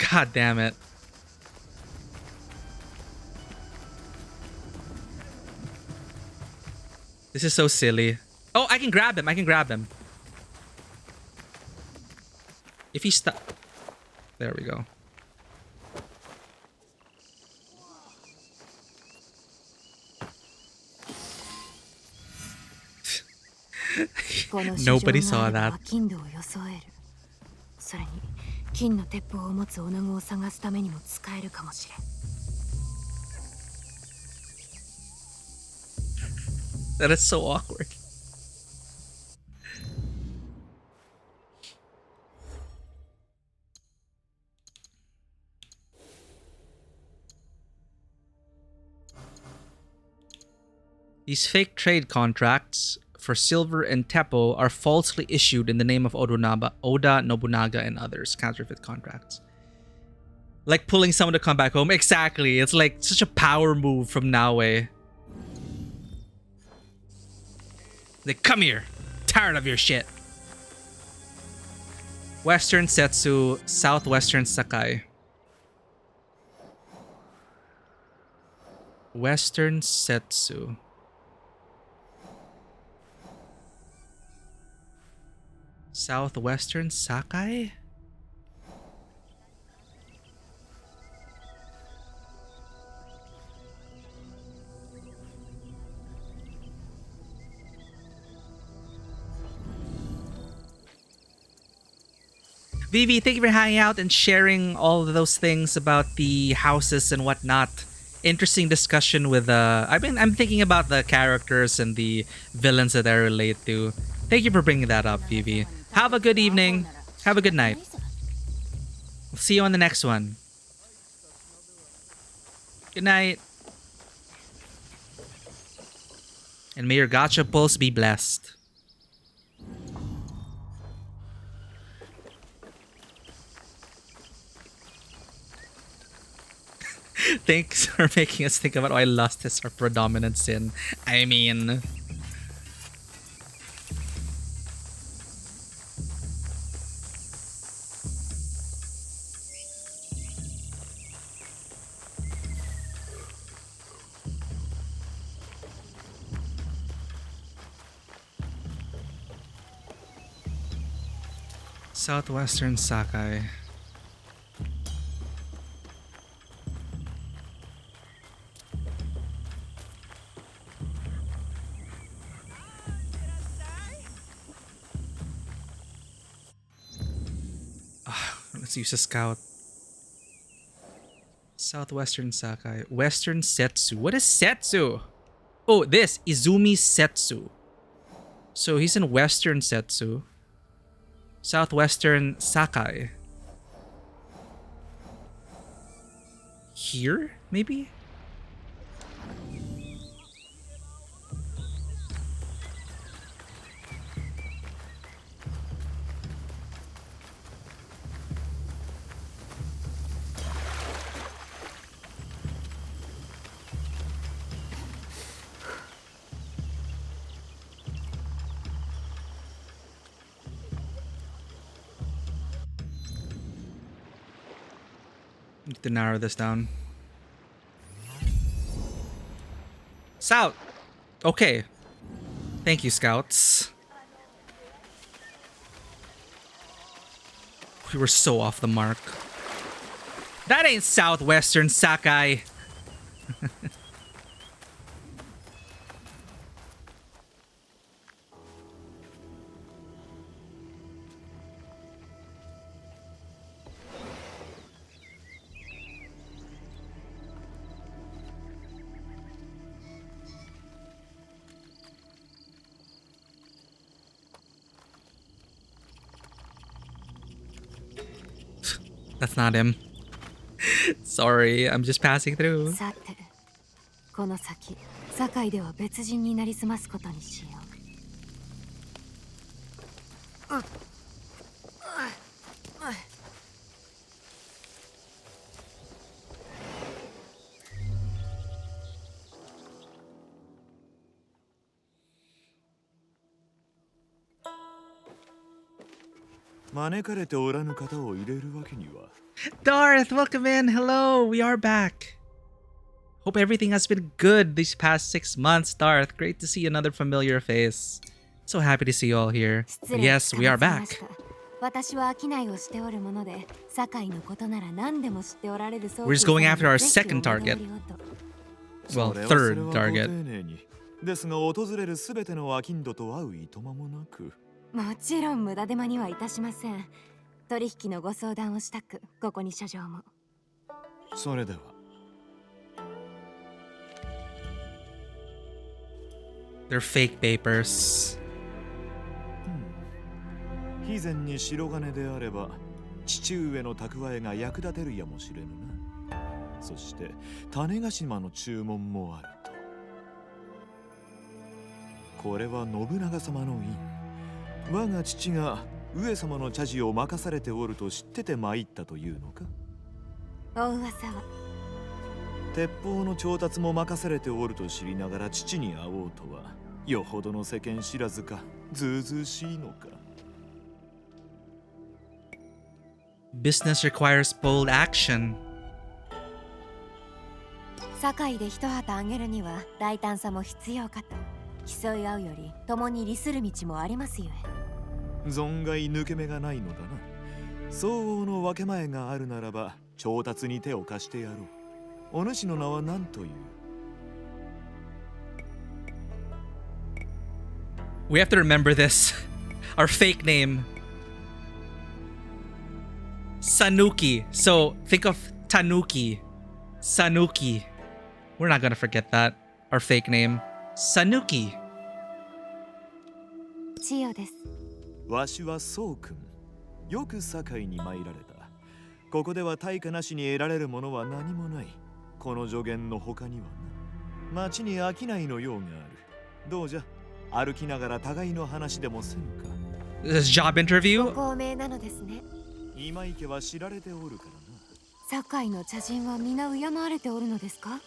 god damn it. This is so silly. Oh, I can grab him. I can grab him. If he stop... There we go. Nobody saw that. That is so awkward. These fake trade contracts for silver and teppo are falsely issued in the name of Oda Nobunaga and others. Counterfeit contracts. Like pulling someone to come back home. Exactly. It's like such a power move from Naoe. Like, come here. Tired of your shit. Western Setsu, Southwestern Sakai. Western Setsu. Southwestern Sakai? Vivi, thank you for hanging out and sharing all of those things about the houses and whatnot. Interesting discussion with I'm thinking about the characters and the villains that I relate to. Thank you for bringing that up, Vivi. Have a good evening. Have a good night. We'll see you on the next one. Good night. And may your gacha pulls be blessed. Thanks for making us think about why lust is our predominant sin. I mean... Southwestern Sakai. Let's use a scout. Southwestern Sakai. Western Setsu. What is Setsu? Oh, this. Izumi Setsu. So he's in Western Setsu. Southwestern Sakai. Here? Maybe? Need to narrow this down. South! Okay. Thank you, scouts. We were so off the mark. That ain't Southwestern Sakai. That's not him. Sorry, I'm just passing through. 招かれておらぬ方を入れるわけには。 Darth, welcome in. Hello, we are back. Hope everything has been good these past 6 months, Darth. Great to see another familiar face. So happy to see you all here. But yes, we are back. 私は商いをしておるもので、堺のことなら何でも知っておられるそう。 We're just going after our second target. Well, third target. ですが訪れるすべての商人と会ういとまもなく。もちろん無駄手間にはいたしません。取引のご相談をしたく、ここに書状も。それでは。 They're fake papers. 以前に白金であれば父上の蓄えが役立てるやもしれぬな。そして種子島の注文もあると。これは信長様の印。我が父が上様の茶事を任されておると知ってて参ったというのか。お噂は。鉄砲の調達も任されておると知りながら父に会おうとはよほどの世間知らずか、ずうずうしいのか。 Business requires bold action. 堺で一旗あげるには大胆さも必要かと。競い合うより共に利する道もありますゆえ。存外抜け目がないのだな。相応の分け前があるならば調達に手を貸してやろう。お主の名は何という。 We have to remember this. Our fake name. Sanuki. So think of Tanuki. Sanuki. We're not gonna forget that. Our fake name. Sanuki. 千代です。わしはそうくん。よく堺に参られた。ここでは対価なしに得られるものは何もない。この助言の他にはな。町に商いの用がある。どうじゃ、歩きながら互いの話でもせぬか。This job interview? ご高名なのですね。今池は知られておるからな。堺の茶人は皆敬われておるのですか。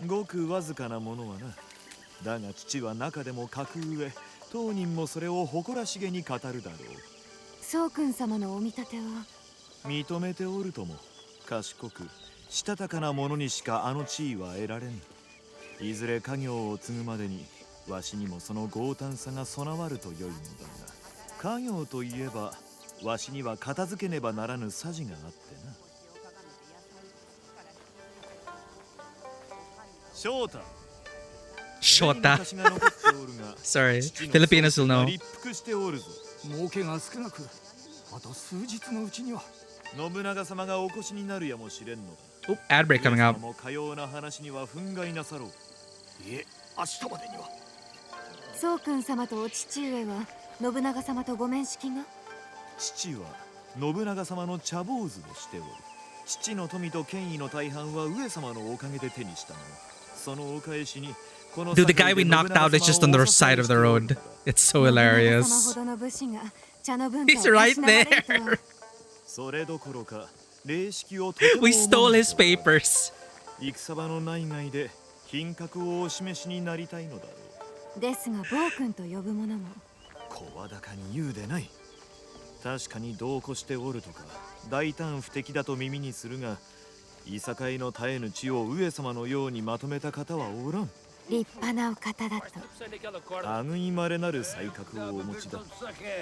ごくわずかなものはな。だが父は中でも格上、当人もそれを誇らしげに語るだろう。宗君様のお見立ては。認めておるとも。賢くしたたかなものにしかあの地位は得られん。いずれ家業を継ぐまでにわしにもその豪胆さが備わると良いのだが、家業といえばわしには片付けねばならぬさじがあってな。翔太。 Shota. Sorry, Filipinos will know. 儲けが少なく、あと数日のうちには信長様がお越しになるやもしれんのだ。 Oh, ad break coming up. もかような話には憤慨なさろう。いえ、明日までには。宗君様とお父上は信長様とご面識が。父は信長様の茶坊主をしておる。父の富と権威の大半は上様のおかげで手にしたの。そのお返しに。 Dude, the guy we knocked out is just on the side of the road. It's so hilarious. He's right there. We stole his papers. 戦場の内外で品格をお示しになりたいのだろう。ですが暴君と呼ぶ者も声高に言うでない。確かに同行しておるとか大胆不敵だと耳にするが、いさかいの絶えぬ地を上様のようにまとめた方はおらん。 立派なお方だと。類まれなる才覚をお持ちだ。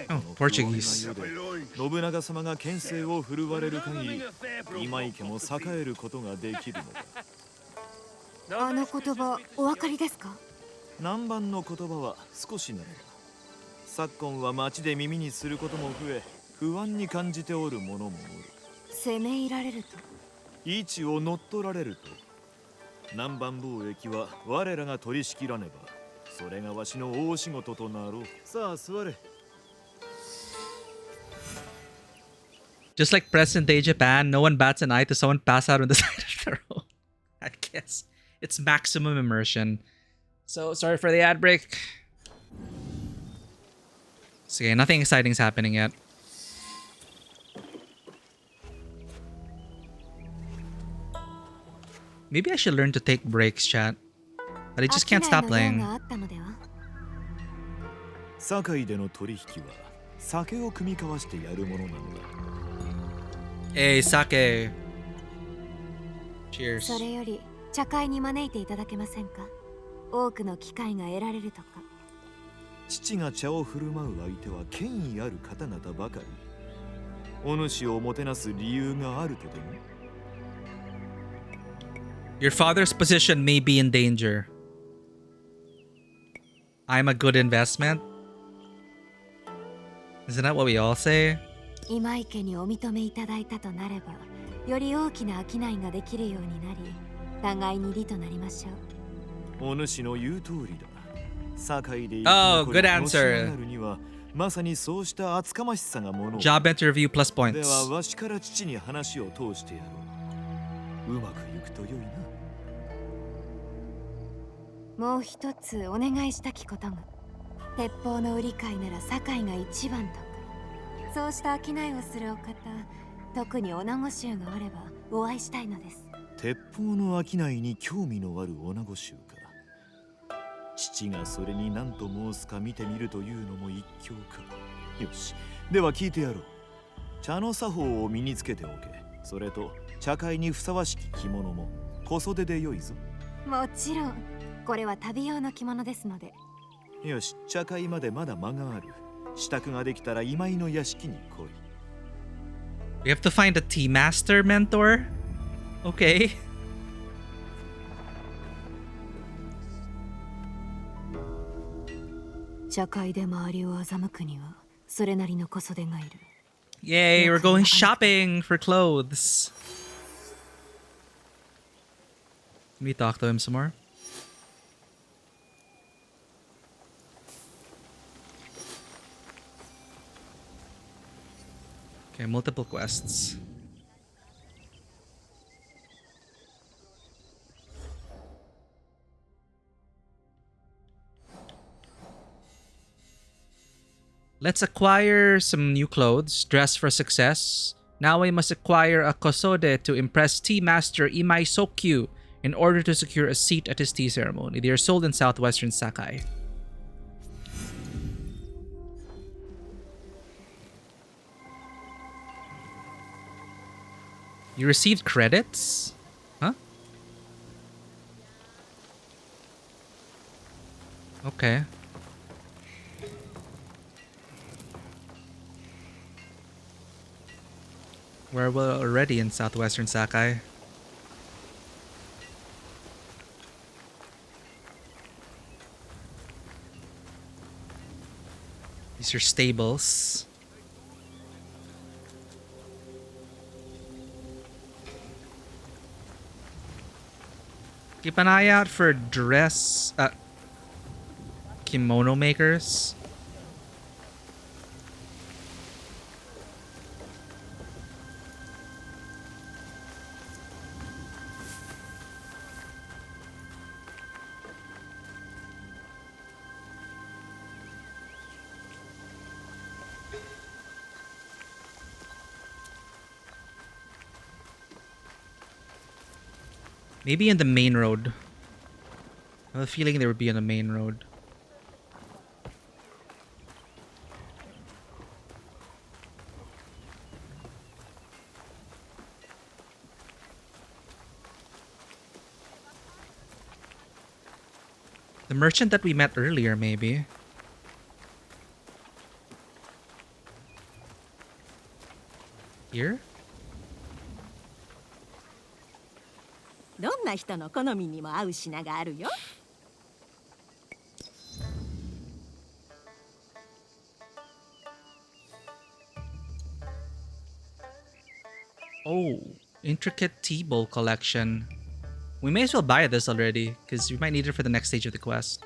Oh, Portuguese. 信長様が権勢を振るわれる限り、今池も栄えることができるのだ。あの言葉お分かりですか。南蛮の言葉は少しなのだ。昨今は町で耳にすることも増え、不安に感じておる者もおる。攻め入られると。位置を乗っ取られると。 南蛮貿易は我らが取り仕切らねば、それがわしの大仕事となろう。さあ座れ。 Just like present day Japan, no one bats an eye to someone pass out on the side of the road. I guess it's maximum immersion. So sorry for the ad break. So okay, nothing exciting is happening yet. Maybe I should learn to take breaks, chat. But I just can't stop playing. 堺での取引は酒を組み交わしてやるものなのだ。Hey, sake. Cheers. それより茶会に招いていただけませんか。多くの機会が得られるとか。父が茶を振る舞う相手は権威ある方々ばかり。お主をもてなす理由があるとでも。 Your father's position may be in danger. I'm a good investment. Isn't that what we all say? 今池にお認めいただいたとなれば、より大きな商いができるようになり、互いに利となりましょう。お主の言う通りだ。堺で Oh, good answer. にはまさにそうした厚かましさがもの。 Job interview plus で points. はわしから父に話を通してやろう。うまくいくとよいな。もう一つお願いしたきことが、鉄砲の売り買いなら堺が一番とか。そうした商いをするお方、特に女子衆があればお会いしたいのです。鉄砲の商いに興味のある女子衆か。父がそれに何と申すか見てみるというのも一興か。よし、では聞いてやろう。茶の作法を身につけておけ。それと茶会にふさわしき着物も小袖でよいぞ。もちろん、これは旅用の着物ですので。よし、茶会までまだ間がある。支度ができたら今井の屋敷に来い。 We have to find a tea master mentor? Okay. 茶会で周りを欺くにはそれなりの小袖がいる。 Yay, we're going shopping for clothes. Can we talk to him some more? Okay, multiple quests. Let's acquire some new clothes, dress for success. Now I must acquire a kosode to impress tea master Imai Sokyu in order to secure a seat at his tea ceremony. They are sold in southwestern Sakai. You received credits? Huh? Okay. We're already in southwestern Sakai. These are stables. Keep an eye out for kimono makers. Maybe in the main road. I have a feeling they would be on the main road. The merchant that we met earlier, maybe. Here? どんな人の好みにも合う品があるよ。Oh, intricate tea bowl collection. We may as well buy this already, because we might need it for the next stage of the quest.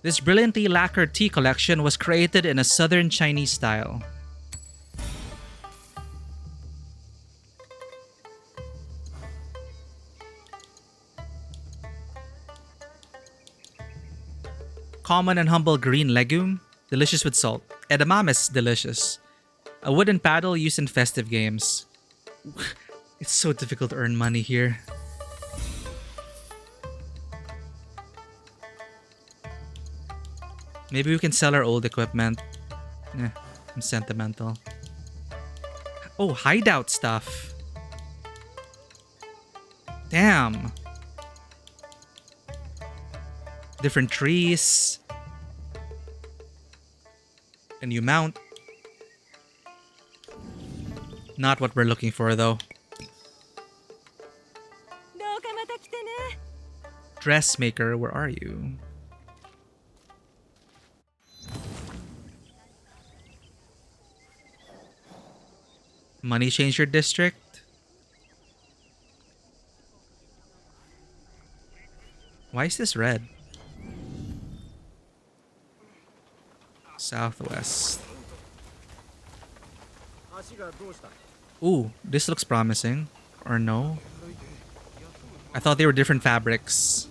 This brilliantly lacquered tea collection was created in a southern Chinese style. Common and humble green legume, delicious with salt. Edamame is delicious. A wooden paddle used in festive games. It's so difficult to earn money here. Maybe we can sell our old equipment. I'm sentimental. Oh, hideout stuff. Damn. Different trees. A new mount. Not what we're looking for, though. Dressmaker, where are you? Money changer district? Why is this red? Southwest. Ooh, this looks promising. Or no? I thought they were different fabrics.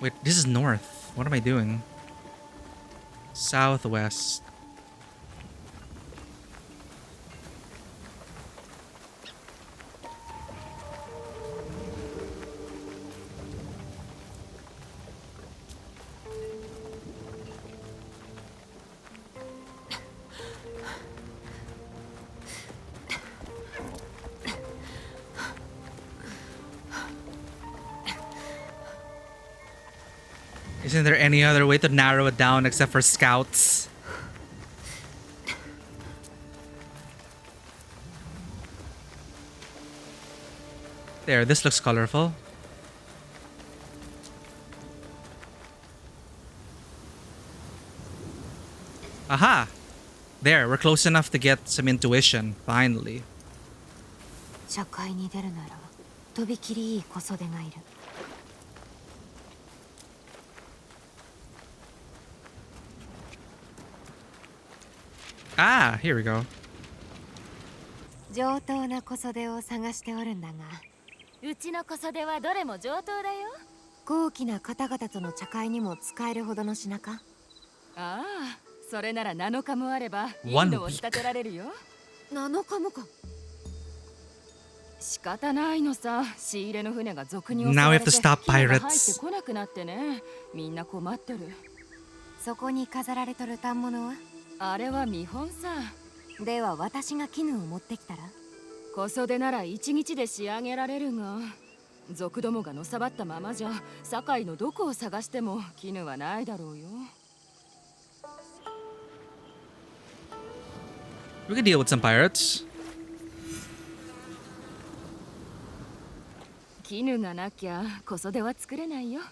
Wait, this is north. What am I doing? Southwest. Isn't there any other way to narrow it down except for scouts? There, this looks colorful. Aha! There, we're close enough to get some intuition, finally. 社会に出るならとびきりいい小袖がいる。Ah, here we go. 上等な小袖を探しておるんだが、うちの小袖はどれも上等だよ。高貴な方々との茶会にも使えるほどの品か。ああ、それなら7日もあればインドを仕立てられるよ。7日もか。仕方ないのさ。仕入れの船が賊に襲 Now わ we れ have て to stop 金が入って pirates. こなくなってね。みんな困ってる。そこに飾られとる反物はあれは見本さ。では私が絹を持ってきたら。小袖なら1日で仕上げられるが、族どもがのさばったままじゃ堺のどこを探しても絹はないだろうよ。We can deal with some pirates. 絹がなきゃ小袖は作れないよ。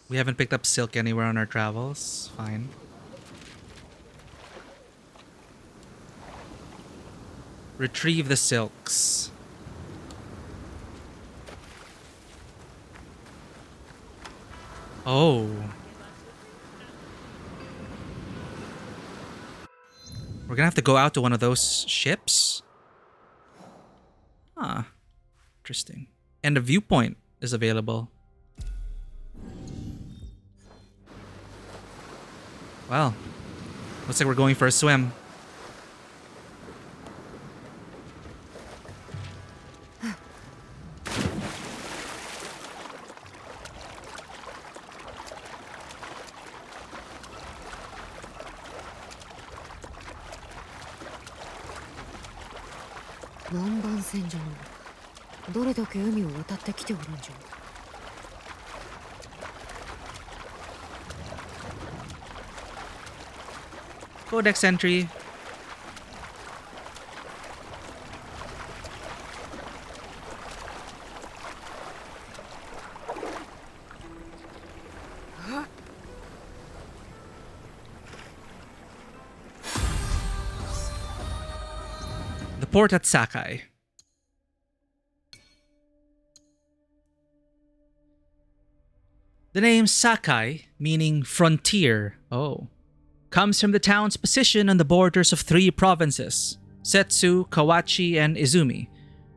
We haven't picked up silk anywhere on our travels. Fine. Retrieve the silks. Oh. We're gonna have to go out to one of those ships? Huh. Interesting. And a viewpoint is available. Well, looks like we're going for a swim. Codex entry. The port at Sakai. The name Sakai, meaning frontier, comes from the town's position on the borders of 3 provinces, Setsu, Kawachi, and Izumi.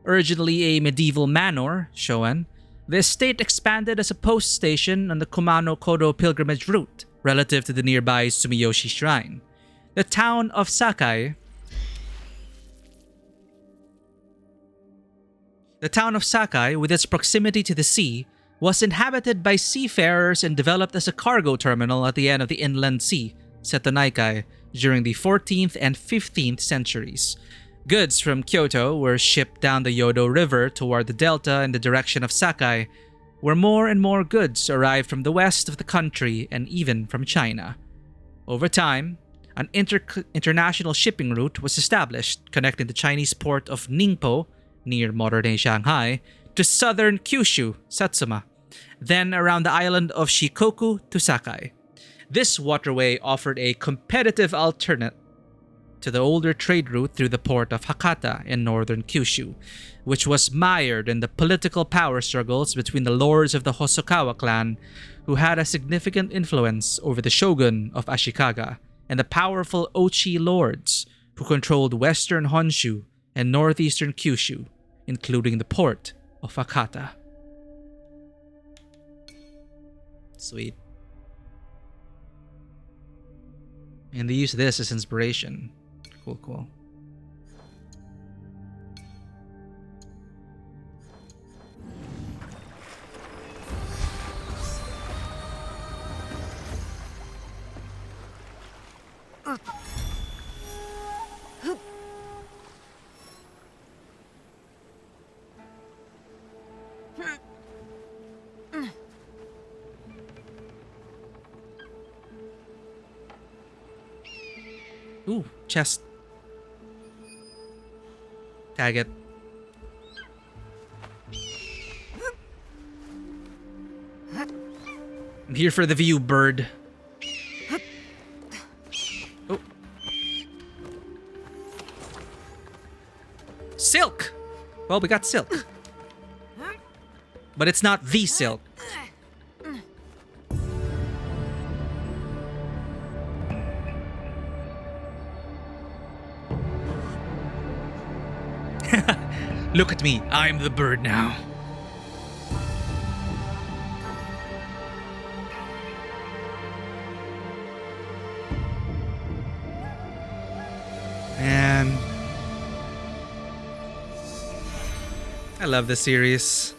Originally a medieval manor, Shoen, the estate expanded as a post station on the Kumano-Kodo pilgrimage route, relative to the nearby Sumiyoshi Shrine. The town of Sakai with its proximity to the sea, was inhabited by seafarers and developed as a cargo terminal at the end of the inland sea, Setonaikai, during the 14th and 15th centuries. Goods from Kyoto were shipped down the Yodo River toward the delta in the direction of Sakai, where more and more goods arrived from the west of the country and even from China. Over time, an international shipping route was established connecting the Chinese port of Ningpo, near modern-day Shanghai, to southern Kyushu, Satsuma, then around the island of Shikoku to Sakai. This waterway offered a competitive alternate to the older trade route through the port of Hakata in northern Kyushu, which was mired in the political power struggles between the lords of the Hosokawa clan, who had a significant influence over the shogun of Ashikaga, and the powerful Ochi lords, who controlled western Honshu and northeastern Kyushu, including the port of Hakata. Sweet. And they use this as inspiration. Cool. Ooh, chest. Tag it. I'm here for the view, bird. Oh. Silk! Well, we got silk. But it's not the silk. Look at me, I'm the bird now. Man, I love this series.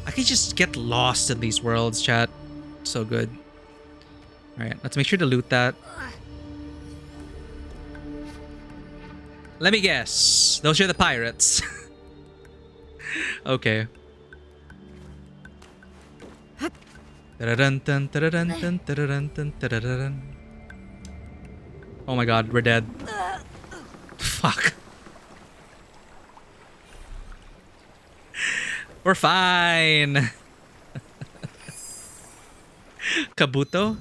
I can just get lost in these worlds, chat. So good. Alright, let's make sure to loot that. Let me guess. Those are the pirates. Okay. Oh my god, we're dead. Fuck. We're fine. Kabuto?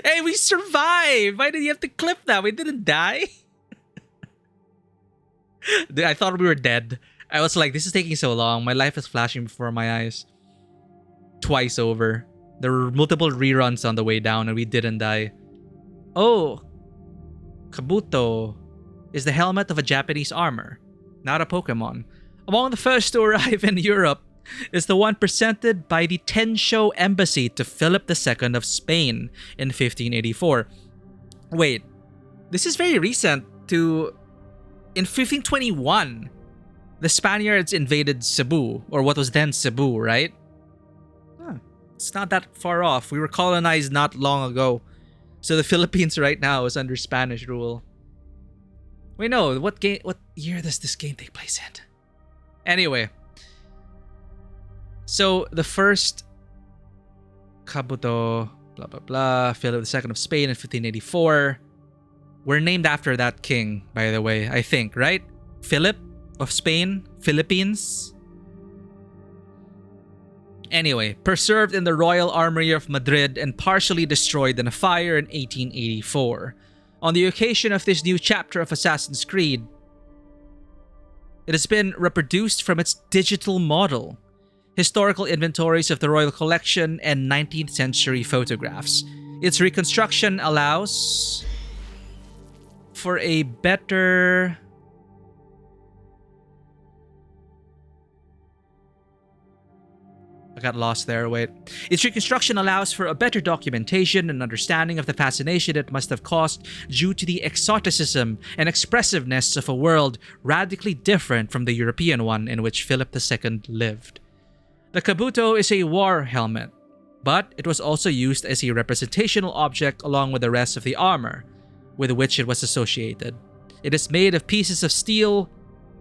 Hey, we survived! Why did you have to clip that? We didn't die? I thought we were dead. I was like, this is taking so long. My life is flashing before my eyes. Twice over. There were multiple reruns on the way down and we didn't die. Oh. Kabuto is the helmet of a Japanese armor, not a Pokemon. Among the first to arrive in Europe is the one presented by the Tensho Embassy to Philip II of Spain in 1584. Wait, this is very recent to... In 1521, the Spaniards invaded Cebu, or what was then Cebu, right? Huh. It's not that far off. We were colonized not long ago. So the Philippines right now is under Spanish rule. Wait, no. What year does this game take place in? Anyway. So the first Kabuto, blah, blah, blah, Philip II of Spain in 1584. We're named after that king, by the way, I think, right? Philip of Spain, Philippines. Anyway, preserved in the Royal Armory of Madrid and partially destroyed in a fire in 1884. On the occasion of this new chapter of Assassin's Creed, it has been reproduced from its digital model. historical inventories of the royal collection, and 19th century photographs. Its reconstruction allows for a better... I got lost there, wait. Its reconstruction allows for a better documentation and understanding of the fascination it must have caused due to the exoticism and expressiveness of a world radically different from the European one in which Philip II lived. The kabuto is a war helmet, but it was also used as a representational object along with the rest of the armor with which it was associated. It is made of pieces of steel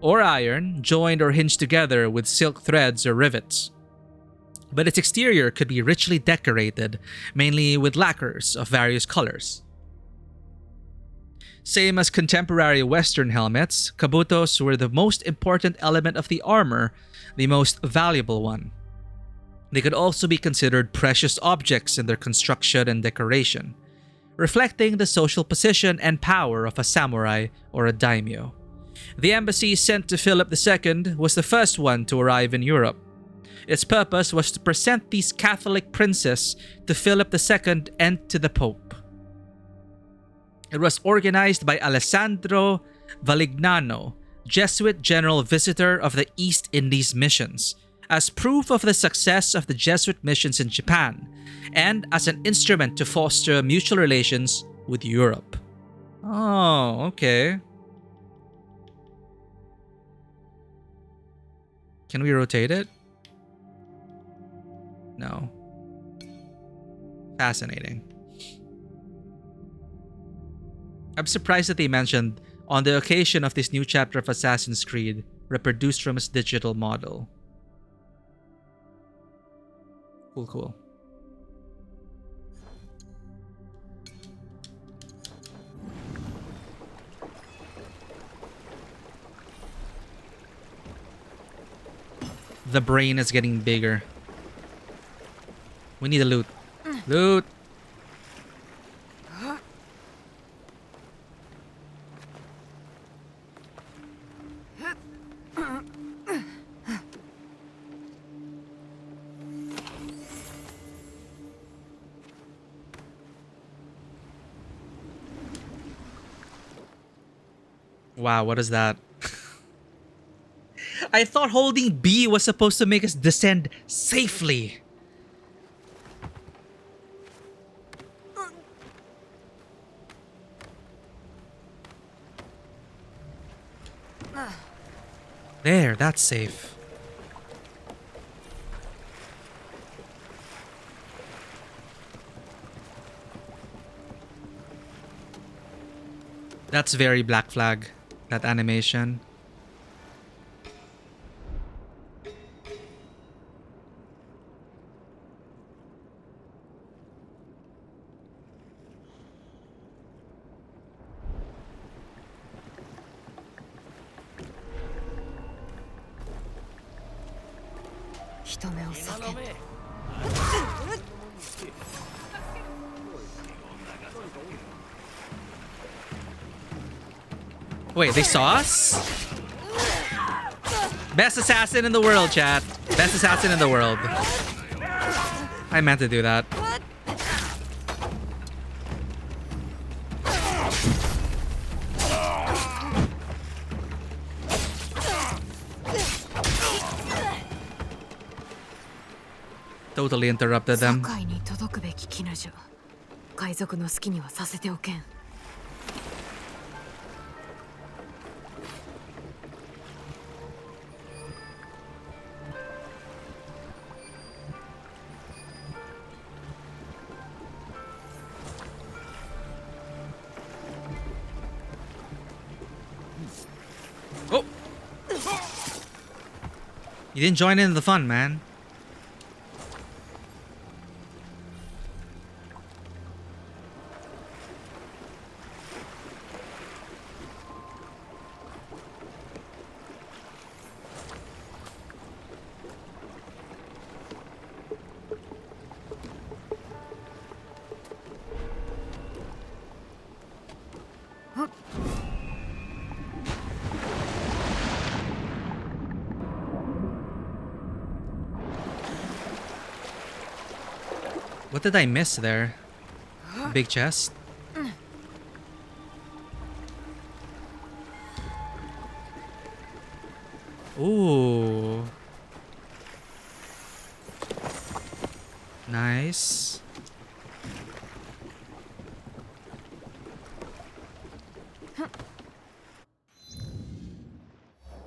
or iron, joined or hinged together with silk threads or rivets. But its exterior could be richly decorated, mainly with lacquers of various colors. Same as contemporary Western helmets, kabutos were the most important element of the armor, the most valuable one. They could also be considered precious objects in their construction and decoration, reflecting the social position and power of a samurai or a daimyo. The embassy sent to Philip II was the first one to arrive in Europe. Its purpose was to present these Catholic princes to Philip II and to the Pope. It was organized by Alessandro Valignano, Jesuit general visitor of the East Indies missions, as proof of the success of the Jesuit missions in Japan, and as an instrument to foster mutual relations with Europe. Oh, okay. Can we rotate it? No. Fascinating. I'm surprised that they mentioned, on the occasion of this new chapter of Assassin's Creed, reproduced from its digital model. Cool, cool. The brain is getting bigger. We need a loot. Loot! Wow, what is that? I thought holding B was supposed to make us descend safely. There, that's safe. That's very Black Flag, that animation. Wait, they saw us? Best assassin in the world, chat. Best assassin in the world. I meant to do that. Totally interrupted them. Oh! You didn't join in the fun, man. What did I miss there? Big chest? Ooh. Nice.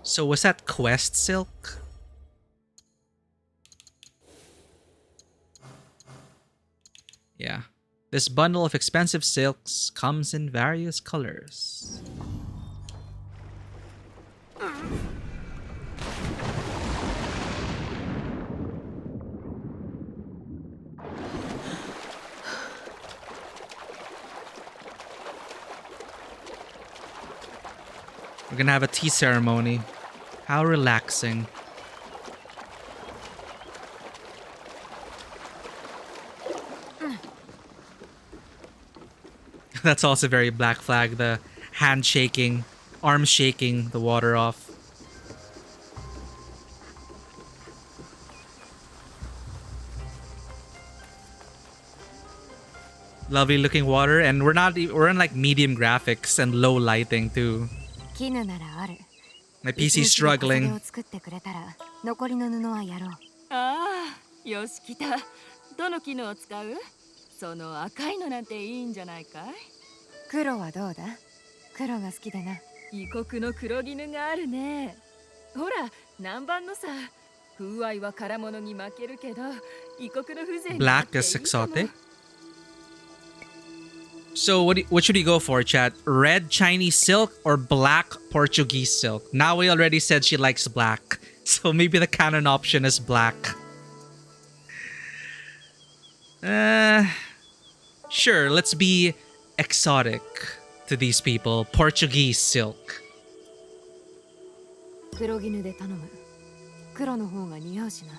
So was that quest silk? Yeah. This bundle of expensive silks comes in various colors. We're gonna have a tea ceremony. How relaxing. That's also very Black Flag, the hand shaking, arm shaking the water off. Lovely looking water, and we're in like medium graphics and low lighting too. My PC's struggling. ああ、よし来た。どの絹を使う？その赤いのなんていいんじゃないかい？黒はどうだ？黒が好きだな。異国の黒絹があるね。ほら、南蛮のさ。風合いは唐物に負けるけど、異国の風情があっていいかも。 Black is exotic. So what should we go for, chat? Red Chinese silk or black Portuguese silk? Now we already said she likes black. So maybe the canon option is black. Sure, let's be exotic to these people. Portuguese silk. 黒絹で頼む。黒の方が似合うしな。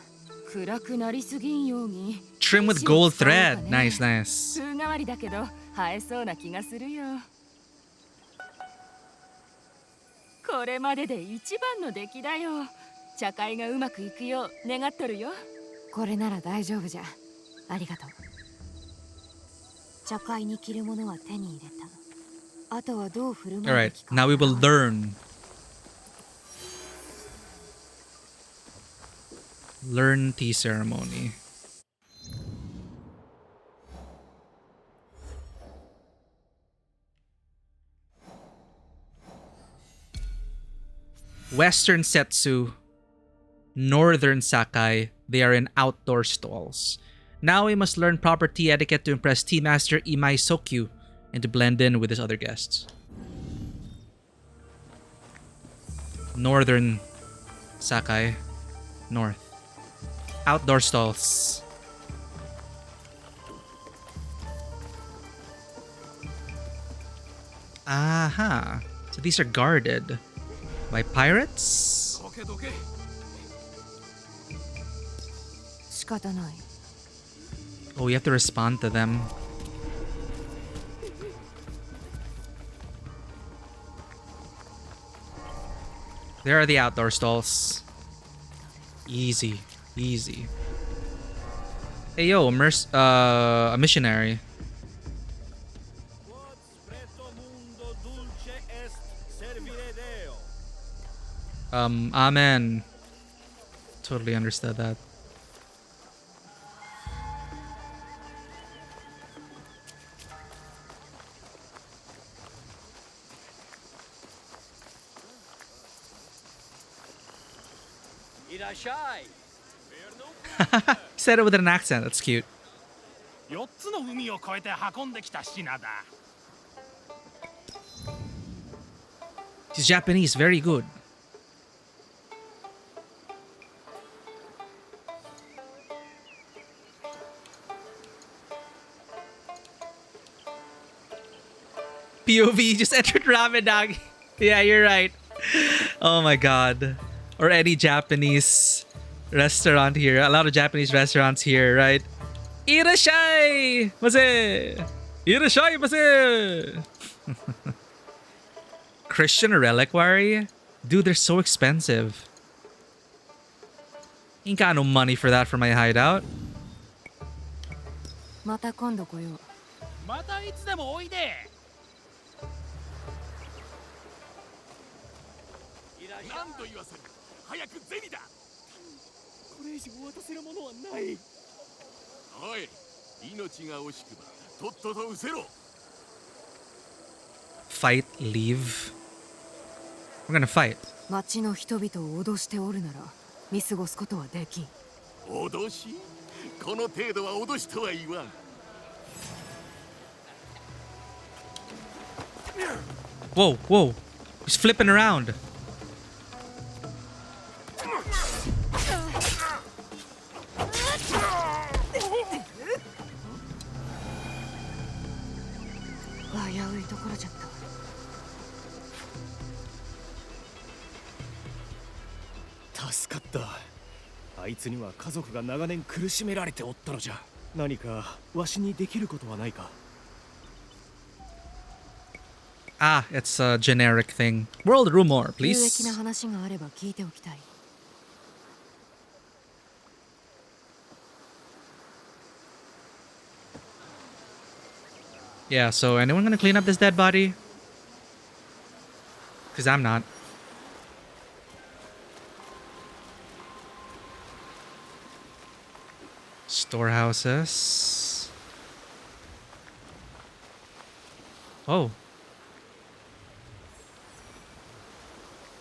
暗くなりすぎんように。Trim with gold thread. Nice, nice. 風変わりだけど映えそうな気がするよ。これまでで一番の出来だよ。茶会がうまくいくよう願っとるよ。これなら大丈夫じゃ。ありがとう。茶会に着るものは手に入れた。あとはどう振る舞うべきか。 Alright, now we will learn. Learn tea ceremony. Western Setsu, Northern Sakai, they are in outdoor stalls. Now we must learn proper tea etiquette to impress Tea Master Imai Sokyu and to blend in with his other guests. Northern Sakai, North. Outdoor stalls. Aha. So these are guarded by pirates? Oh, you have to respond to them. There are the outdoor stalls. Easy. Easy. Hey yo, a missionary. Amen. Totally understood that. He said it with an accent. That's cute. He's Japanese. Very good. POV just entered ramen dog. Yeah, you're right. Oh my god. Or any Japanese restaurant here. A lot of Japanese restaurants here, right? Irashai! Maze! Irashai maze! Christian reliquary? Dude, they're so expensive. Ain't got no money for that for my hideout. また今度来よう。またいつでもおいで。何度言わせる。早く銭だ。これ以上渡せるものはない。おい、命が惜しくばとっとと失せろ。 Fight, leave. We're gonna fight. 町の人々を脅しておるなら見過ごすことはできん。脅し？この程度は脅しとは言わん。Whoa, whoa. He's flipping around. Oh, 助かった。あいつには家族が長年苦しめられておったのじゃ。何かわしにできることはないか。 Ah, it's a generic thing. World rumor, 有益 please. な話があれば聞いておきたい。Yeah, so anyone gonna clean up this dead body? Because I'm not. Storehouses. Oh.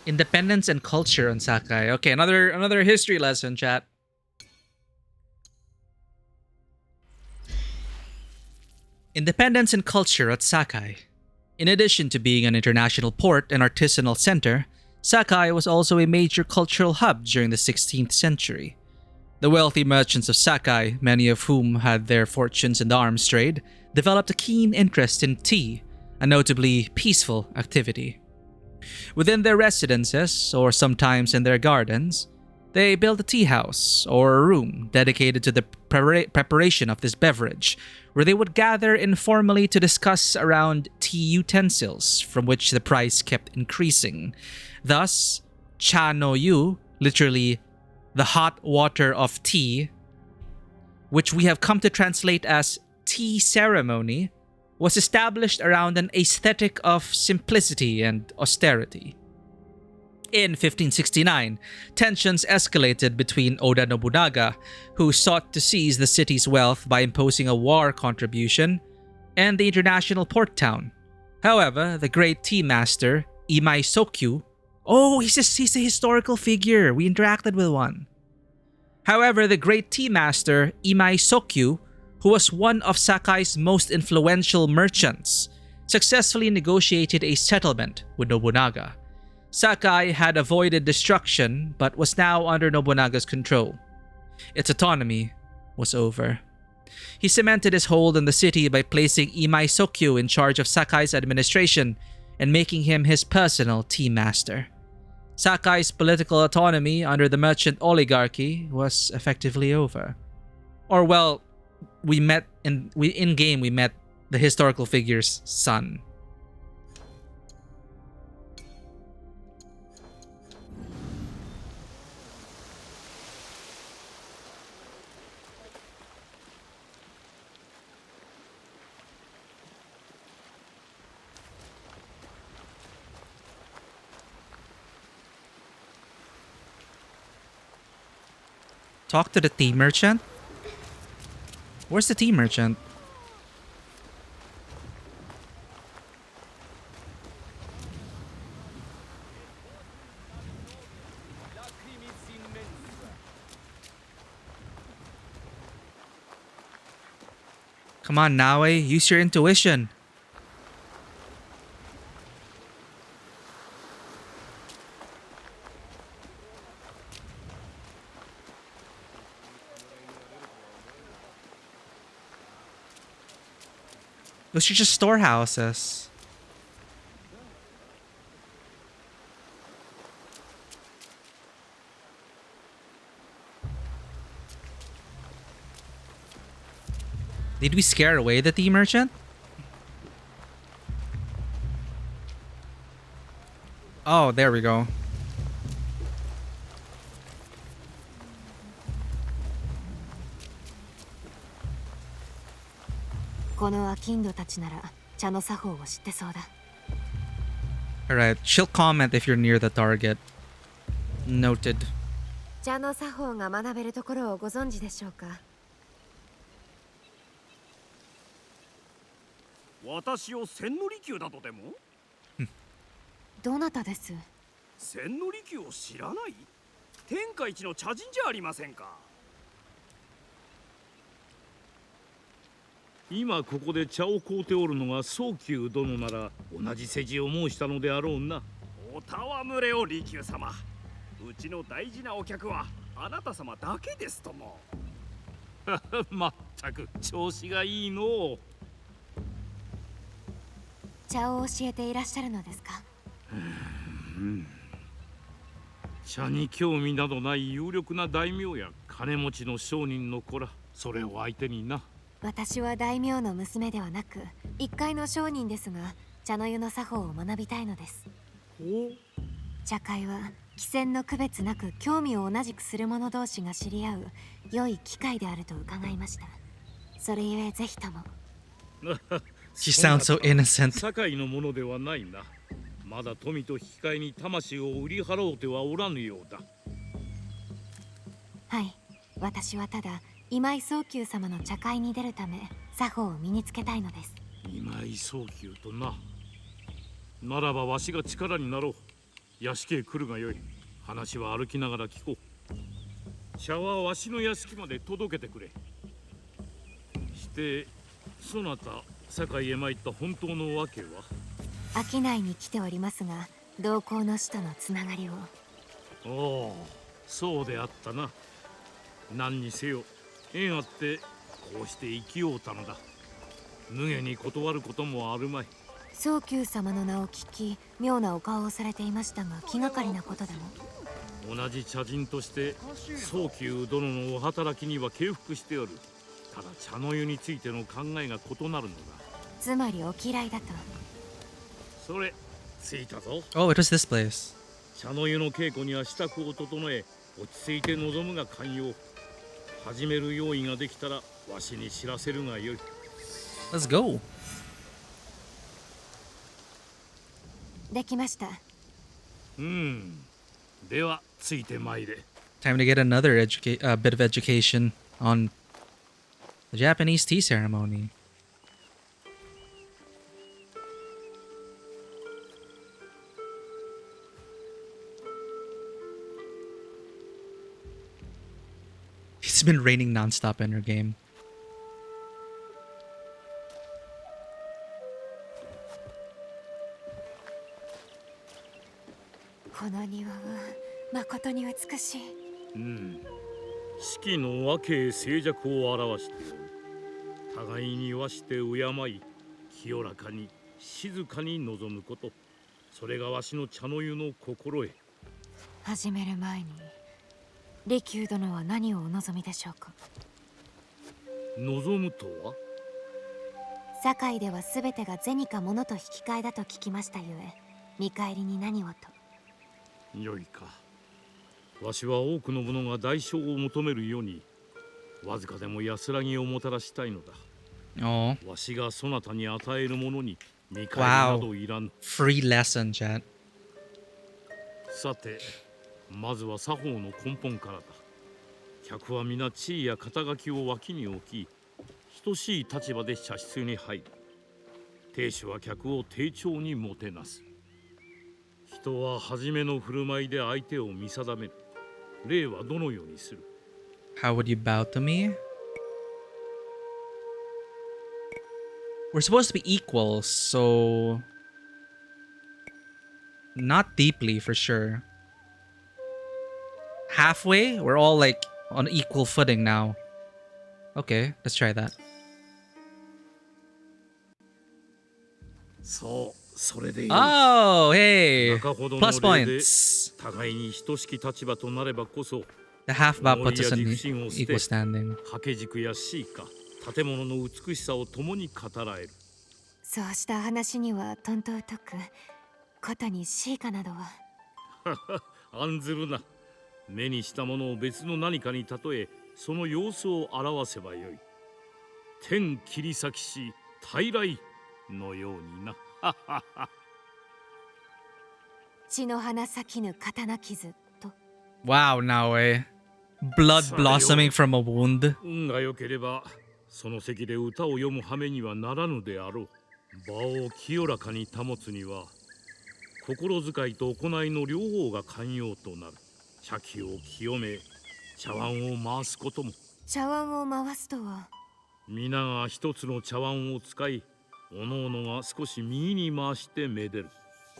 Independence and culture on Sakai. Okay, another history lesson, chat. Independence and culture at Sakai. In addition to being an international port and artisanal center, Sakai was also a major cultural hub during the 16th century. The wealthy merchants of Sakai, many of whom had their fortunes in the arms trade, developed a keen interest in tea, a notably peaceful activity. Within their residences, or sometimes in their gardens, they built a tea house, or a room dedicated to the preparation of this beverage, where they would gather informally to discuss around tea utensils, from which the price kept increasing. Thus, cha no yu, literally the hot water of tea, which we have come to translate as tea ceremony, was established around an aesthetic of simplicity and austerity. In 1569, tensions escalated between Oda Nobunaga, who sought to seize the city's wealth by imposing a war contribution, and the international port town. However, the great tea master, Imai Sokyu, he's a historical figure. We interacted with one. However, the great tea master, Imai Sokyu, who was one of Sakai's most influential merchants, successfully negotiated a settlement with Nobunaga. Sakai had avoided destruction but was now under Nobunaga's control. Its autonomy was over. He cemented his hold on the city by placing Imai Sokyu in charge of Sakai's administration and making him his personal tea master. Sakai's political autonomy under the merchant oligarchy was effectively over. Or well, we met the historical figure's son. Talk to the tea merchant? Where's the tea merchant? Come on, Naue, use your intuition. Those are just storehouses. Did we scare away the tea merchant? Oh, there we go. この商人たちなら茶の作法を知ってそうだ。Alright, she'll comment if you're near the target. Noted. 茶の作法が学べるところをご存知でしょうか。私を千利休だとでも？どなたです？千利休を知らない？天下一の茶人じゃありませんか。今ここで茶を買うておるのが宗久殿なら同じ世辞を申したのであろうな。お戯れを利休様。うちの大事なお客はあなた様だけですとも。まったく調子がいいのう。茶を教えていらっしゃるのですか？茶に興味などない有力な大名や金持ちの商人の子ら、それを相手にな。私は大名の娘ではなく一介の商人ですが、茶の湯の作法を学びたいのです。茶会は貴賤の区別なく興味を同じくする者同士が知り合う良い機会であると伺いました。それゆえぜひとも。She sounds so innocent. 堺のものではないな。まだ富と引き換えに魂を売り払うてはおらぬようだ。はい、私はただ今井宗久様の茶会に出るため作法を身につけたいのです。今井宗久とな。ならばわしが力になろう。屋敷へ来るがよい。話は歩きながら聞こう。茶はわしの屋敷まで届けてくれ。してそなた堺へ参った本当の訳は？商いに来ておりますが、同行の使とのつながりを。おお、そうであったな。何にせよ縁あってこうして生きようたのだ。無下に断ることもあるまい。宗久様の名を聞き、妙なお顔をされていましたが、気がかりなことでも？同じ茶人として宗久殿のお働きには敬服しておる。ただ茶の湯についての考えが異なるのだ。つまりお嫌いだと。それついたぞ。Oh, it was this place. 茶の湯の稽古には支度を整え、落ち着いて臨むが肝要。始める用意ができたらわしに知らせるがよい。Let's go. できました。ではついてまいれ。 Time to get another bit of education on the Japanese tea ceremony. It's been raining nonstop in her game. この庭は誠に美しい。四季の和敬静寂を表しておる。互いに和して敬い、清らかに静かに望むこと。それがわしの茶の湯の心得。始める前に利休殿は何をお望みでしょうか？望むとは？堺では全てが銭か物と引き換えだと聞きましたゆえ、見返りに何をと。よいか。わしは多くの者が代償を求めるように、わずかでも安らぎをもたらしたいのだ。Oh. わしがそなたに与えるものに見返りなどいらぬ。Free lesson, chat. さて、まずは作法の根本からだ。客は皆地位や肩書きを脇に置き、等しい立場で茶室に入る。亭主は客を丁重にもてなす。人は初めの振る舞いで相手を見定める。例はどのようにする？ How would you bow to me? We're supposed to be equals, so not deeply for sure. Halfway? We're all like on equal footing now. Okay, let's try that. そう、それでいい。Oh, hey! 中ほどの Plus 例で points. 互いに等しき立場となればこそ、 The half bow puts us 守 in りや自負心を捨て equal standing. 掛け軸やシーカ、建物の美しさを共に語らえる。そうした話にはとんと疎く、ことにシーカなどは。案ずるな。目にしたものを別の何かに例え、その様子を表せばよい。天切り裂きし、大来のようにな。血の花咲きぬ刀傷と。 Wow, Naoe. Blood blossoming from a wound. 運が良ければその席で歌を読む羽目にはならぬであろう。場を清らかに保つには心遣いと行いの両方が肝要となる。茶器を清め茶碗を回すことも。茶碗を回すとは。皆が一つの茶碗を使い、おのおのが少し右に回してめでる。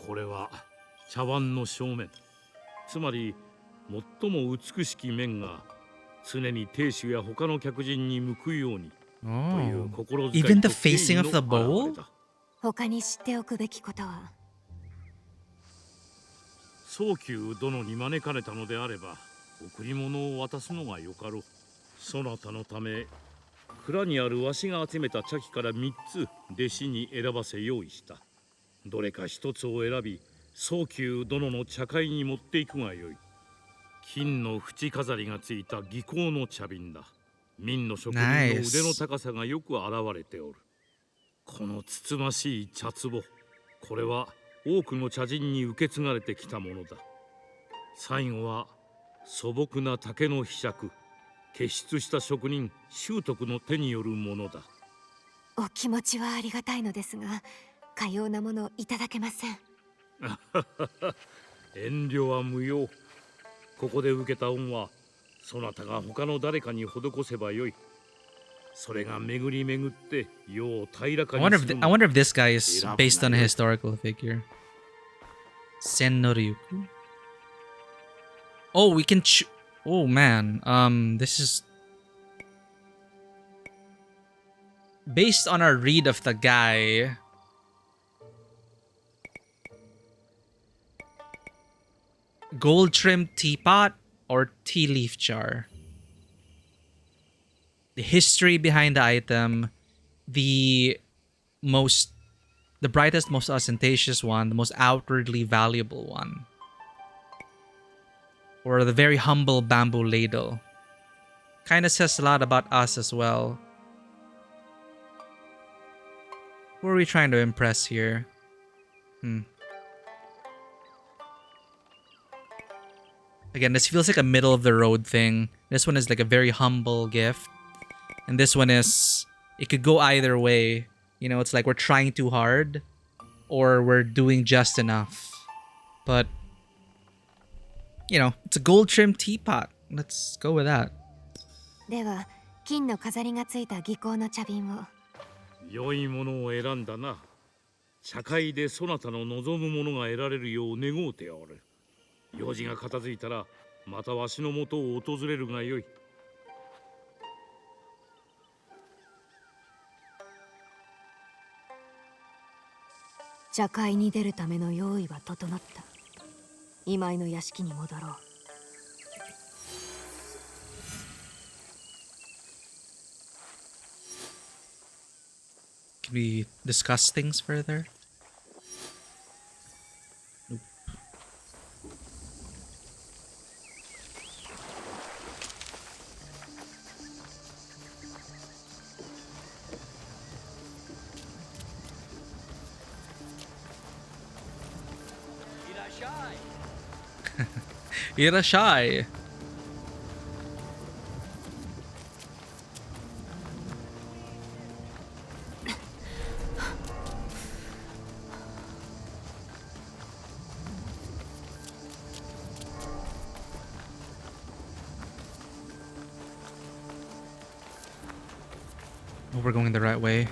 これは茶碗の正面、つまり最も美しき面が常に亭主や他の客人に向くようにという心遣いと Even the facing of the bowl? 他に知っておくべきことは。早急殿に招かれたのであれば贈り物を渡すのがよかろう。そなたのため蔵にあるわしが集めた茶器から3つ弟子に選ばせ用意した。どれか1つを選び早急殿の茶会に持っていくがよい。金の縁飾りがついた技巧の茶瓶だ。明の職人の腕の高さがよく現れておる。このつつましい茶壺、これは多くの茶人に受け継がれてきたものだ。最後は素朴な竹の柄杓、傑出した職人修徳の手によるものだ。お気持ちはありがたいのですが、かようなものいただけません。遠慮は無用。ここで受けた恩はそなたが他の誰かに施せばよい。それが巡り巡って世を平らかにする。I wonder if this guy is based on a historical figure. Sen no Ryuku. Oh, we can oh man. This is based on our read of the guy. Gold trimmed teapot or tea leaf jar. The history behind the item, the brightest, most ostentatious one, the most outwardly valuable one. Or the very humble bamboo ladle. Kind of says a lot about us as well. Who are we trying to impress here? Again, this feels like a middle of the road thing. This one is like a very humble gift. And this one is, it could go either way. You know, it's like we're trying too hard or we're doing just enough. But, you know, it's a gold trimmed teapot. Let's go with that. では、金の飾りがついた技巧の茶瓶を。良いものを選んだな。茶会でそなたの望むものが得られるよう願うておる。用事が片付いたらまたわしのもとを訪れるがよい。茶会に出るための用意は整った。今井の屋敷に戻ろう。Can we discuss things further? Nope. Irashai. Oh, we're going the right way.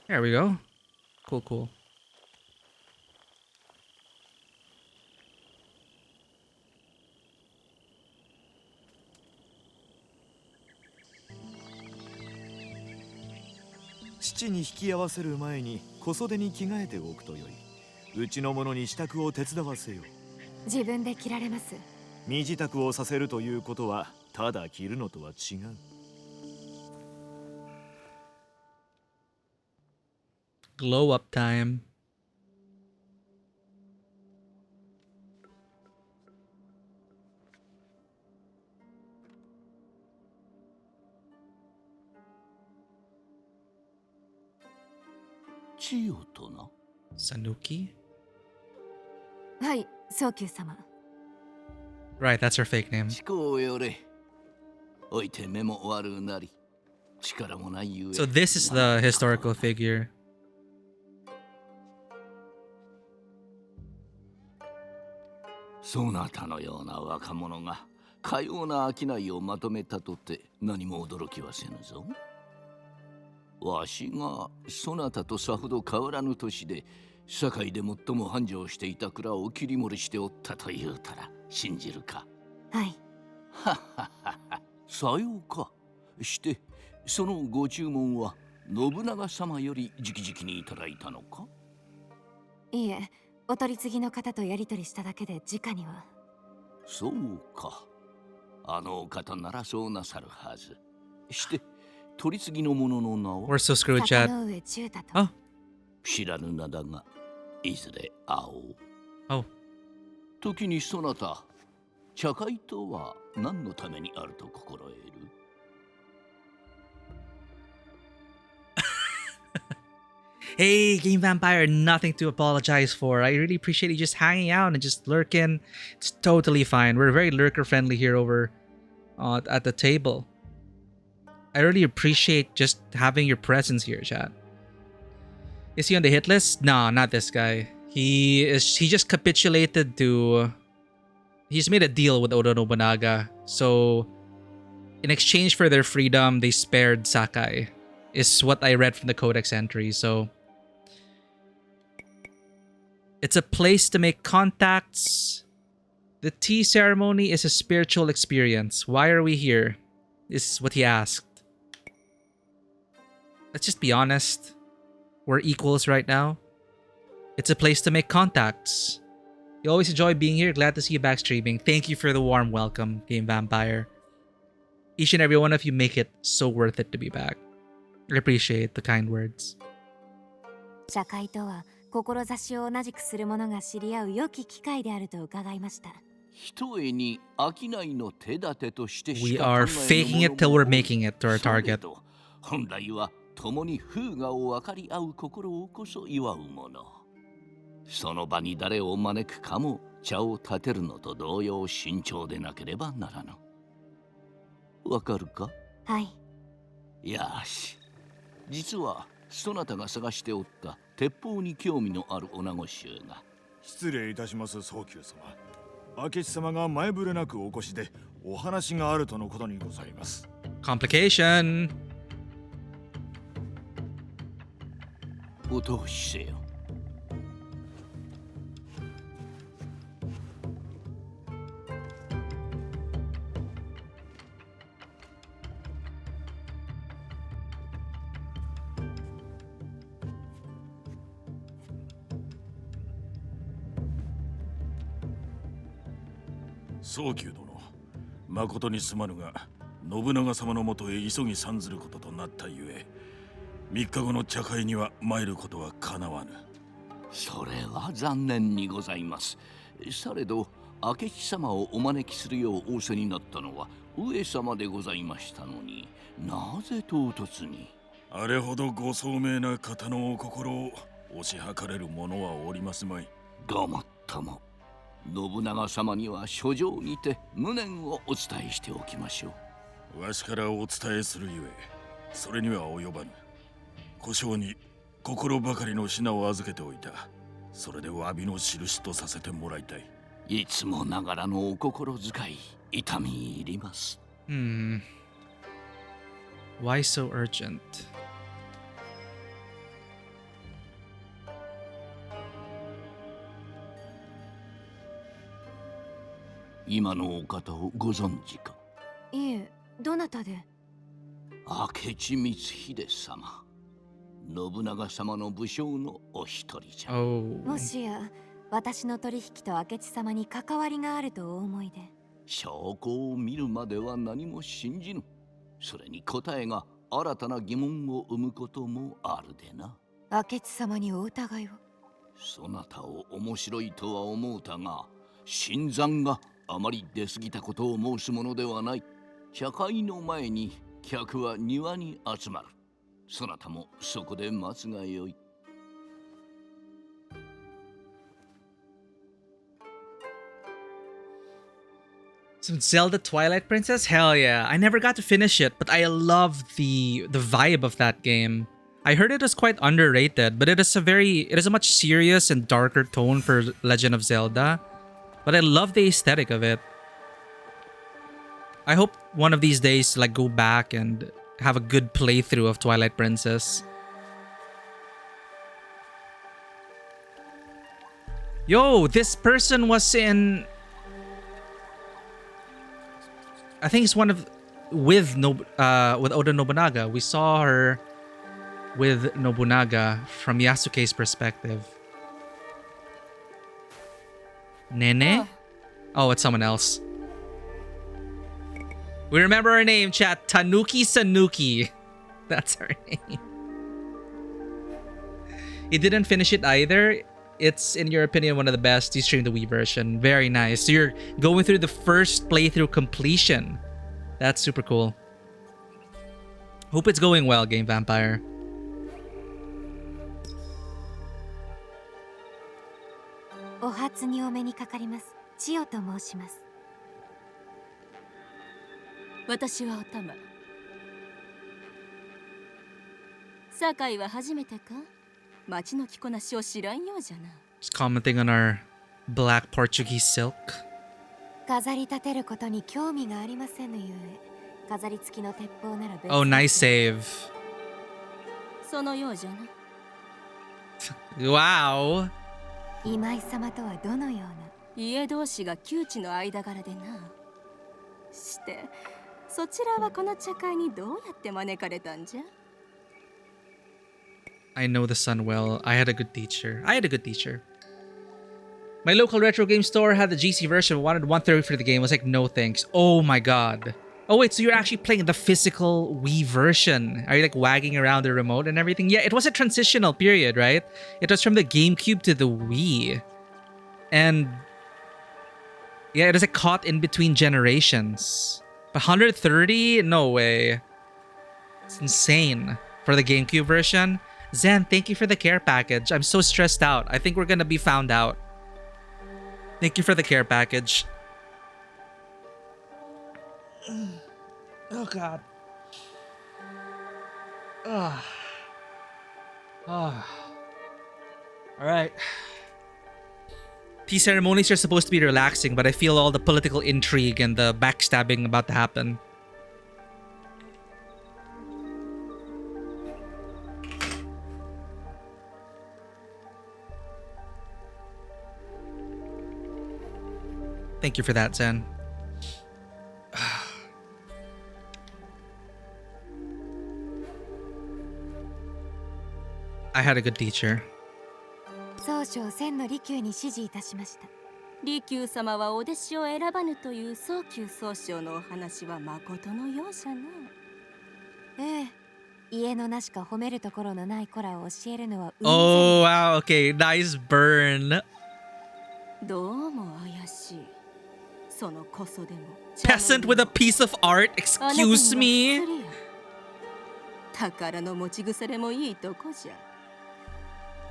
There we go. Cool, cool. Chichi に引き合わせる前に小袖に着替えておくとよい。うちの者に支度を手伝わせよ。自分で着られます。身支度をさせるということはただ着るのとは違う。Glow up time. 千代とな。Sanuki? はい、早急様。 Right, that's her fake name. 近うよれ。おいて目も悪なり。力もないゆえ。 So this is the historical figure. そなたのような若者がかような商いをまとめたとて何も驚きはせぬぞ。わしがそなたとさほど変わらぬ年で堺で最も繁盛していた蔵を切り盛りしておったと言うたら信じるか。はい。はっはっはっは。さようか。してそのご注文は信長様より直々にいただいたのか。いいえ、お取り次ぎの方とやり取りしただけで直には。そうか。あのお方ならそうなさるはず。して取り次ぎの者の名は We're so screwed, chat. 坂上中太と。 Oh. 知らぬ名だがいずれ会おう。 Oh. 時にそなた茶会とは何のためにあると心得る。Hey, Game Vampire, nothing to apologize for. I really appreciate you just hanging out and just lurking. It's totally fine. We're very lurker friendly here over at the table. I really appreciate just having your presence here, chat. Is he on the hit list? No, not this guy. He just capitulated to... He's made a deal with Oda Nobunaga. So, in exchange for their freedom, they spared Sakai. Is what I read from the codex entry, so... It's a place to make contacts. The tea ceremony is a spiritual experience. Why are we here? Is what he asked. Let's just be honest. We're equals right now. It's a place to make contacts. You always enjoy being here. Glad to see you back streaming. Thank you for the warm welcome, Game Vampire. Each and every one of you make it so worth it to be back. I appreciate the kind words. 社会とは志を同じくする者が知り合う良き機会であると伺いました。ひとえに商いの手立てとしてし We か are 考えぬ faking it もの till も we're making it to our され target. ど本来は共に風雅を分かり合う心をこそ祝うもの。その場に誰を招くかも茶を立てるのと同様慎重でなければならぬ。わかるか。はい。よし。実はそなたが探しておった鉄砲に興味のある女子衆が。失礼いたします早急様。明智様が前触れなくお越しでお話があるとのことにございます。Complication. お通しせよ。早急殿、誠にすまぬが信長様のもとへ急ぎ参ずることとなったゆえ、3日後の茶会には参ることはかなわぬ。それは残念にございます。されど明智様をお招きするよう仰せになったのは上様でございましたのに、なぜ唐突に。あれほどご聡明な方のお心を推し量れる者はおりますまい。ごもっとも信長様には書状にて無念をお伝えしておきましょう。わしからお伝えするゆえ、それには及ばぬ。小姓に心ばかりの品を預けておいた。それで詫びの印とさせてもらいたい。いつもながらのお心遣い、痛み入ります。Why so urgent? 今のお方をご存知か。いえ、どなたで。明智光秀様、信長様の武将のお一人じゃ。もしや私の取引と明智様に関わりがあるとお思いで。証拠を見るまでは何も信じぬ。それに答えが新たな疑問を生むこともあるでな。明智様にお疑いを。そなたを面白いとは思うたが、新参があまり出過ぎたことを申すものではない。茶会の前に客は庭に集まる。そなたもそこで待つがよい。So Zelda Twilight Princess? Hell yeah. I never got to finish it, but I love the vibe of that game. I heard it is quite underrated, but it is a much serious and darker tone for Legend of Zelda. But I love the aesthetic of it. I hope one of these days to like go back and have a good playthrough of Twilight Princess. Yo, this person was in, I think it's one of with Oda Nobunaga. We saw her with Nobunaga from Yasuke's perspective. Nene? Oh, it's someone else. We remember her name, chat. Tanuki Sanuki. That's her name. He didn't finish it either. It's, in your opinion, one of the best. You streamed the Wii version. Very nice. So you're going through the first playthrough completion. That's super cool. Hope it's going well, Game Vampire. Just commenting on our black Portuguese silk. Oh, nice save. Wow. 今井様とはどのような家同士が旧知の間柄でな。して、そちらはこの茶会にどうやって招かれたんじゃ I know the son well. I had a good teacher. My local retro game store had the GC version, wanted 130 for the game. I was like, no thanks. Oh my god. Oh wait, so you're actually playing the physical Wii version. Are you like wagging around the remote and everything? Yeah, it was a transitional period, right? It was from the GameCube to the Wii. And yeah, it was like caught in between generations. But 130? No way. It's insane for the GameCube version. Zen, thank you for the care package. I'm so stressed out. I think we're gonna be found out. Thank you for the care package. Oh god. Alright. Tea ceremonies are supposed to be relaxing, but I feel all the political intrigue and the backstabbing about to happen. Thank you for that, Zen. I had a good teacher. 総称千の利休に指示いたしました。利休様はお弟子を選ばぬという早急総称のお話は誠のようじゃな。ええ、家のなしか褒めるところのない子らを教えるのは。Oh wow, okay, nice burn. どうも怪しい。そのこそでも。Peasant with a piece of art, excuse me. 宝の持ち腐れもいいとこじゃ。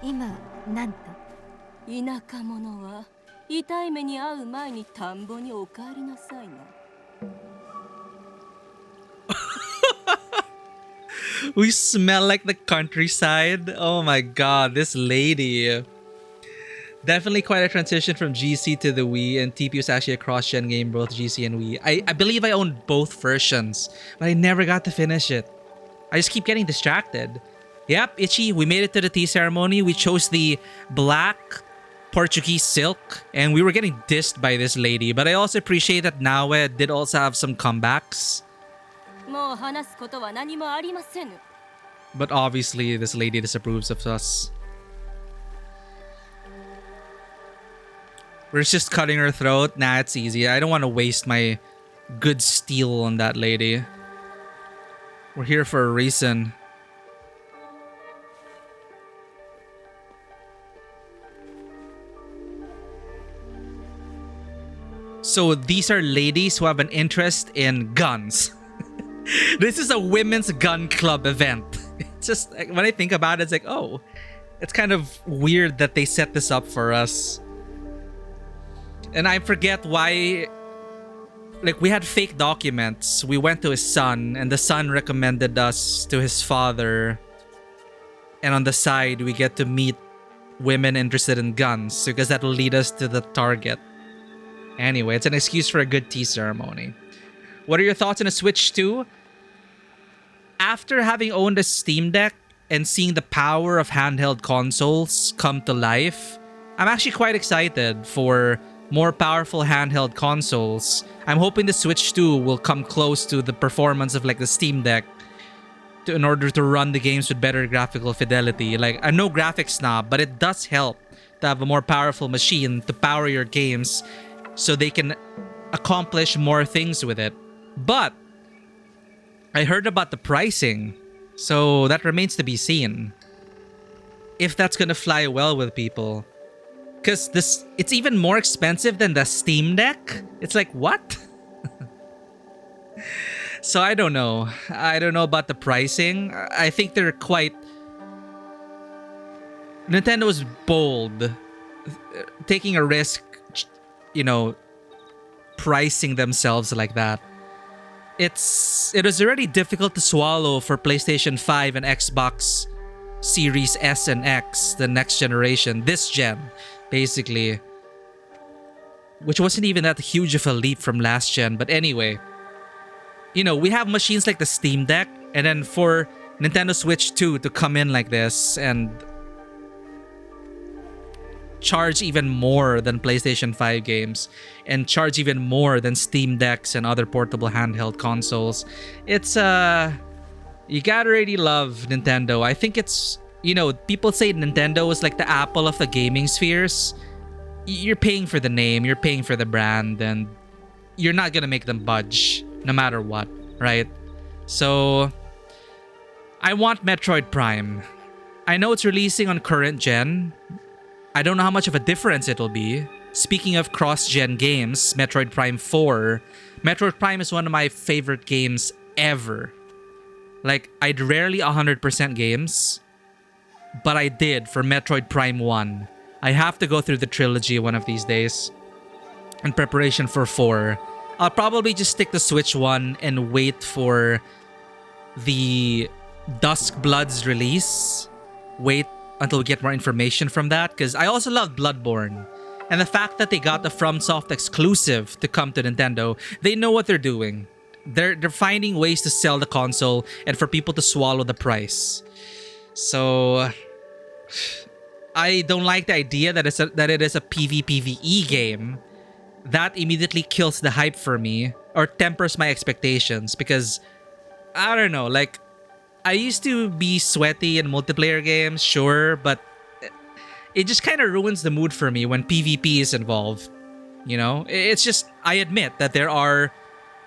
今なんと田舎者は痛い目に遭う前に田んぼにお帰りなさいな。We smell like the countryside. Oh my god, this lady. Definitely quite a transition from GC to the Wii, and TP was actually a cross-gen game, both GC and Wii. I believe I owned both versions, but I never got to finish it. I just keep getting distracted. Yep, Itchy, we made it to the tea ceremony. We chose the black Portuguese silk, and we were getting dissed by this lady. But I also appreciate that Nawe did also have some comebacks. But obviously, this lady disapproves of us. We're just cutting her throat. Nah, it's easy. I don't want to waste my good steel on that lady. We're here for a reason. So these are ladies who have an interest in guns. This is a women's gun club event. It's just, when I think about it, it's like, oh, it's kind of weird that they set this up for us. And I forget why like we had fake documents. We went to his son, and the son recommended us to his father. And on the side, we get to meet women interested in guns because that will lead us to the target. Anyway, it's an excuse for a good tea ceremony. What are your thoughts on a Switch 2? After having owned a Steam Deck and seeing the power of handheld consoles come to life, I'm actually quite excited for more powerful handheld consoles. I'm hoping the Switch 2 will come close to the performance of like the Steam Deck in order to run the games with better graphical fidelity. Like, I'm no graphics snob, but it does help to have a more powerful machine to power your games so they can accomplish more things with it. But I heard about the pricing, so that remains to be seen if that's gonna fly well with people. Because it's even more expensive than the Steam Deck. It's like, what? So I don't know. I don't know about the pricing. I think they're quite... Nintendo's bold. Taking a risk, you know, pricing themselves like that. It was already difficult to swallow for PlayStation 5 and Xbox Series S and X, the next generation, this gen, basically. Which wasn't even that huge of a leap from last gen, but anyway. You know, we have machines like the Steam Deck, and then for Nintendo Switch 2 to come in like this and charge even more than PlayStation 5 games and charge even more than Steam Decks and other portable handheld consoles. It's you gotta really love Nintendo. I think it's, you know, people say Nintendo is like the Apple of the gaming spheres. You're paying for the name, you're paying for the brand, and you're not gonna make them budge no matter what, right? So I want Metroid Prime. I know it's releasing on current gen. I don't know how much of a difference it'll be. Speaking of cross-gen games, Metroid Prime 4. Metroid Prime is one of my favorite games ever. Like, I'd rarely 100% games, but I did for Metroid Prime 1. I have to go through the trilogy one of these days in preparation for 4. I'll probably just stick to Switch 1 and wait for the Dusk Blood's release. Wait until we get more information from that, because I also love Bloodborne. And the fact that they got the FromSoft exclusive to come to Nintendo, they know what they're doing. They're finding ways to sell the console and for people to swallow the price. So I don't like the idea that it is a PvPvE game. That immediately kills the hype for me, or tempers my expectations, because I don't know, like, I used to be sweaty in multiplayer games, sure, but it just kind of ruins the mood for me when PvP is involved. You know, it's just, I admit that there are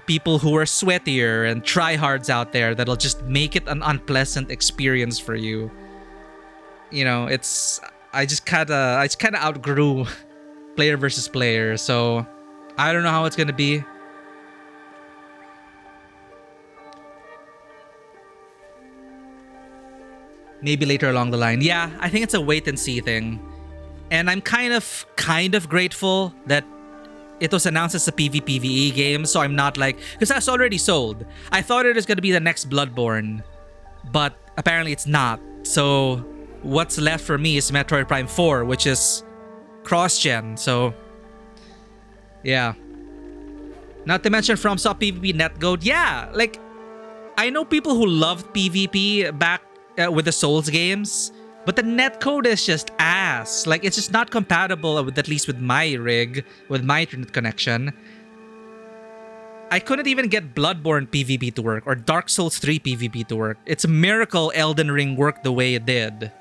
people who are sweatier and tryhards out there that'll just make it an unpleasant experience for you. You know, I just kind of outgrew player versus player, so I don't know how it's gonna be. Maybe later along the line. Yeah, I think it's a wait and see thing. And I'm kind of grateful that it was announced as a PvPvE game, so I'm not like, because that's already sold. I thought it was gonna be the next Bloodborne, but apparently it's not. So what's left for me is Metroid Prime 4, which is cross-gen, so yeah. Not to mention FromSoft PvP Netcode. Yeah, like, I know people who loved PvP back with the Souls games, but the netcode is just ass. Like, it's just not compatible with, at least with my rig, with my internet connection. I couldn't even get Bloodborne PvP to work or Dark Souls 3 PvP to work. It's a miracle Elden Ring worked the way it did.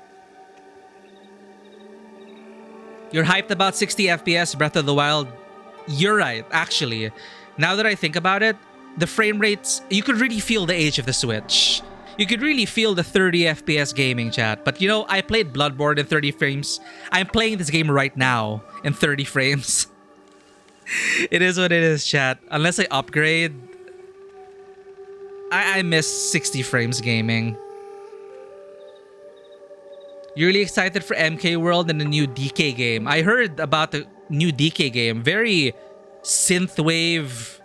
You're hyped about 60 FPS Breath of the Wild? You're right, actually. Now that I think about it, the frame rates, you could really feel the age of the Switch. You could really feel the 30 FPS gaming, chat. But you know, I played Bloodborne in 30 frames. I'm playing this game right now in 30 frames. It is what it is, chat. Unless I upgrade, I miss 60 frames gaming. You're really excited for MK World and the new DK game. I heard about the new DK game. Very synthwave,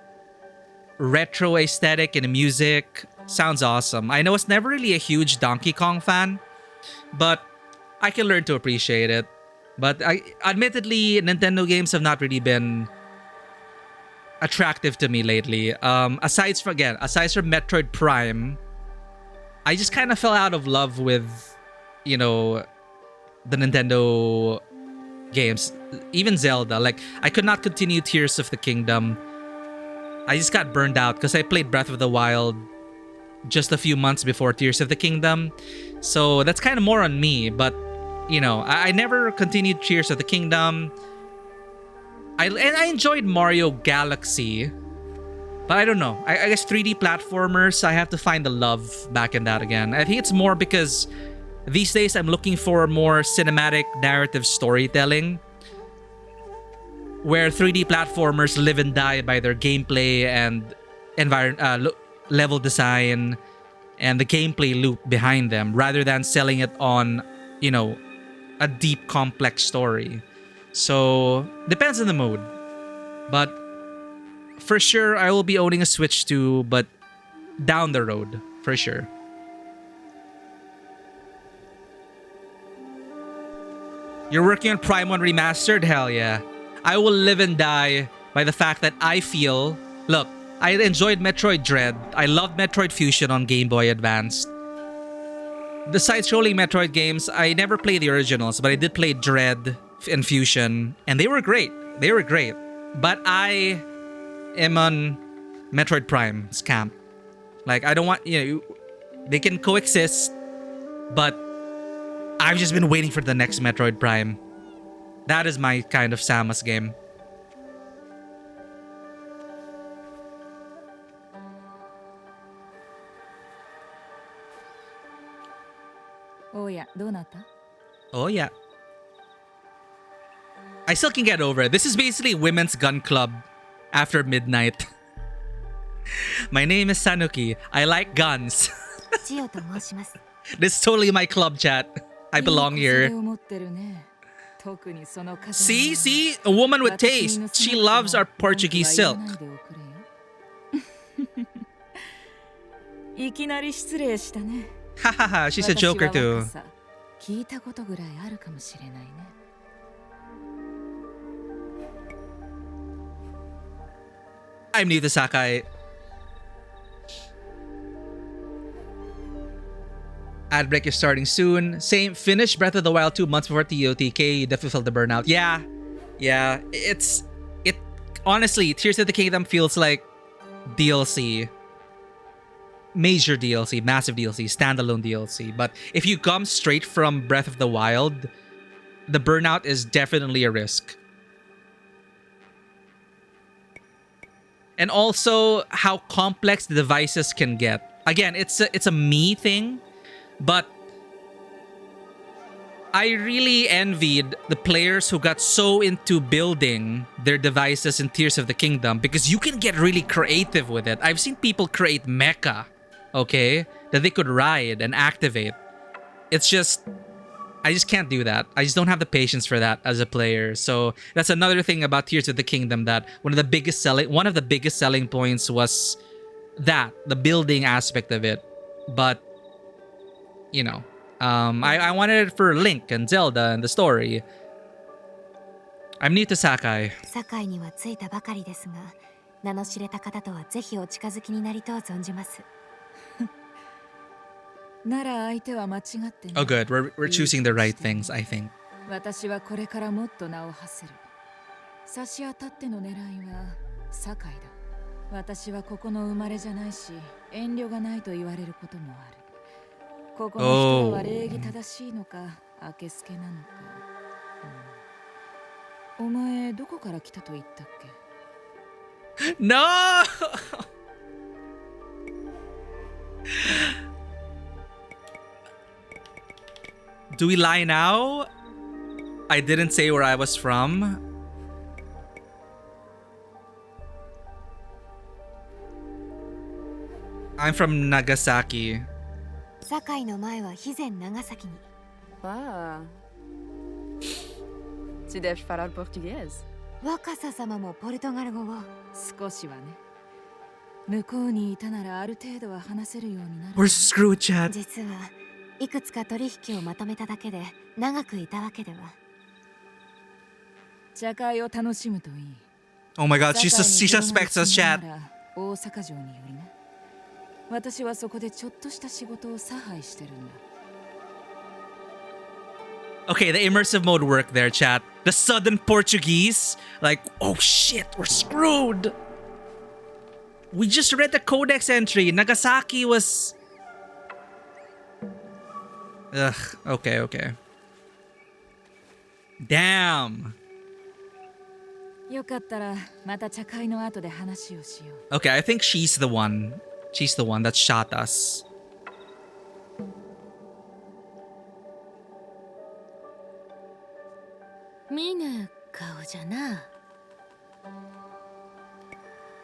retro aesthetic and music. Sounds awesome. I know it's never really a huge Donkey Kong fan, but I can learn to appreciate it. But admittedly, Nintendo games have not really been attractive to me lately. Aside from Metroid Prime, I just kind of fell out of love with, the Nintendo games. Even Zelda. Like, I could not continue Tears of the Kingdom. I just got burned out because I played Breath of the Wild just a few months before Tears of the Kingdom. So that's kind of more on me. But, I never continued Tears of the Kingdom. I enjoyed Mario Galaxy. But I don't know. I guess 3D platformers, I have to find the love back in that again. I think it's more because these days I'm looking for more cinematic narrative storytelling, where 3D platformers live and die by their gameplay and level design and the gameplay loop behind them, rather than selling it on, a deep, complex story. So, depends on the mood. But for sure, I will be owning a Switch too, but down the road, for sure. You're working on Prime 1 Remastered? Hell yeah. I will live and die by the fact that I feel... Look, I enjoyed Metroid Dread. I loved Metroid Fusion on Game Boy Advance. The side-scrolling Metroid games, I never played the originals, but I did play Dread and Fusion, and they were great. They were great. But I am on Metroid Prime's camp. Like, I don't want... they can coexist, but I've just been waiting for the next Metroid Prime. That is my kind of Samus game. Oh yeah, Oh yeah. I still can get over it. This is basically women's gun club after midnight. My name is Sanuki. I like guns. This is totally my club chat. I belong here. See? A woman with taste. She loves our Portuguese silk. Hahaha, she's a joker too. I'm new to Sakai. Ad break is starting soon. Same, finished Breath of the Wild 2 months before TOTK. You definitely felt the burnout. Yeah. It honestly, Tears of the Kingdom feels like DLC. Major DLC, massive DLC, standalone DLC. But if you come straight from Breath of the Wild, the burnout is definitely a risk. And also how complex the devices can get. Again, it's a me thing, but I really envied the players who got so into building their devices in Tears of the Kingdom, because you can get really creative with it. I've seen people create mecha, okay, that they could ride and activate. It's just, I just can't do that. I just don't have the patience for that as a player. So that's another thing about Tears of the Kingdom, that one of the biggest selling points was that, the building aspect of it. But I wanted it for Link and Zelda and the story. I'm new to Sakai. 堺には着いたばかりですが、名の知れた方とはぜひお近づきになりとう存じます。なら相手は間違ってない。Oh good, we're choosing the right things, I think. 私はこれからもっと名を馳せる。差し当たっての狙いは堺だ。私はここの生まれじゃないし、遠慮がないと言われることもある。ここの人は礼儀正しいのか、あけすけなのか。お前どこから来たと言ったっけ？ No! Do we lie now? I didn't say where I was from. I'm from Nagasaki. 堺の前は肥前長崎に。Ah. Tu deves falar português? 若狭様もポルトガル語を。少しはね。向こうにいたならある程度は話せるようになる。 We're screwed, chat. 実はいくつか取引をまとめただけで長くいたわけでは。茶会を楽しむといい。 Oh my god, she suspects us, chat. 大阪城によりな。私はそこでちょっとした仕事を差配してるんだ。 Okay, the immersive mode worked there, chat. The sudden Portuguese, like, oh shit, we're screwed. We just read the codex entry. Nagasaki was... Ugh, okay. Damn. よかったらまた茶会の後で話をしよう。 Okay, I think she's the one. She's the one that shot us. 見ぬ顔じゃな。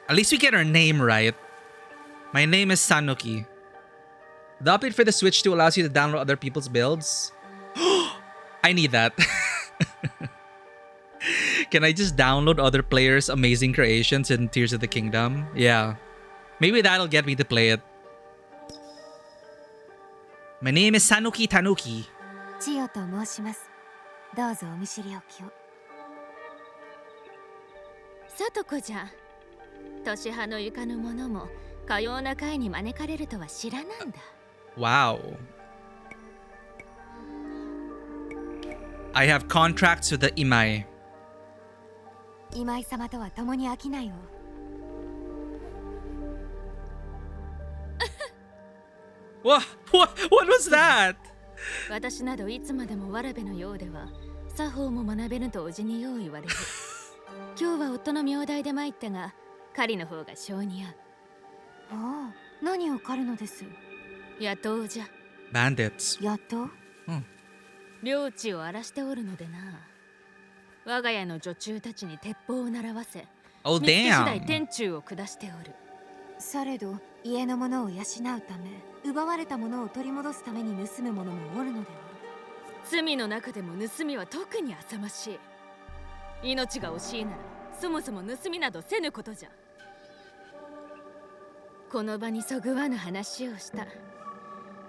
At least we get our name right. My name is Sanuki. The update for the Switch 2 allows you to download other people's builds. I need that. Can I just download other players' amazing creations in Tears of the Kingdom? Yeah. Maybe that'll get me to play it. My name is Sanuki Tanuki. 千代と申します。どうぞお見知りおきを。里子じゃ。年派の床の者もかような会に招かれるとは知らなんだ。 Wow. I have contracts with the Imai. 今井様とは共に商いを。What was that? 私などいつまでもわらべのようでは作法も学べぬとおじによう言われる。今日は夫の名代で参ったが狩りの方が性に合う。ああ、何を狩るのです。野党じゃ。 Bandits. 野党？領地を荒らしておるのでな。我が家の女中たちに鉄砲を習わせ、 Oh 見つけ次 damn. 第天誅を下しておる。されど家の者を養うため、奪われたものを取り戻すために盗む者もおるのでは。罪の中でも盗みは特に浅ましい。命が惜しいならそもそも盗みなどせぬことじゃ。この場にそぐわぬ話をした。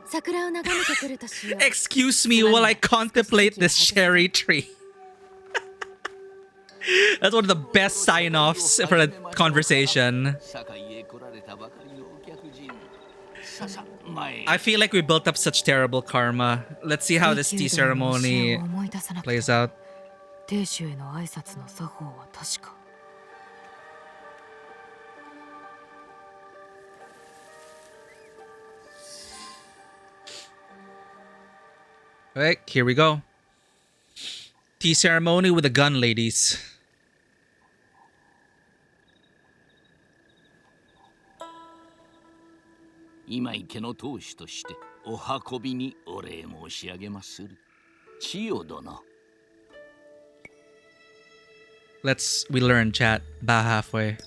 桜を眺めてくるとしよう。 Excuse me while I contemplate this cherry tree. That's one of the best sign-offs for a conversation. I feel like we built up such terrible karma. Let's see how this tea ceremony plays out. 亭主への挨拶の作法は確か。 Alright, here we go. Tea ceremony with the gun ladies. Imai家の当主としてお運びにお礼申し上げまする。千代殿。 We learn, chat. Ba halfway.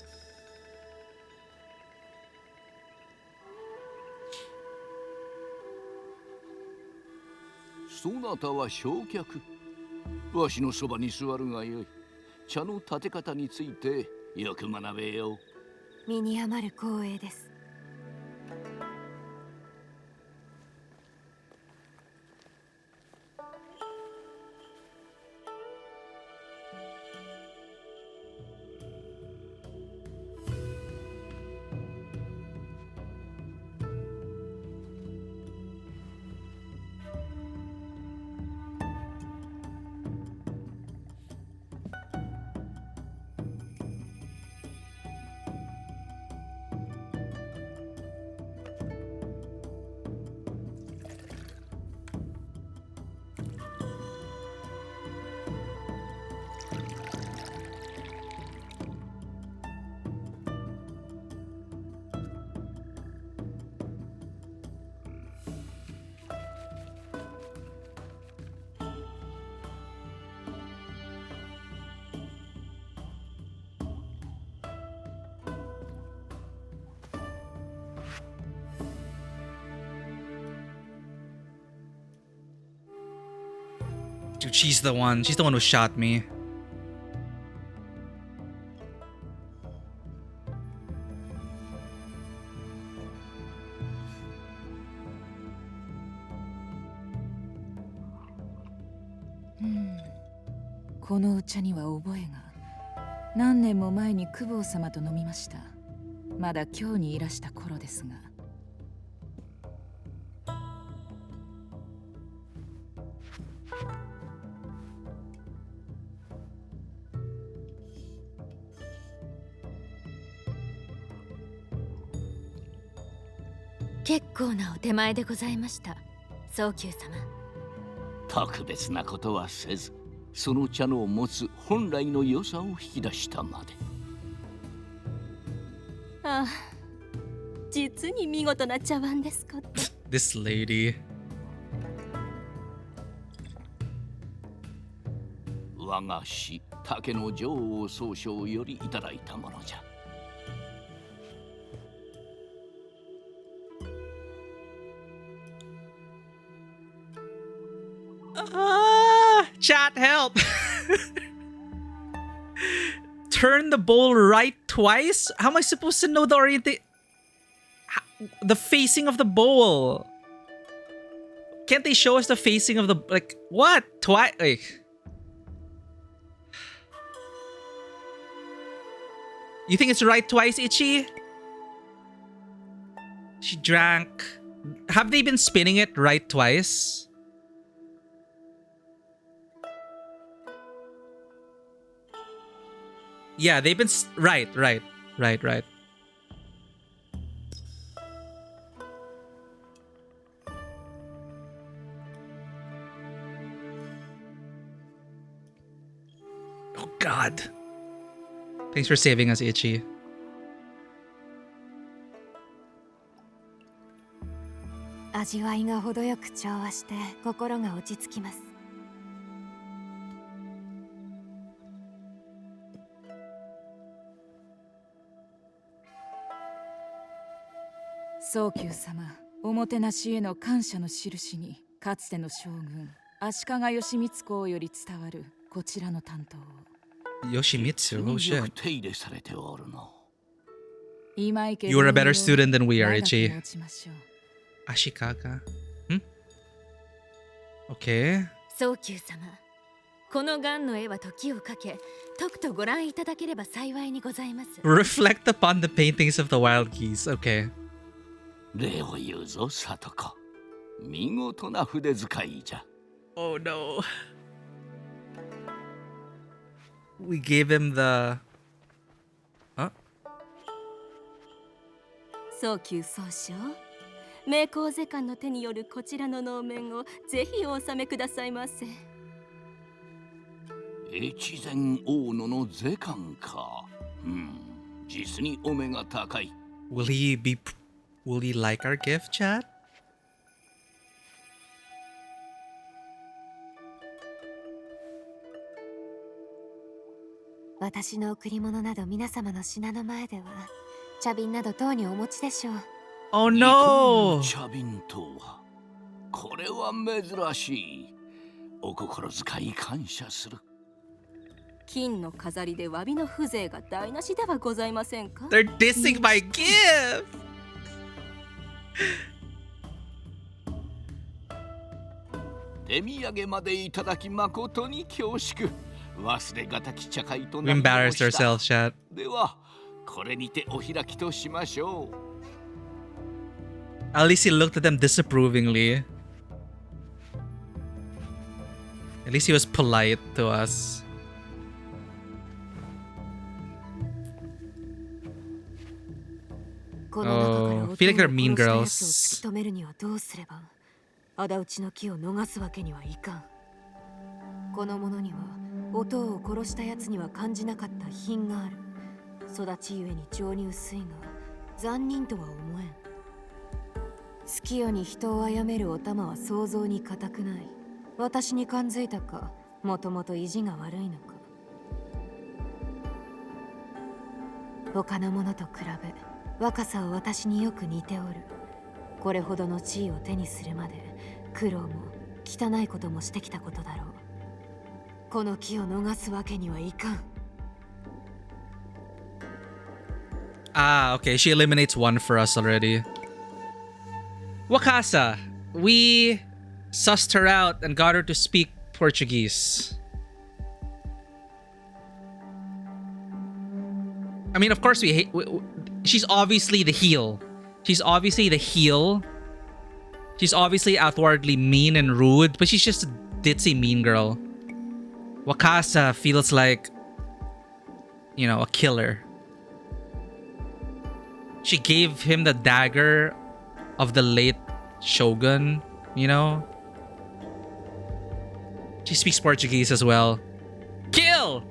そなたは正客。わしのそばに座るがよい。茶の立て方についてよく学べよう。身に余る光栄です。 Dude, she's the one. She's the one who shot me. このお茶には覚えが。何年も前に公方様と飲みました。まだ京にいらした頃ですが。結構なお手前でございました、早急様。特別なことはせず、その茶の持つ本来の良さを引き出したまで。ああ、実に見事な茶碗ですこと。This lady. 我が師竹の女王総称よりいただいたものじゃ。Chat, help! Turn the bowl right twice? How am I supposed to know the facing of the bowl? Can't they show us the facing of the, like, what? Twice? Like, you think it's right twice, Ichi? She drank. Have they been spinning it right twice? Yeah, they've been right. Oh God. Thanks for saving us, Ichi. 味わいが程よく調和して心が落ち着きます。早急様、おもてなしへの感謝の印に、かつての将軍足利義満公より伝わるこちらの担当を。Yoshimitsu, oh shit. 手入れされておるの。You were a better student than we are, Ichi. Ashikaga. Okay. 早急様、この雁の絵は時をかけ、とくとご覧いただければ幸いにございます。Reflect upon the paintings of the wild geese. Okay. 礼を言うぞ、里子。見事な筆使いじゃ。Oh no. We gave him the... Huh? 早急総称、名工世官の手によるこちらの能面をぜひお納めくださいませ。越前大野の世官か。実にお目が高い。Will he like our gift, chat? 私の贈り物など皆様の品の前では茶瓶など等にお持ちでしょう。Oh no! 茶瓶とはこれは珍しい。お心遣い感謝する。金の飾りで詫びの風情が台無しではございませんか。 They're dissing my gift! 手土産までいただき誠に恐縮。忘れがたき茶会と We embarrassed ourselves, chat. ではこれにてお開きとしましょう。At least he looked at them disapprovingly. At least he was polite to us. Oh, feel like they're mean girls. 仇討ちの気を逃すわけにはいかん。この者には音を殺したやつには感じなかった品がある。育ちゆえに情に薄いが残忍とは思えん。好きよに人を殺めるお玉は想像に難くない。私に感づいたか、もともと意地が悪いのか。他の者と比べ若さは私によく似ておる。これほどの地位を手にするまで苦労も汚いこともしてきたことだろう。この機を逃すわけにはいかん。Ah, okay. She eliminates one for us already. Wakasa. We sussed her out and got her to speak Portuguese. I mean, of course we hate... she's obviously the heel. She's obviously the heel. She's obviously outwardly mean and rude, but she's just a ditzy mean girl. Wakasa feels like, you know, a killer. She gave him the dagger of the late shogun, you know? She speaks Portuguese as well. Kill!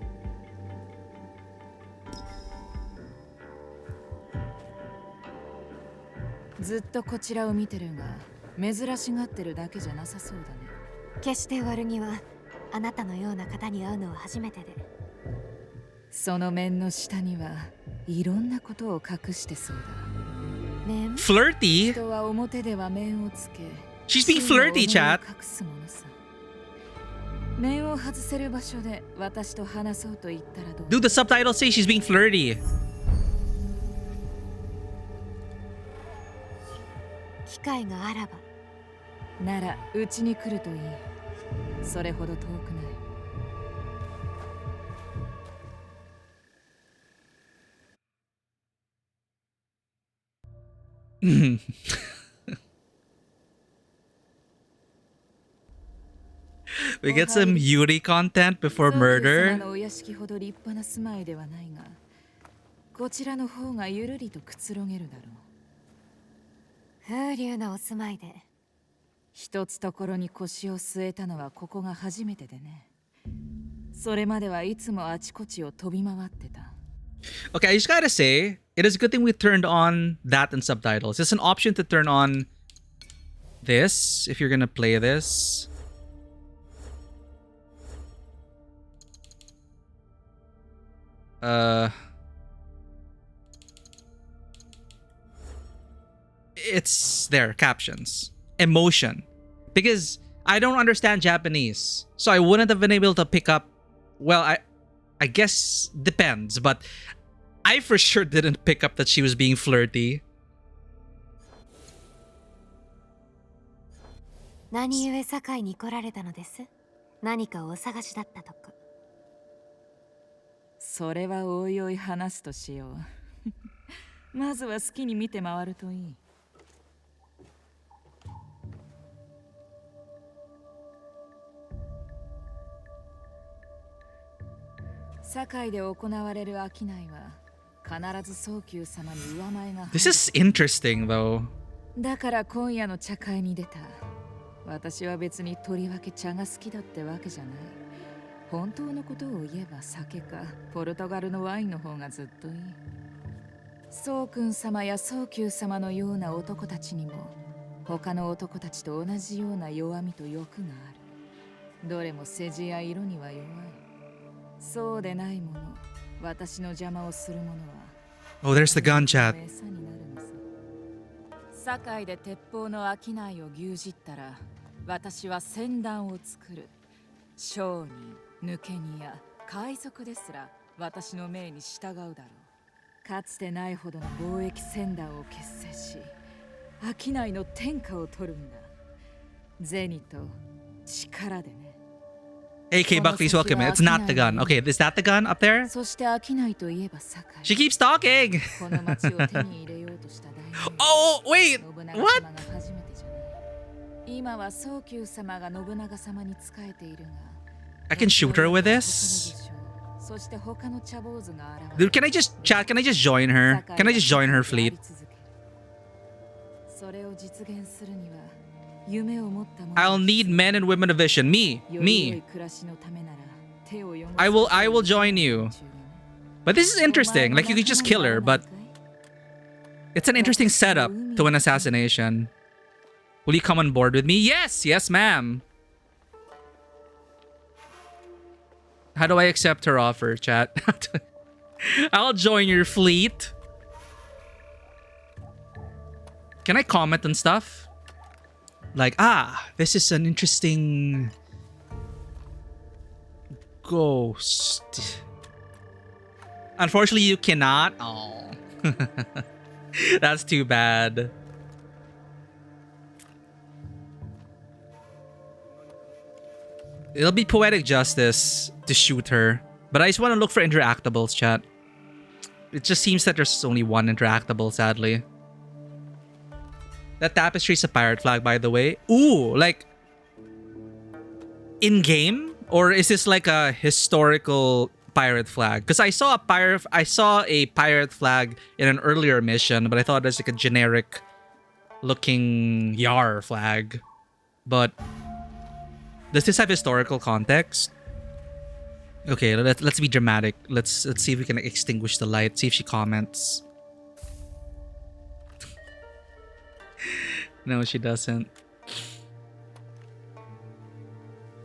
Flirty? She's being flirty, chat. Dude, the subtitles say she's being flirty. 機会があらばならうちに来るといい。それほど遠くない。We get some Yuri content before murder. お屋敷ほど立派な住まいではないが、こちらの方がゆるりとくつろげるだろう。風流なお住まいで。一つところに腰を据えたのはここが初めてでね。それまではいつもあちこちを飛び回ってた。Okay, I just gotta say, it is a good thing we turned on that in subtitles. It's an option to turn on this if you're gonna play this. It's there, captions. Emotion. Because I don't understand Japanese. So I wouldn't have been able to pick up... Well, I guess depends, but I for sure didn't pick up that she was being flirty. 何故堺に来られたのです？何かをお探しだったとか。それはおいおい話すとしよう。まずは好きに見て回るといい。堺で行われる商いは必ず早急様に上前が入る。This is interesting though. だから今夜の茶会に出た。私は別にとりわけ茶が好きだってわけじゃない。本当のことを言えば酒かポルトガルのワインの方がずっといい。宗君様や宗久様のような男たちにも他の男たちと同じような弱みと欲がある。どれも世辞や色には弱い。そうでないもの、私の邪魔をする者は。Oh, there's the gun chat. 堺で鉄砲の商いを牛耳ったら、私は戦団を作る。商人、抜け荷や海賊ですら私の命に従うだろう。かつてないほどの貿易船団を結成し、商いの天下を取るんだ。銭と力でね。AK Buckley's welcome. It's not the gun. Okay, is that the gun up there? そして商いといえば堺。She keeps talking. この町を手に入れようとした大名。Oh, wait. What? 今は宗久様が信長様に仕えているが。I can shoot her with this? そして他の茶坊主が現れ。 Dude, can I just chat? Can I just join her? Can I just join her fleet? それを実現するには夢を持った者。 I'll need men and women of vision. Me. I will join you. But this is interesting. Like, you could just kill her, but it's an interesting setup to an assassination. Will you come on board with me? Yes! Yes, ma'am. How do I accept her offer, chat? I'll join your fleet. Can I comment on stuff? Like, this is an interesting ghost. Unfortunately, you cannot. Oh. That's too bad. It'll be poetic justice to shoot her. But I just want to look for interactables, chat. it just seems that there's only one interactable, sadly. That tapestry's a pirate flag, by the way. Ooh, like in-game? Or is this like a historical pirate flag? Because I saw a pirate flag in an earlier mission, but I thought it was like a generic looking Yar flag. But does this have historical context? Okay, let's be dramatic. Let's see if we can extinguish the light. See if she comments. No, she doesn't.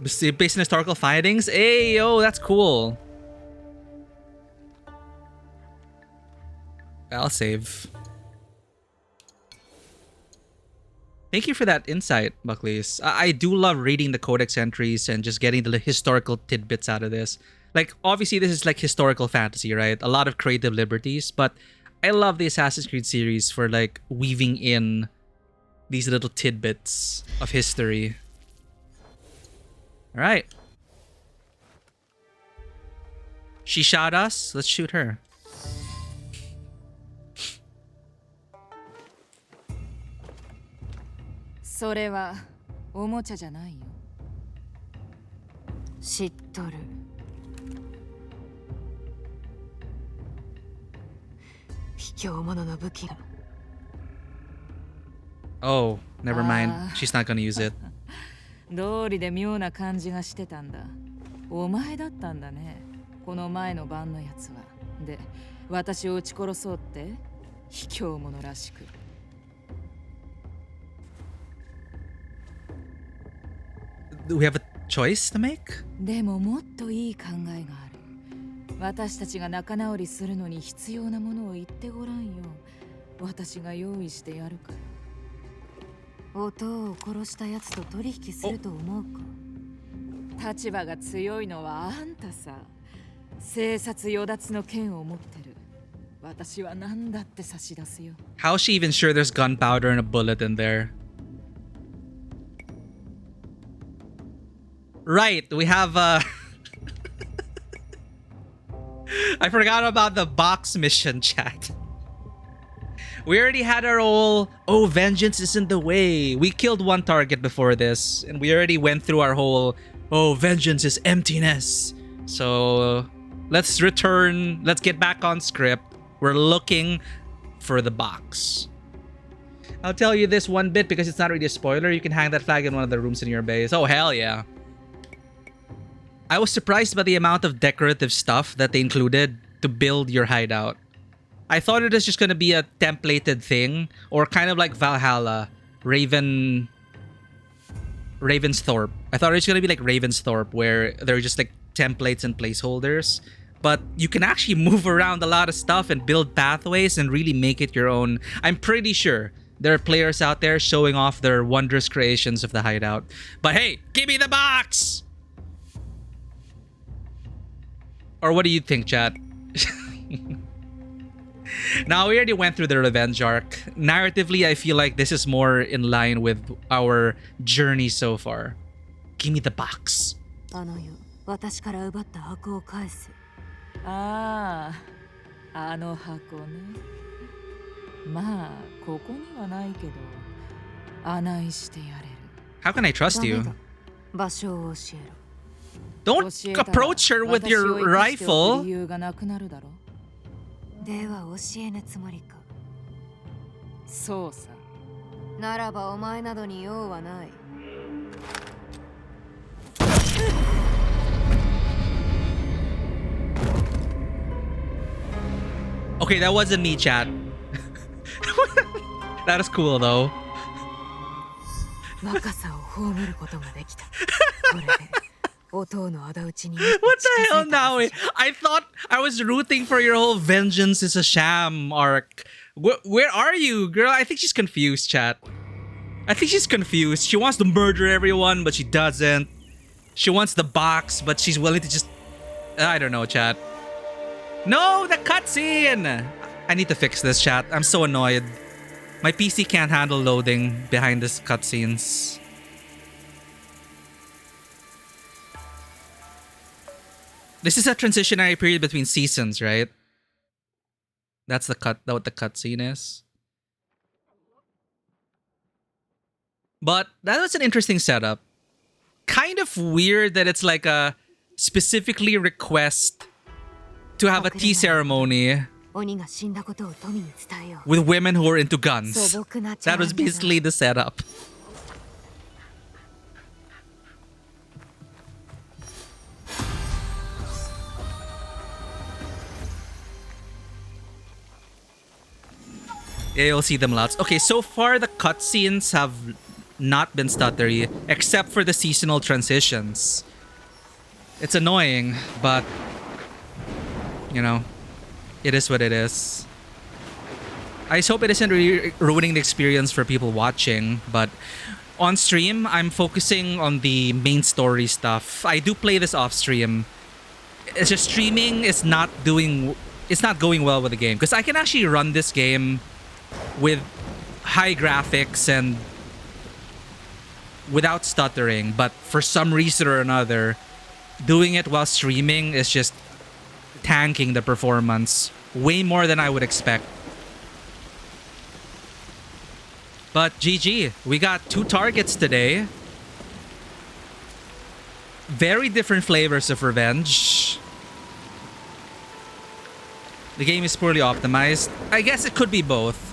Based on historical findings? Hey, yo, that's cool. I'll save. Thank you for that insight, Buckley's. I do love reading the codex entries and just getting the historical tidbits out of this. Like, obviously, this is like historical fantasy, right? A lot of creative liberties, but I love the Assassin's Creed series for like weaving in these little tidbits of history. All right. She shot us. Let's shoot her. Oh, never mind. She's not gonna use it. 道理で妙な感じがしてたんだ。お前だったんだね。この前の晩のやつは。で、私を撃ち殺そうって卑怯者らしく。Do we have a choice to make? でももっといい考えがある。私たちが仲直りするのに必要なものを言ってごらんよ。私が用意してやるから。音を殺したやつと取引すると思うか。立場が強いのはあんたさ。生殺与奪の剣を持ってる。私は何だって差し出すよ。How is she even sure there's gunpowder and a bullet in there? Right, we have I forgot about the box mission, chat. We already had our whole, oh, vengeance isn't the way. We killed one target before this, and we already went through our whole, oh, vengeance is emptiness. So let's return, let's get back on script. We're looking for the box. I'll tell you this one bit because it's not really a spoiler. You can hang that flag in one of the rooms in your base. Oh, hell yeah. I was surprised by the amount of decorative stuff that they included to build your hideout. I thought it was just going to be a templated thing, or kind of like Valhalla, Ravensthorpe. I thought it was going to be like Ravensthorpe, where there are just like templates and placeholders. But you can actually move around a lot of stuff and build pathways and really make it your own. I'm pretty sure there are players out there showing off their wondrous creations of the hideout. But hey, give me the box! Or what do you think, chat? Now, we already went through the revenge arc. Narratively, I feel like this is more in line with our journey so far. Give me the box. 私から奪った箱を返す。ああ、あの箱ね。まあ、ここにはないけど、案内してやれる。How can I trust you? 場所を教えろ。Don't approach her with your rifle. 理由がなくなるだろ。では教えぬつもりか。そうさ。ならばお前などに用はない。Okay, that wasn't me, chat. That is cool, though. 若さを葬ることができた。これで。What the hell now? I thought I was rooting for your whole vengeance is a sham arc. Where are you, girl? I think she's confused, chat. I think she's confused. She wants to murder everyone, but she doesn't. She wants the box, but she's willing to just... I don't know, chat. No, the cutscene! I need to fix this, chat. I'm so annoyed. My PC can't handle loading behind this cutscenes. This is a transitionary period between seasons, right? That's what the cutscene is. But that was an interesting setup. Kind of weird that it's like a specifically request to have a tea ceremony with women who are into guns. That was basically the setup. Yeah, you'll see them lots. Okay, so far the cutscenes have not been stuttery, except for the seasonal transitions. It's annoying, but you know, it is what it is. I just hope it isn't really ruining the experience for people watching, but on stream, I'm focusing on the main story stuff. I do play this off stream. It's just streaming is not going well with the game, because I can actually run this game with high graphics and without stuttering, but for some reason or another, doing it while streaming is just tanking the performance way more than I would expect. But GG, we got 2 targets today. Very different flavors of revenge. The game is poorly optimized. I guess it could be both.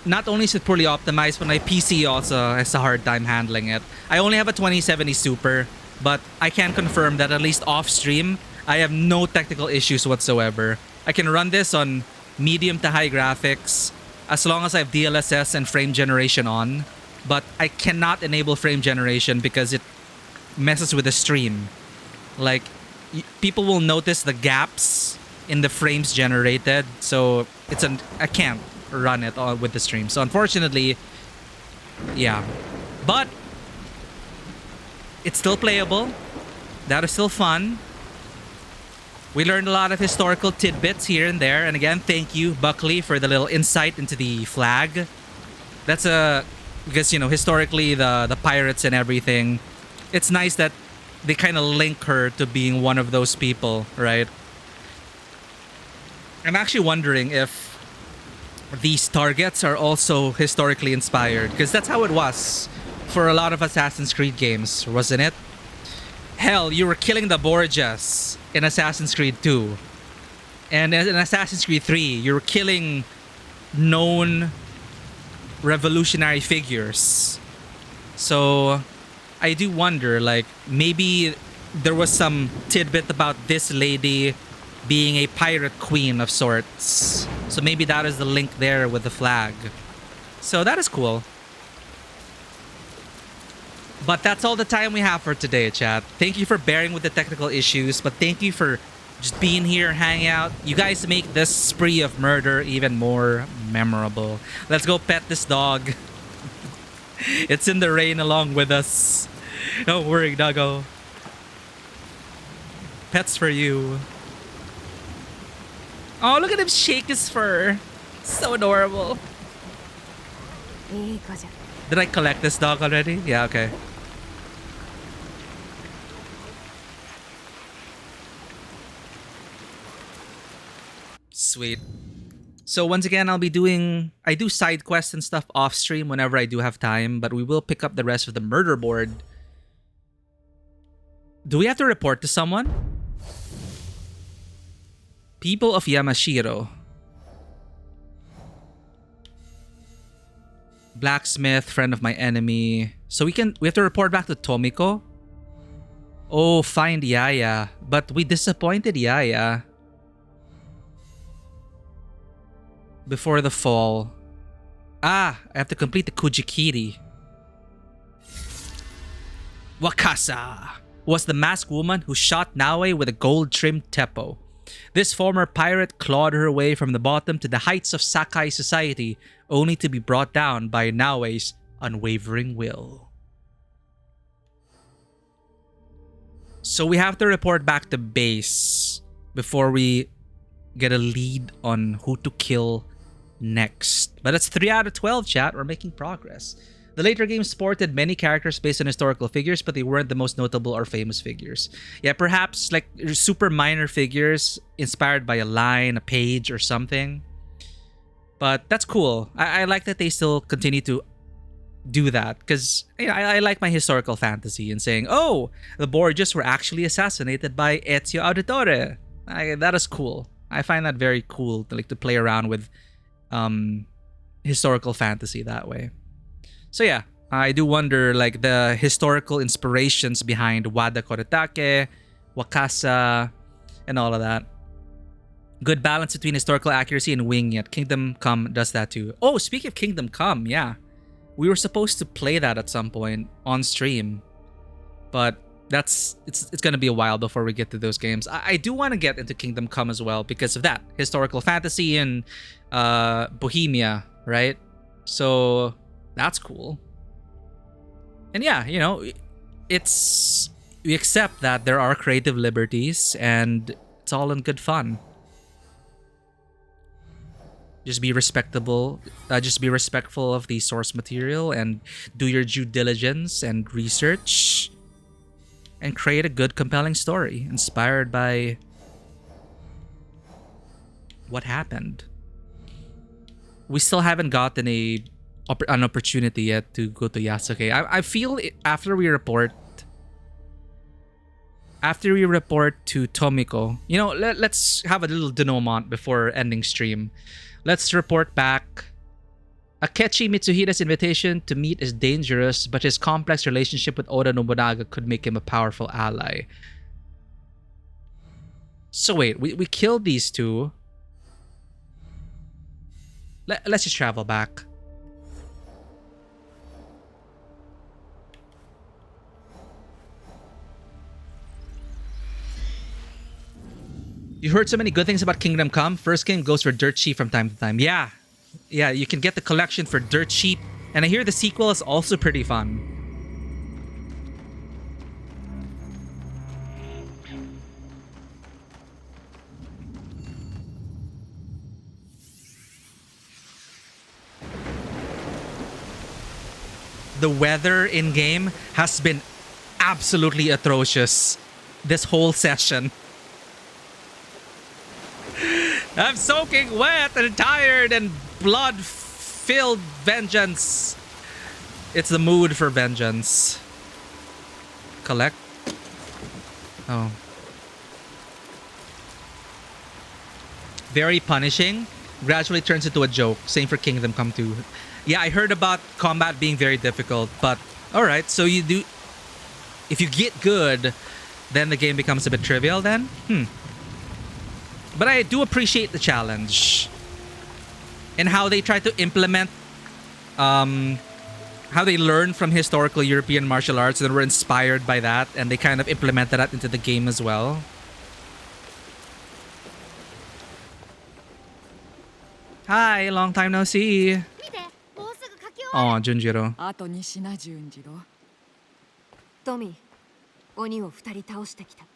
Not only is it poorly optimized, but my PC also has a hard time handling it. I only have a 2070 Super, but I can confirm that at least off stream, I have no technical issues whatsoever. I can run this on medium to high graphics as long as I have DLSS and frame generation on, but I cannot enable frame generation because it messes with the stream. Like, people will notice the gaps in the frames generated, so I can't run it all with the stream. So unfortunately, yeah. But it's still playable. That is still fun. We learned a lot of historical tidbits here and there. And again, thank you, Buckley, for the little insight into the flag. That's because, you know, historically the pirates and everything, it's nice that they kind of link her to being one of those people, right? I'm actually wondering if these targets are also historically inspired, because that's how it was for a lot of Assassin's Creed games, wasn't it? Hell, you were killing the Borgias in Assassin's Creed 2. And in Assassin's Creed 3, you were killing known revolutionary figures. So I do wonder, like, maybe there was some tidbit about this lady being a pirate queen of sorts. So maybe that is the link there with the flag. So that is cool. But that's all the time we have for today, chat. Thank you for bearing with the technical issues, but thank you for just being here, hanging out. You guys make this spree of murder even more memorable. Let's go pet this dog. It's in the rain along with us. Don't worry, doggo. Pets for you. Oh, look at him shake his fur. So adorable. Did I collect this dog already? Yeah, okay. Sweet. So once again, I do side quests and stuff off stream whenever I do have time, but we will pick up the rest of the murder board. Do we have to report to someone? People of Yamashiro. Blacksmith, friend of my enemy. So we have to report back to Tomiko. Oh, find Yaya. But we disappointed Yaya before the fall. I have to complete the Kujikiri. Wakasa was the masked woman who shot Naue with a gold-trimmed teppo. This former pirate clawed her way from the bottom to the heights of Sakai society, only to be brought down by Naue's unwavering will. So we have to report back to base before we get a lead on who to kill next. But it's 3 out of 12, chat. We're making progress. The later game sported many characters based on historical figures, but they weren't the most notable or famous figures. Yeah, perhaps like super minor figures inspired by a line, a page, or something. But that's cool. I like that they still continue to do that because I like my historical fantasy and saying, oh, the Borgias were actually assassinated by Ezio Auditore. That is cool. I find that very cool to play around with historical fantasy that way. So yeah, I do wonder the historical inspirations behind Wada Koretake, Wakasa, and all of that. Good balance between historical accuracy and winging it. Kingdom Come does that too. Oh, speaking of Kingdom Come, yeah. We were supposed to play that at some point on stream. But it's gonna be a while before we get to those games. I do want to get into Kingdom Come as well because of that. Historical fantasy and Bohemia, right? So that's cool. And yeah, we accept that there are creative liberties and it's all in good fun. Just be respectful of the source material and do your due diligence and research and create a good, compelling story inspired by what happened. We still haven't gotten an opportunity yet to go to Yasuke. I feel after we report to Tomiko, let's have a little denouement before ending stream. Let's report back. Akechi Mitsuhida's invitation to meet is dangerous, but his complex relationship with Oda Nobunaga could make him a powerful ally. So wait, we killed these two. Let's just travel back. You heard so many good things about Kingdom Come. First game goes for dirt cheap from time to time. Yeah, you can get the collection for dirt cheap. And I hear the sequel is also pretty fun. The weather in-game has been absolutely atrocious this whole session. I'm soaking wet and tired and blood-filled vengeance. It's the mood for vengeance. Collect? Oh. Very punishing. Gradually turns into a joke. Same for Kingdom Come 2. Yeah, I heard about combat being very difficult, but alright, so you do... If you get good, then the game becomes a bit trivial then? But I do appreciate the challenge. And how they try to implement... how they learn from historical European martial arts and were inspired by that, and they kind of implemented that into the game as well. Hi, long time no see. Oh, Junjiro. 後にしな純次郎。トミー、鬼を2人倒してきた。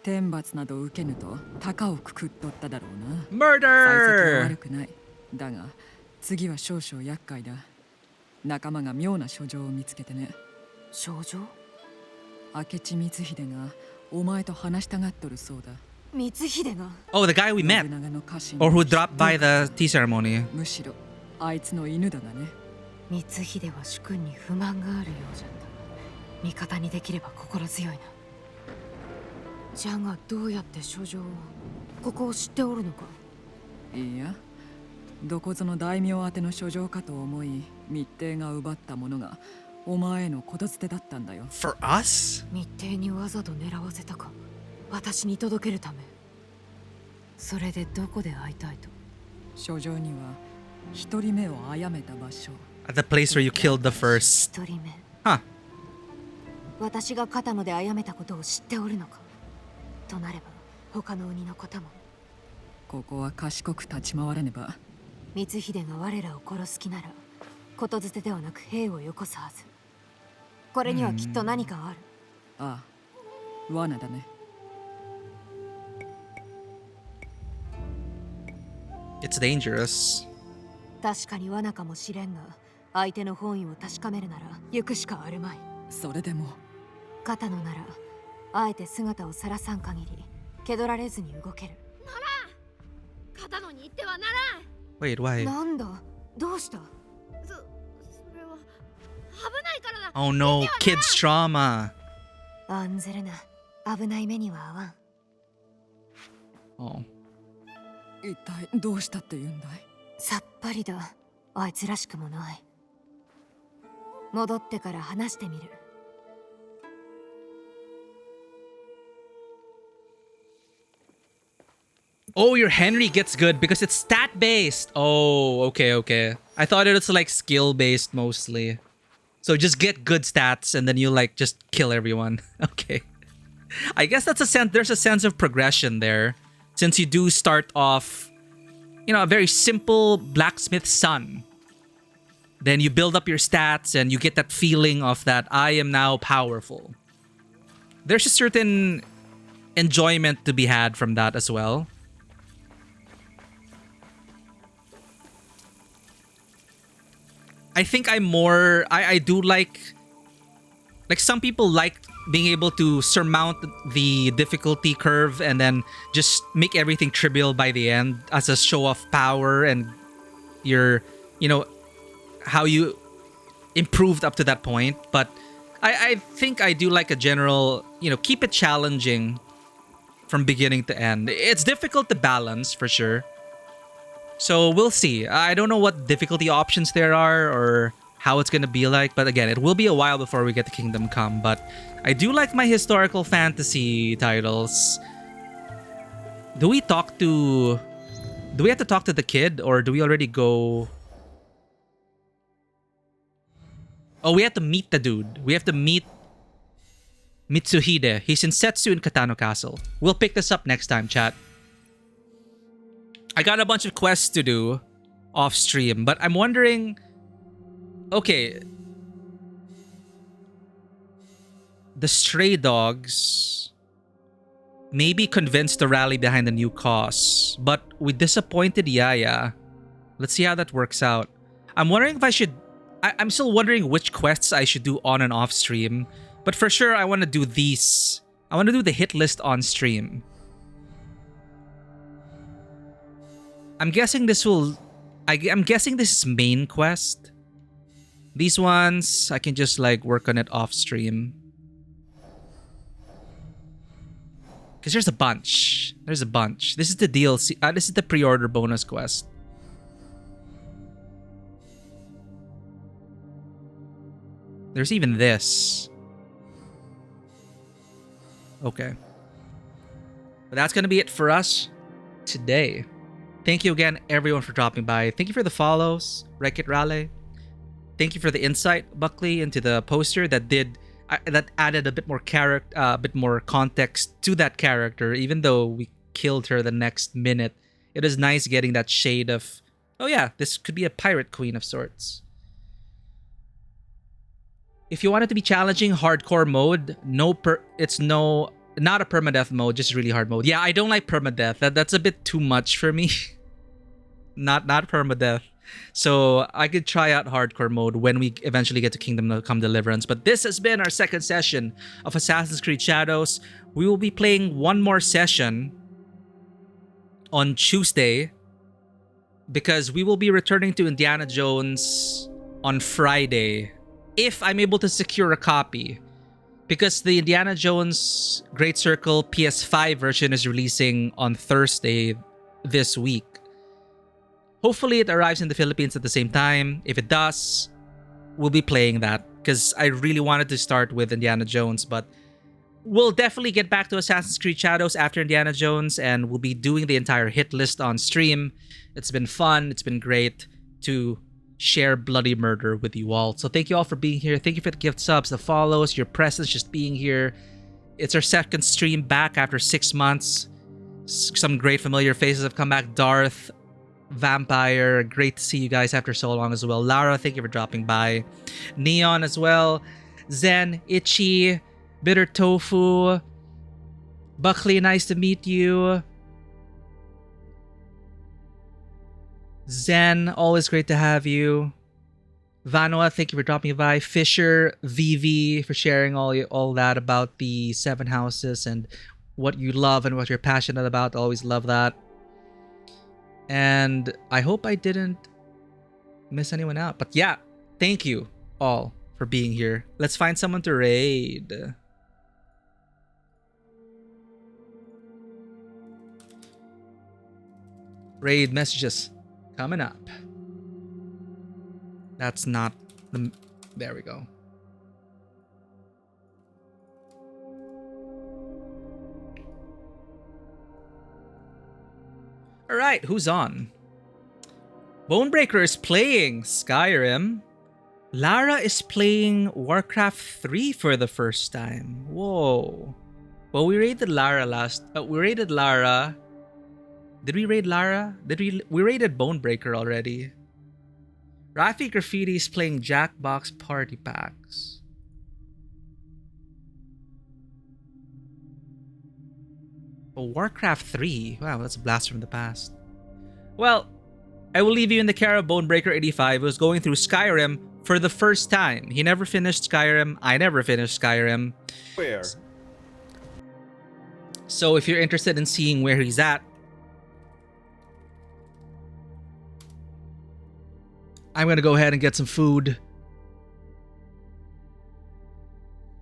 天罰など受けぬと高をくくっとっただろうな。Murder! 幸先は悪くない。だが次は少々厄介だ。仲間が妙な書状を見つけてね。書状？明智光秀がお前と話したがっとるそうだ。光秀が？ Oh, the guy we met. Or who dropped by the tea ceremony. むしろあいつの犬だがね。光秀は主君に不満があるようじゃった。味方にできれば心強いな。じゃがどうやって書状をここを知っておるのか。いや、どこぞの大名宛ての書状かと思い密偵が奪ったものがお前への言づてだったんだよ。For us? 密偵にわざと狙わせたか。私に届けるため。それでどこで会いたいと。書状には一人目を殺めた場所。At the place where you killed the first. 一人目。Huh. 私が片野で殺めたことを知っておるのか。となれば他の鬼のことも。ここは賢く立ち回らねば。光秀が我らを殺す気なら、ことづてではなく兵をよこすはず。これにはきっと何かある。ああ、罠だね。It's dangerous. 確かに罠かもしれんが、相手の本意を確かめるなら行くしかあるまい。それでも片野ならあえて姿を晒さん限り気取られずに動ける。ならん、片野に行ってはならん。Wait, why? なんだどうした Oh no, kids trauma. 案ずるな危ない目には合わん Oh. 一体どうしたって言うんだいさっぱりだあいつらしくもない戻ってから話してみる Oh, your Henry gets good because it's stat based. Oh, okay. I thought it was like skill based mostly. So just get good stats and then you like just kill everyone. Okay. I guess that's a sense. There's a sense of progression there, since you do start off, you know, a very simple blacksmith's son. Then you build up your stats and you get that feeling of that I am now powerful. There's a certain enjoyment to be had from that as well. I think I'm more... I do like some people like being able to surmount the difficulty curve and then just make everything trivial by the end as a show of power and your, you know, how you improved up to that point. But I think I do like a general, you know, keep it challenging from beginning to end. It's difficult to balance for sure. So we'll see. I don't know what difficulty options there are or how it's gonna be like, but again, it will be a while before we get to Kingdom Come. But I do like my historical fantasy titles. Do we have to talk to the kid, or do we already go? Oh, we have to meet the dude. We have to meet Mitsuhide. He's in Setsu in Katano Castle. We'll pick this up next time, chat. I got a bunch of quests to do off stream, but I'm wondering... Okay. The stray dogs may be convinced to rally behind the new cause, but we disappointed Yaya. Let's see how that works out. I'm wondering if I should... I'm still wondering which quests I should do on and off stream, but for sure I want to do these. I want to do the hit list on stream. I'm guessing this will... I'm guessing this is main quest. These ones, I can just like work on it off stream. Because there's a bunch. There's a bunch. This is the DLC. This is the pre-order bonus quest. There's even this. Okay. But that's going to be it for us today. Thank you again, everyone, for dropping by. Thank you for the follows, Wreck-It Raleigh. Thank you for the insight, Buckley, into the poster that added a bit more context to that character. Even though we killed her the next minute, it is nice getting that shade of, oh yeah, this could be a pirate queen of sorts. If you want it to be challenging, hardcore mode, it's not a permadeath mode, just really hard mode. Yeah, I don't like permadeath. That's a bit too much for me. not permadeath. So I could try out hardcore mode when we eventually get to Kingdom Come Deliverance. But this has been our second session of Assassin's Creed Shadows. We will be playing one more session on Tuesday because we will be returning to Indiana Jones on Friday if I'm able to secure a copy. Because the Indiana Jones Great Circle PS5 version is releasing on Thursday this week. Hopefully it arrives in the Philippines at the same time. If it does, we'll be playing that. Because I really wanted to start with Indiana Jones. But we'll definitely get back to Assassin's Creed Shadows after Indiana Jones. And we'll be doing the entire hit list on stream. It's been fun. It's been great to share bloody murder with you all. So thank you all for being here. Thank you for the gift subs, the follows, your presence, just being here. It's our second stream back after 6 months. Some great familiar faces have come back. Darth, Vampire, great to see you guys after so long as well. Lara, thank you for dropping by. Neon as well. Zen, Itchy, Bitter Tofu, Buckley, nice to meet you. Zen, always great to have you. Vanoa, thank you for dropping by. Fisher, Vivi, for sharing all that about the 7 houses and what you love and what you're passionate about. Always love that. And I hope I didn't miss anyone out. But yeah, thank you all for being here. Let's find someone to raid. Raid messages coming up. That's not the... There we go. Alright, who's on? Bonebreaker is playing Skyrim. Lara is playing Warcraft 3 for the first time. Whoa. Well, we raided Lara last... we raided Lara. Did we raid Lara? We raided Bonebreaker already. Rafi Graffiti is playing Jackbox Party Packs. Oh, Warcraft 3. Wow, that's a blast from the past. Well, I will leave you in the care of Bonebreaker 85, who's going through Skyrim for the first time. He never finished Skyrim. I never finished Skyrim. Where? So if you're interested in seeing where he's at, I'm going to go ahead and get some food.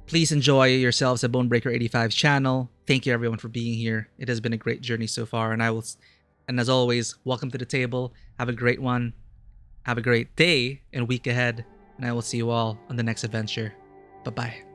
Please enjoy yourselves at Bonebreaker 85's channel. Thank you everyone for being here. It has been a great journey so far, and as always, welcome to the table. Have a great one. Have a great day and week ahead, and I will see you all on the next adventure. Bye-bye.